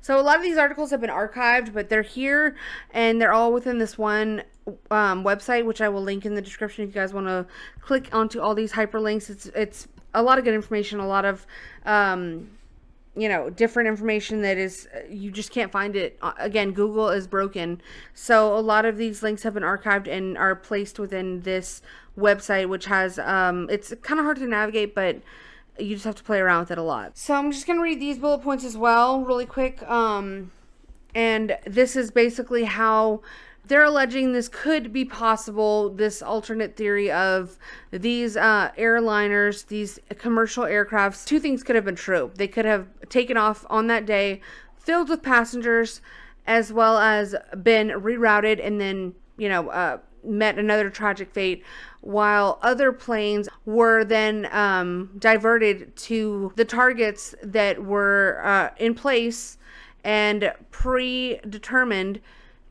So a lot of these articles have been archived, but they're here, and they're all within this one website, which I will link in the description if you guys want to click onto all these hyperlinks. It's a lot of good information, a lot of different information that is, you just can't find it. Again, Google is broken. So a lot of these links have been archived and are placed within this website, which has, it's kind of hard to navigate, but you just have to play around with it a lot. So I'm just going to read these bullet points as well, really quick. And this is basically how they're alleging this could be possible, this alternate theory of these airliners, these commercial aircrafts. 2 things could have been true. They could have taken off on that day, filled with passengers, as well as been rerouted and then, met another tragic fate, while other planes were then diverted to the targets that were in place and predetermined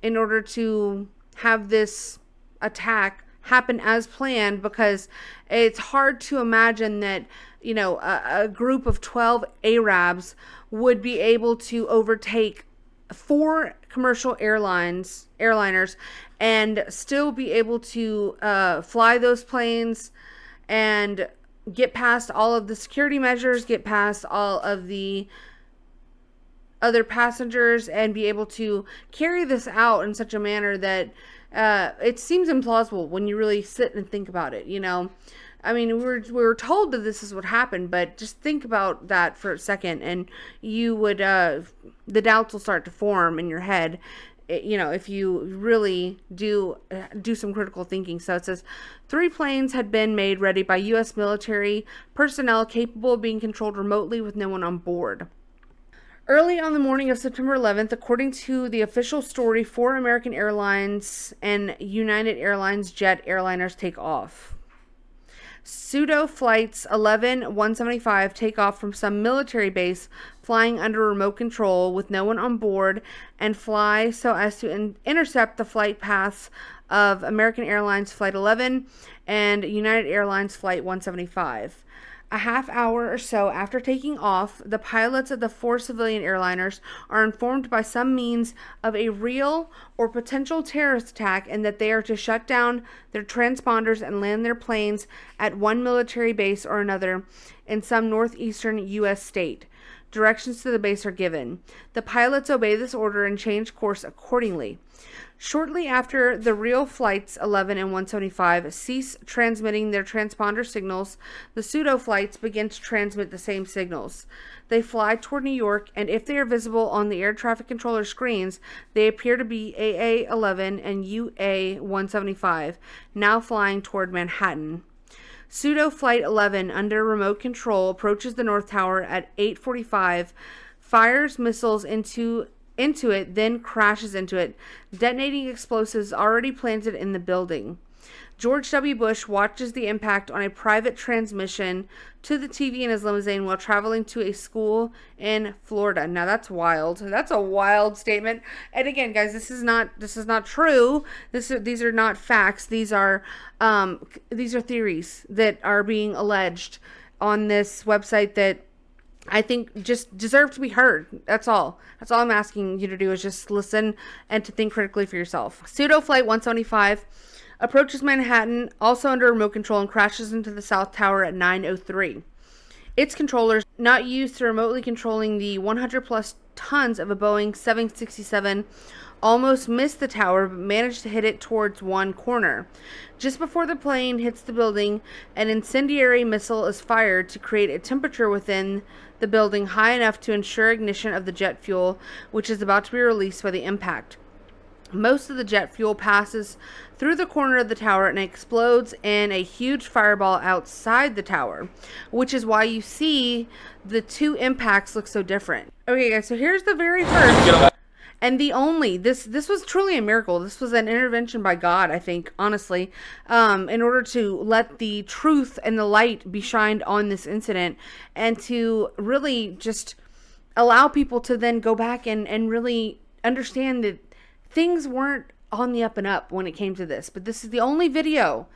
in order to have this attack happen as planned, because it's hard to imagine that a group of 12 Arabs would be able to overtake 4 commercial airliners and still be able to fly those planes and get past all of the security measures, get past all of the other passengers, and be able to carry this out in such a manner that it seems implausible when you really sit and think about it. I mean, we were told that this is what happened, but just think about that for a second, and you would, the doubts will start to form in your head, if you really do some critical thinking. So it says, 3 planes had been made ready by U.S. military personnel capable of being controlled remotely with no one on board. Early on the morning of September 11th, according to the official story, 4 American Airlines and United Airlines jet airliners take off. Pseudo flights 11-175 take off from some military base, flying under remote control with no one on board, and fly so as to intercept the flight paths of American Airlines Flight 11 and United Airlines Flight 175. A half hour or so after taking off, the pilots of the 4 civilian airliners are informed by some means of a real or potential terrorist attack and that they are to shut down their transponders and land their planes at one military base or another in some northeastern U.S. state. Directions to the base are given. The pilots obey this order and change course accordingly. Shortly after the real flights 11 and 175 cease transmitting their transponder signals, the pseudo flights begin to transmit the same signals. They fly toward New York, and if they are visible on the air traffic controller screens, they appear to be AA-11 and UA-175, now flying toward Manhattan. Pseudo Flight 11, under remote control, approaches the North Tower at 8:45, fires missiles into it, then crashes into it, detonating explosives already planted in the building. George W. Bush watches the impact on a private transmission to the TV in his limousine while traveling to a school in Florida. Now that's wild. That's a wild statement. And again, guys, this is not true. These are not facts. These are theories that are being alleged on this website that I think just deserve to be heard. That's all. That's all I'm asking you to do is just listen and to think critically for yourself. Pseudo Flight 175 approaches Manhattan, also under remote control, and crashes into the South Tower at 9:03. Its controllers, not used to remotely controlling the 100 plus tons of a Boeing 767, almost missed the tower but managed to hit it towards one corner. Just before the plane hits the building, an incendiary missile is fired to create a temperature within the building high enough to ensure ignition of the jet fuel, which is about to be released by the impact. Most of the jet fuel passes through the corner of the tower and explodes in a huge fireball outside the tower, which is why you see the two impacts look so different. Okay, guys, so here's the very first and the only, this was truly a miracle. This was an intervention by God, I think, honestly, in order to let the truth and the light be shined on this incident and to really just allow people to then go back and really understand that things weren't on the up and up when it came to this. But this is the only video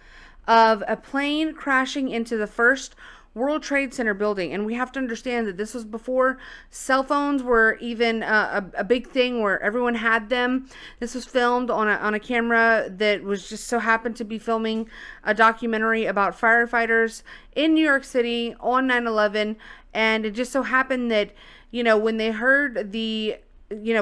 of a plane crashing into the first World Trade Center building. And we have to understand that this was before cell phones were even a big thing where everyone had them. This was filmed on a camera that was just so happened to be filming a documentary about firefighters in New York City on 9/11. And it just so happened that, you know, when they heard the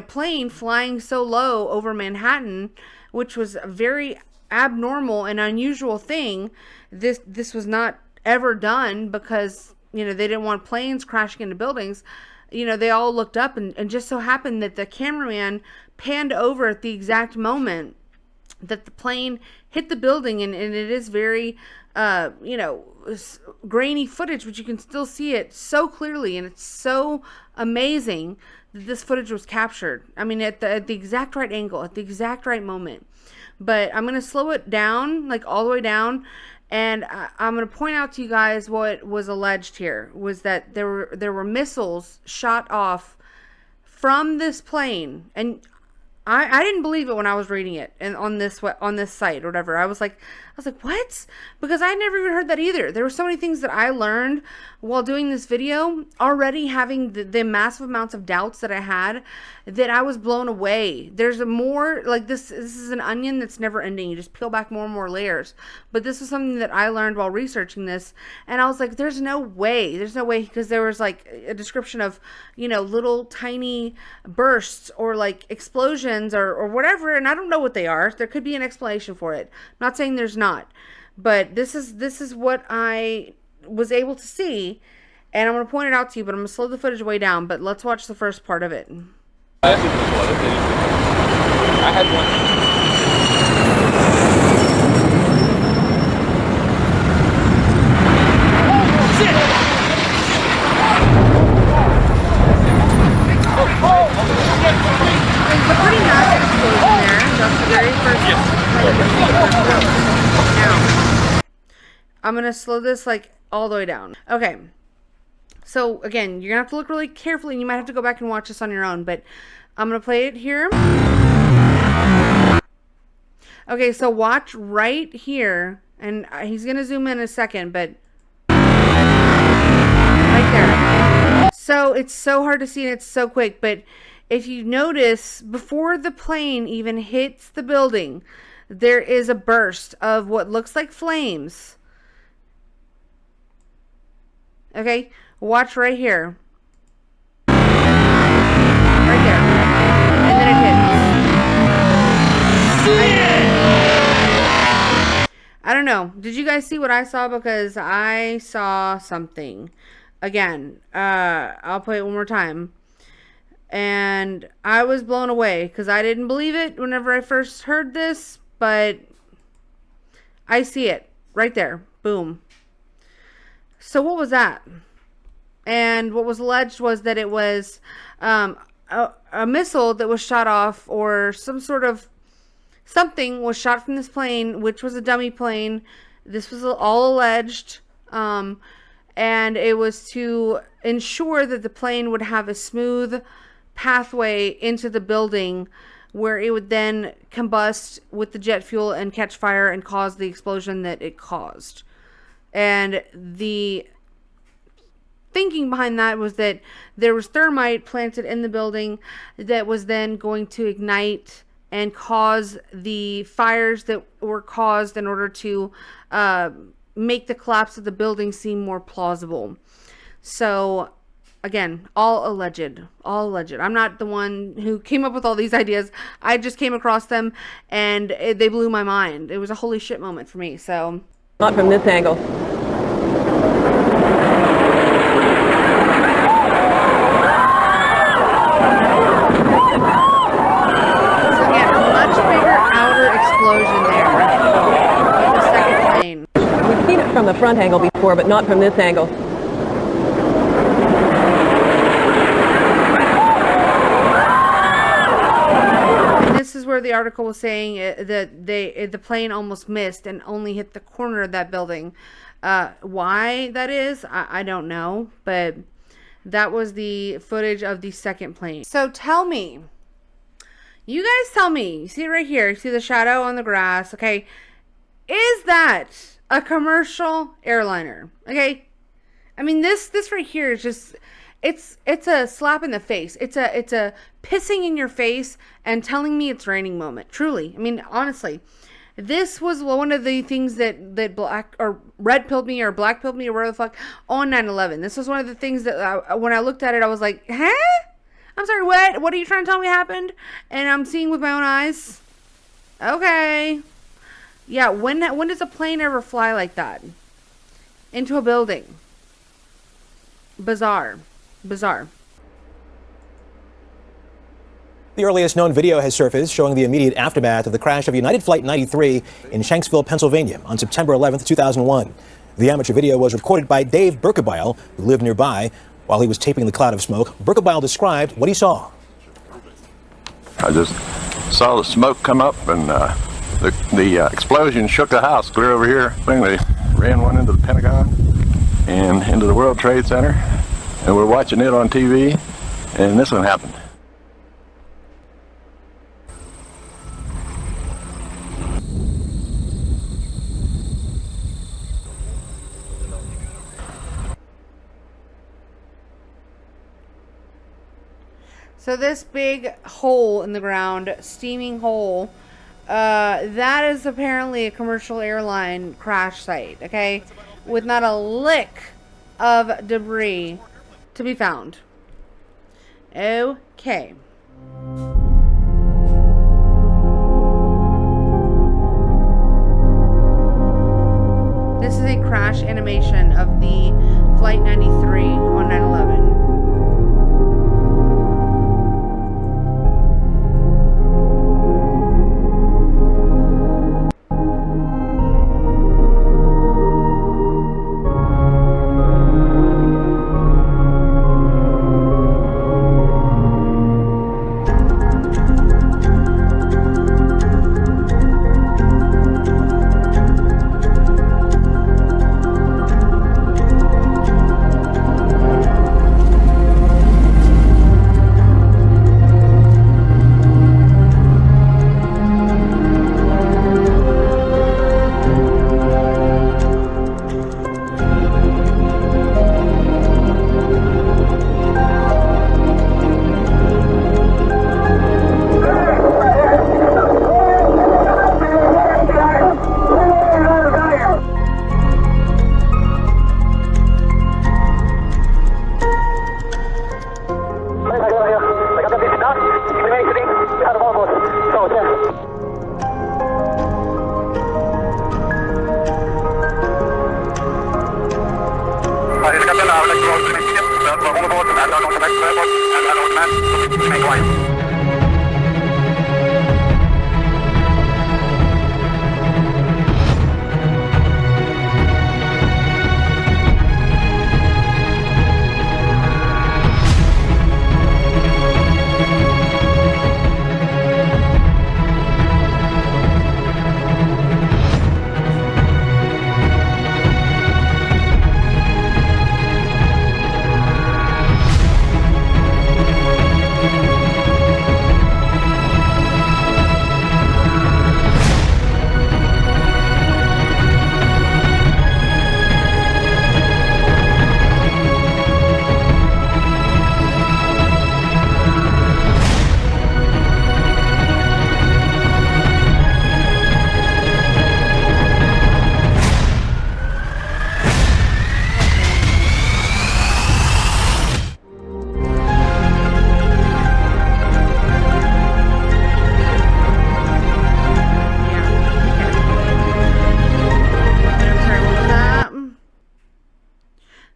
plane flying so low over Manhattan, which was a very abnormal and unusual thing, this was not ever done because, they didn't want planes crashing into buildings. They all looked up and just so happened that the cameraman panned over at the exact moment that the plane hit the building, and it is very, grainy footage, but you can still see it so clearly, and it's so amazing that this footage was captured. I mean, at the exact right angle, at the exact right moment. But I'm going to slow it down, like all the way down, and I'm going to point out to you guys what was alleged here, was that there were missiles shot off from this plane, and I didn't believe it when I was reading it and on this site or whatever. I was like, what? Because I never even heard that either. There were so many things that I learned while doing this video, already having the massive amounts of doubts that I had, that I was blown away. There's more, like this is an onion that's never ending. You just peel back more and more layers. But this was something that I learned while researching this, and I was like, there's no way, because there was like a description of, little tiny bursts or like explosions or whatever, and I don't know what they are. There could be an explanation for it. I'm not saying there's not, but this is what I was able to see, and I'm going to point it out to you, but I'm going to slow the footage way down. But let's watch the first part of it. I had one. It's a pretty massive explosion there. That's the very first Now, I'm going to slow this like all the way down. Okay. So again, you're going to have to look really carefully, and you might have to go back and watch this on your own, but I'm going to play it here. Okay, so watch right here, and he's gonna zoom in a second, but right there. So it's so hard to see and it's so quick, but if you notice, before the plane even hits the building, there is a burst of what looks like flames. Okay, watch right here. Right there. And then it hits. I don't know. Did you guys see what I saw? Because I saw something. Again, I'll play it one more time. And I was blown away because I didn't believe it whenever I first heard this, but I see it right there. Boom. So what was that? And what was alleged was that it was a missile that was shot off, or some sort of something was shot from this plane, which was a dummy plane. This was all alleged. And it was to ensure that the plane would have a smooth pathway into the building where it would then combust with the jet fuel and catch fire and cause the explosion that it caused. And the thinking behind that was that there was thermite planted in the building that was then going to ignite and cause the fires that were caused in order to make the collapse of the building seem more plausible. So again, all alleged. I'm not the one who came up with all these ideas. I just came across them and they blew my mind. It was a holy shit moment for me. So not from this angle. We've seen it from the front angle before, but not from this angle. And this is where the article was saying that the plane almost missed and only hit the corner of that building. Why that is, I don't know, but that was the footage of the second plane. So tell me, you guys tell me, you see it right here, you see the shadow on the grass, okay? Is that a commercial airliner? Okay, I mean this right here is just it's a slap in the face. It's a pissing in your face and telling me it's raining moment. Truly, I mean honestly, this was one of the things that black or red pilled me or black pilled me or whatever the fuck on 9/11. This was one of the things that when I looked at it, I was like, huh? I'm sorry, what? What are you trying to tell me happened? And I'm seeing with my own eyes. Okay. Yeah, when does a plane ever fly like that? Into a building. Bizarre. The earliest known video has surfaced showing the immediate aftermath of the crash of United Flight 93 in Shanksville, Pennsylvania on September 11th, 2001. The amateur video was recorded by Dave Berkebile, who lived nearby. While he was taping the cloud of smoke, Berkebile described what he saw. I just saw the smoke come up and the explosion shook the house clear over here. They ran one into the Pentagon and into the World Trade Center, and we're watching it on TV, and this one happened. So this big hole in the ground, steaming hole, that is apparently a commercial airline crash site, okay? With not a lick of debris to be found. Okay. This is a crash animation of the Flight 93 on 9/11.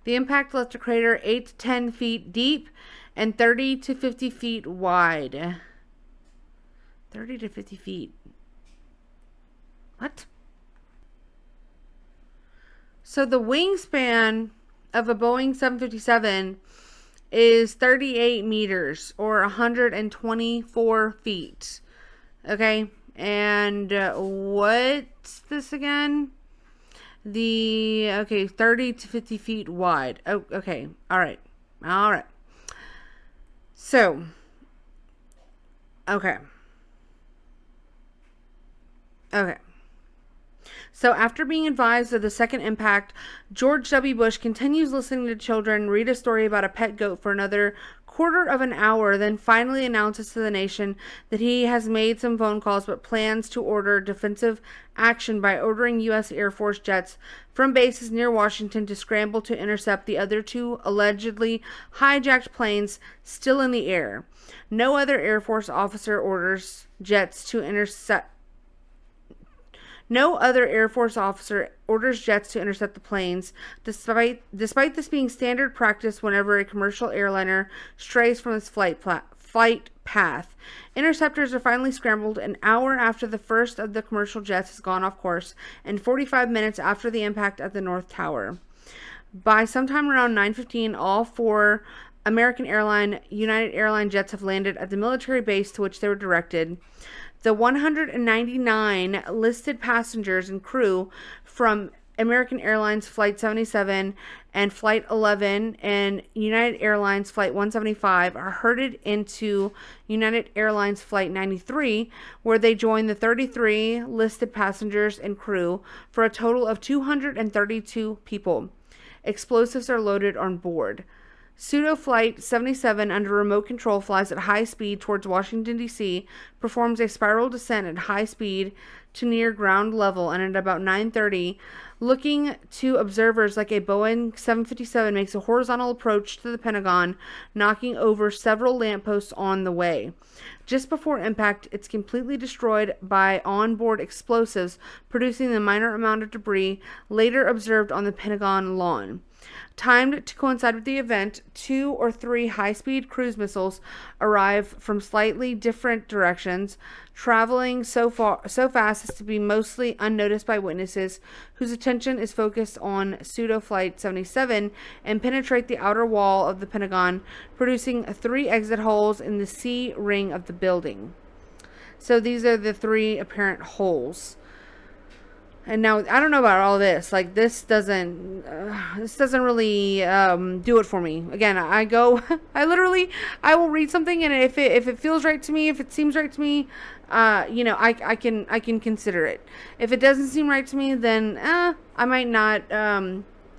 The impact left a crater 8 to 10 feet deep and 30 to 50 feet wide. 30 to 50 feet. What? So the wingspan of a Boeing 757 is 38 meters or 124 feet. Okay. And what's this again? 30 to 50 feet wide. Oh, okay. All right. So, okay. So after being advised of the second impact, George W. Bush continues listening to children read a story about a pet goat for another quarter of an hour, then finally announces to the nation that he has made some phone calls but plans to order defensive action by ordering U.S. Air Force jets from bases near Washington to scramble to intercept the other two allegedly hijacked planes still in the air. No other Air Force officer orders jets to intercept the planes, despite this being standard practice whenever a commercial airliner strays from its flight path. Interceptors are finally scrambled an hour after the first of the commercial jets has gone off course and 45 minutes after the impact at the North Tower. By sometime around 9:15, all four American United Airlines jets have landed at the military base to which they were directed. The 199 listed passengers and crew from American Airlines Flight 77 and Flight 11 and United Airlines Flight 175 are herded into United Airlines Flight 93, where they join the 33 listed passengers and crew for a total of 232 people. Explosives are loaded on board. Pseudo Flight 77, under remote control, flies at high speed towards Washington, D.C., performs a spiral descent at high speed to near ground level, and at about 9:30, looking to observers like a Boeing 757, makes a horizontal approach to the Pentagon, knocking over several lampposts on the way. Just before impact, it's completely destroyed by onboard explosives, producing the minor amount of debris later observed on the Pentagon lawn. Timed to coincide with the event, 2 or 3 high-speed cruise missiles arrive from slightly different directions, traveling so fast as to be mostly unnoticed by witnesses, whose attention is focused on Pseudo Flight 77, and penetrate the outer wall of the Pentagon, producing 3 exit holes in the C ring of the building. So these are the 3 apparent holes. And now, I don't know about all this. Like, this doesn't really do it for me. Again, I will read something, and if it feels right to me, if it seems right to me, I can consider it. If it doesn't seem right to me, then I might not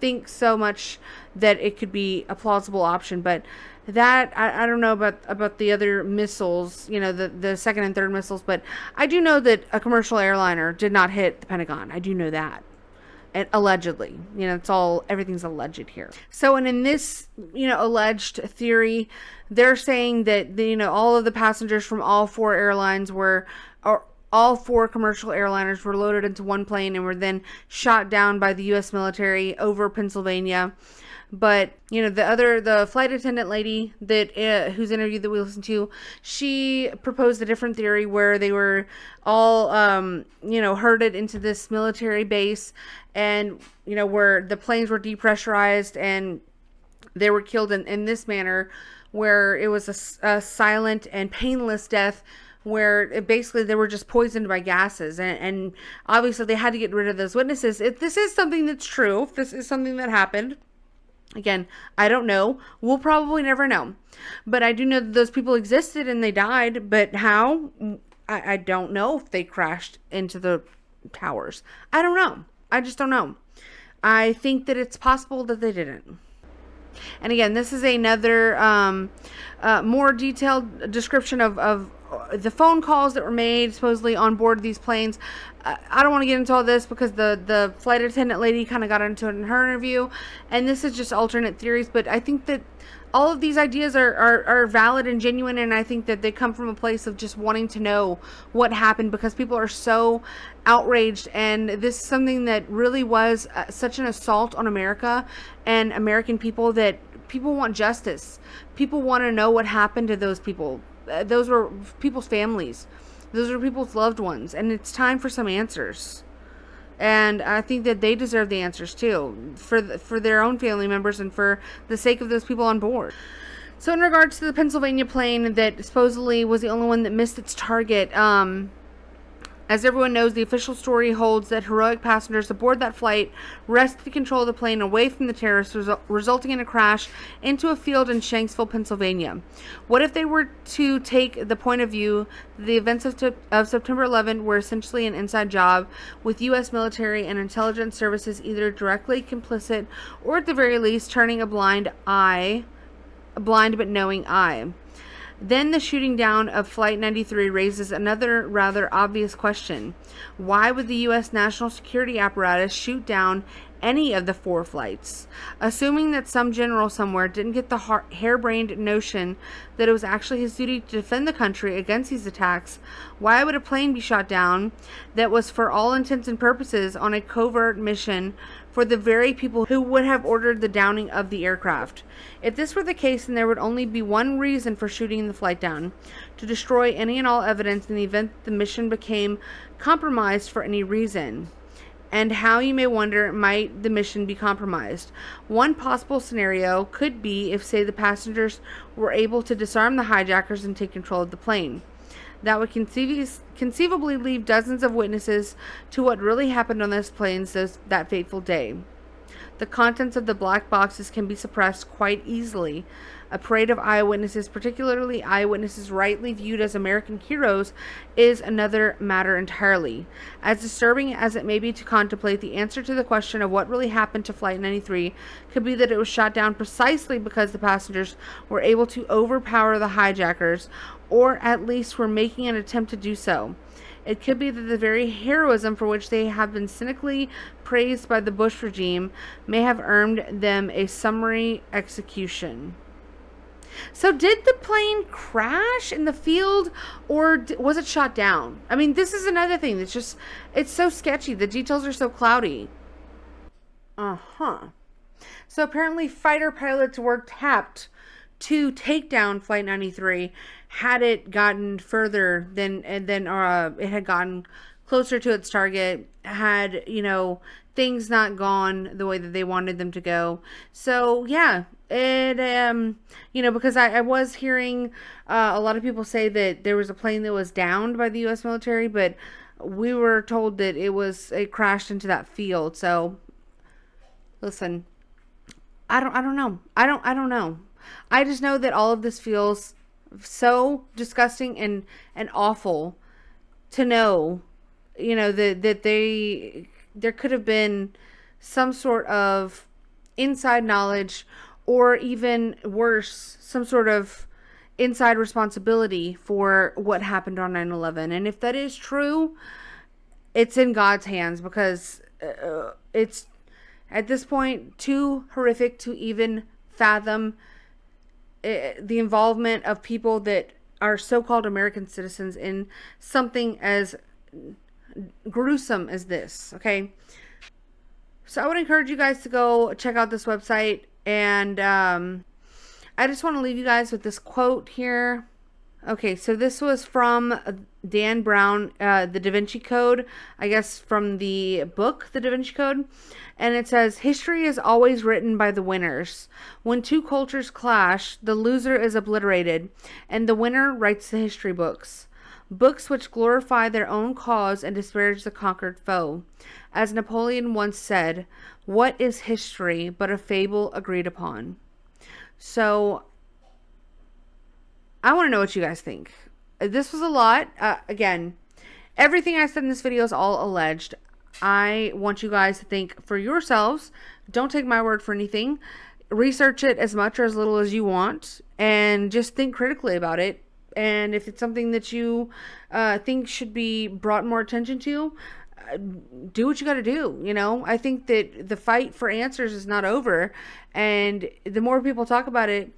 think so much that it could be a plausible option. But that, I don't know about the other missiles, the second and third missiles, but I do know that a commercial airliner did not hit the Pentagon. I do know that. And allegedly, everything's alleged here. So, and in this, alleged theory, they're saying that, all of the passengers from all 4 airlines all 4 commercial airliners were loaded into one plane and were then shot down by the U.S. military over Pennsylvania. But, you know, the flight attendant lady that whose interview that we listened to, she proposed a different theory where they were all, you know, herded into this military base, and, you know, where the planes were depressurized and they were killed in this manner, where it was a silent and painless death, where basically they were just poisoned by gases, and obviously they had to get rid of those witnesses. If this is something that's true, if this is something that happened, again, I don't know. We'll probably never know. But I do know that those people existed and they died. But how? I don't know if they crashed into the towers. I don't know. I just don't know. I think that it's possible that they didn't. And again, this is another more detailed description of the phone calls that were made supposedly on board these planes. I don't want to get into all this because the flight attendant lady kind of got into it in her interview, and this is just alternate theories, but I think that all of these ideas are valid and genuine, and I think that they come from a place of just wanting to know what happened, because people are so outraged, and this is something that really was such an assault on America and American people, that people want justice. People want to know what happened to those people. Those were people's families. Those were people's loved ones. And it's time for some answers. And I think that they deserve the answers too, for their own family members and for the sake of those people on board. So in regards to the Pennsylvania plane that supposedly was the only one that missed its target, as everyone knows, the official story holds that heroic passengers aboard that flight wrested the control of the plane away from the terrorists, resulting in a crash into a field in Shanksville, Pennsylvania. What if they were to take the point of view that the events of September 11 were essentially an inside job, with U.S. military and intelligence services either directly complicit or at the very least turning a blind but knowing eye? Then the shooting down of Flight 93 raises another rather obvious question. Why would the U.S. national security apparatus shoot down any of the 4 flights? Assuming that some general somewhere didn't get the harebrained notion that it was actually his duty to defend the country against these attacks, why would a plane be shot down that was for all intents and purposes on a covert mission for the very people who would have ordered the downing of the aircraft? If this were the case, then there would only be one reason for shooting the flight down: to destroy any and all evidence in the event the mission became compromised for any reason. And how, you may wonder, might the mission be compromised? One possible scenario could be if, say, the passengers were able to disarm the hijackers and take control of the plane. That would conceivably leave dozens of witnesses to what really happened on those planes that fateful day. The contents of the black boxes can be suppressed quite easily. A parade of eyewitnesses, particularly eyewitnesses rightly viewed as American heroes, is another matter entirely. As disturbing as it may be to contemplate, the answer to the question of what really happened to Flight 93 could be that it was shot down precisely because the passengers were able to overpower the hijackers, or at least were making an attempt to do so. It could be that the very heroism for which they have been cynically praised by the Bush regime may have earned them a summary execution. So did the plane crash in the field, or was it shot down? I mean, this is another thing that's just, it's so sketchy. The details are so cloudy. So apparently fighter pilots were tapped to take down Flight 93 had it gotten further than it had gotten closer to its target, had, you know, things not gone the way that they wanted them to go. So yeah, it you know, because I was hearing a lot of people say that there was a plane that was downed by the U.S. military, but we were told that it crashed into that field. So listen, I don't know. I don't know. I just know that all of this feels so disgusting and awful to know, you know, that there could have been some sort of inside knowledge, or even worse, some sort of inside responsibility for what happened on 9/11. And if that is true, it's in God's hands, because it's at this point too horrific to even fathom the involvement of people that are so-called American citizens in something as gruesome as this. Okay, so I would encourage you guys to go check out this website. And I just want to leave you guys with this quote here. Okay, so this was from Dan Brown, The Da Vinci Code, I guess from the book, The Da Vinci Code. And it says, history is always written by the winners. When two cultures clash, the loser is obliterated, and the winner writes the history books. Books which glorify their own cause and disparage the conquered foe. As Napoleon once said, what is history but a fable agreed upon? So, I want to know what you guys think. This was a lot. Again, everything I said in this video is all alleged. I want you guys to think for yourselves. Don't take my word for anything. Research it as much or as little as you want, and just think critically about it. And if it's something that you think should be brought more attention to, do what you got to do. You know, I think that the fight for answers is not over, and the more people talk about it,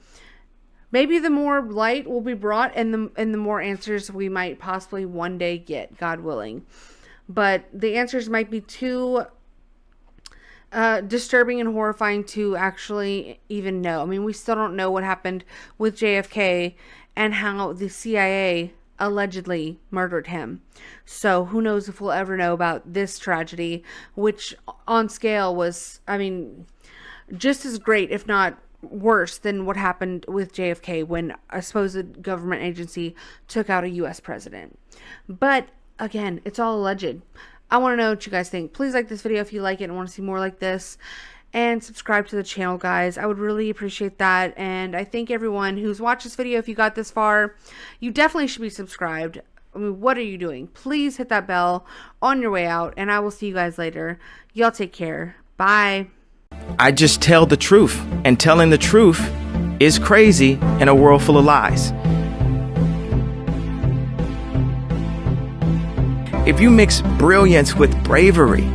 maybe the more light will be brought, and the more answers we might possibly one day get, God willing. But the answers might be too disturbing and horrifying to actually even know. I mean, we still don't know what happened with JFK and how the CIA allegedly murdered him. So who knows if we'll ever know about this tragedy, which on scale was, I mean, just as great, if not worse, than what happened with JFK when a supposed government agency took out a U.S. president. But again, it's all alleged. I want to know what you guys think. Please like this video if you like it and want to see more like this. And subscribe to the channel, guys. I would really appreciate that. And I thank everyone who's watched this video. If you got this far, you definitely should be subscribed. I mean, what are you doing? Please hit that bell on your way out. And I will see you guys later. Y'all take care. Bye. I just tell the truth. And telling the truth is crazy in a world full of lies. If you mix brilliance with bravery,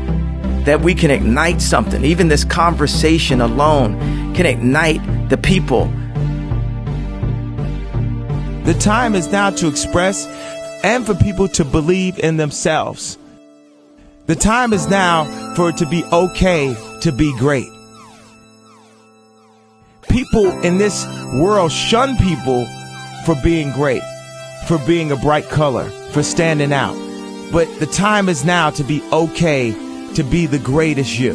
that we can ignite something. Even this conversation alone can ignite the people. The time is now to express and for people to believe in themselves. The time is now for it to be okay to be great. People in this world shun people for being great, for being a bright color, for standing out. But the time is now to be okay to be the greatest you.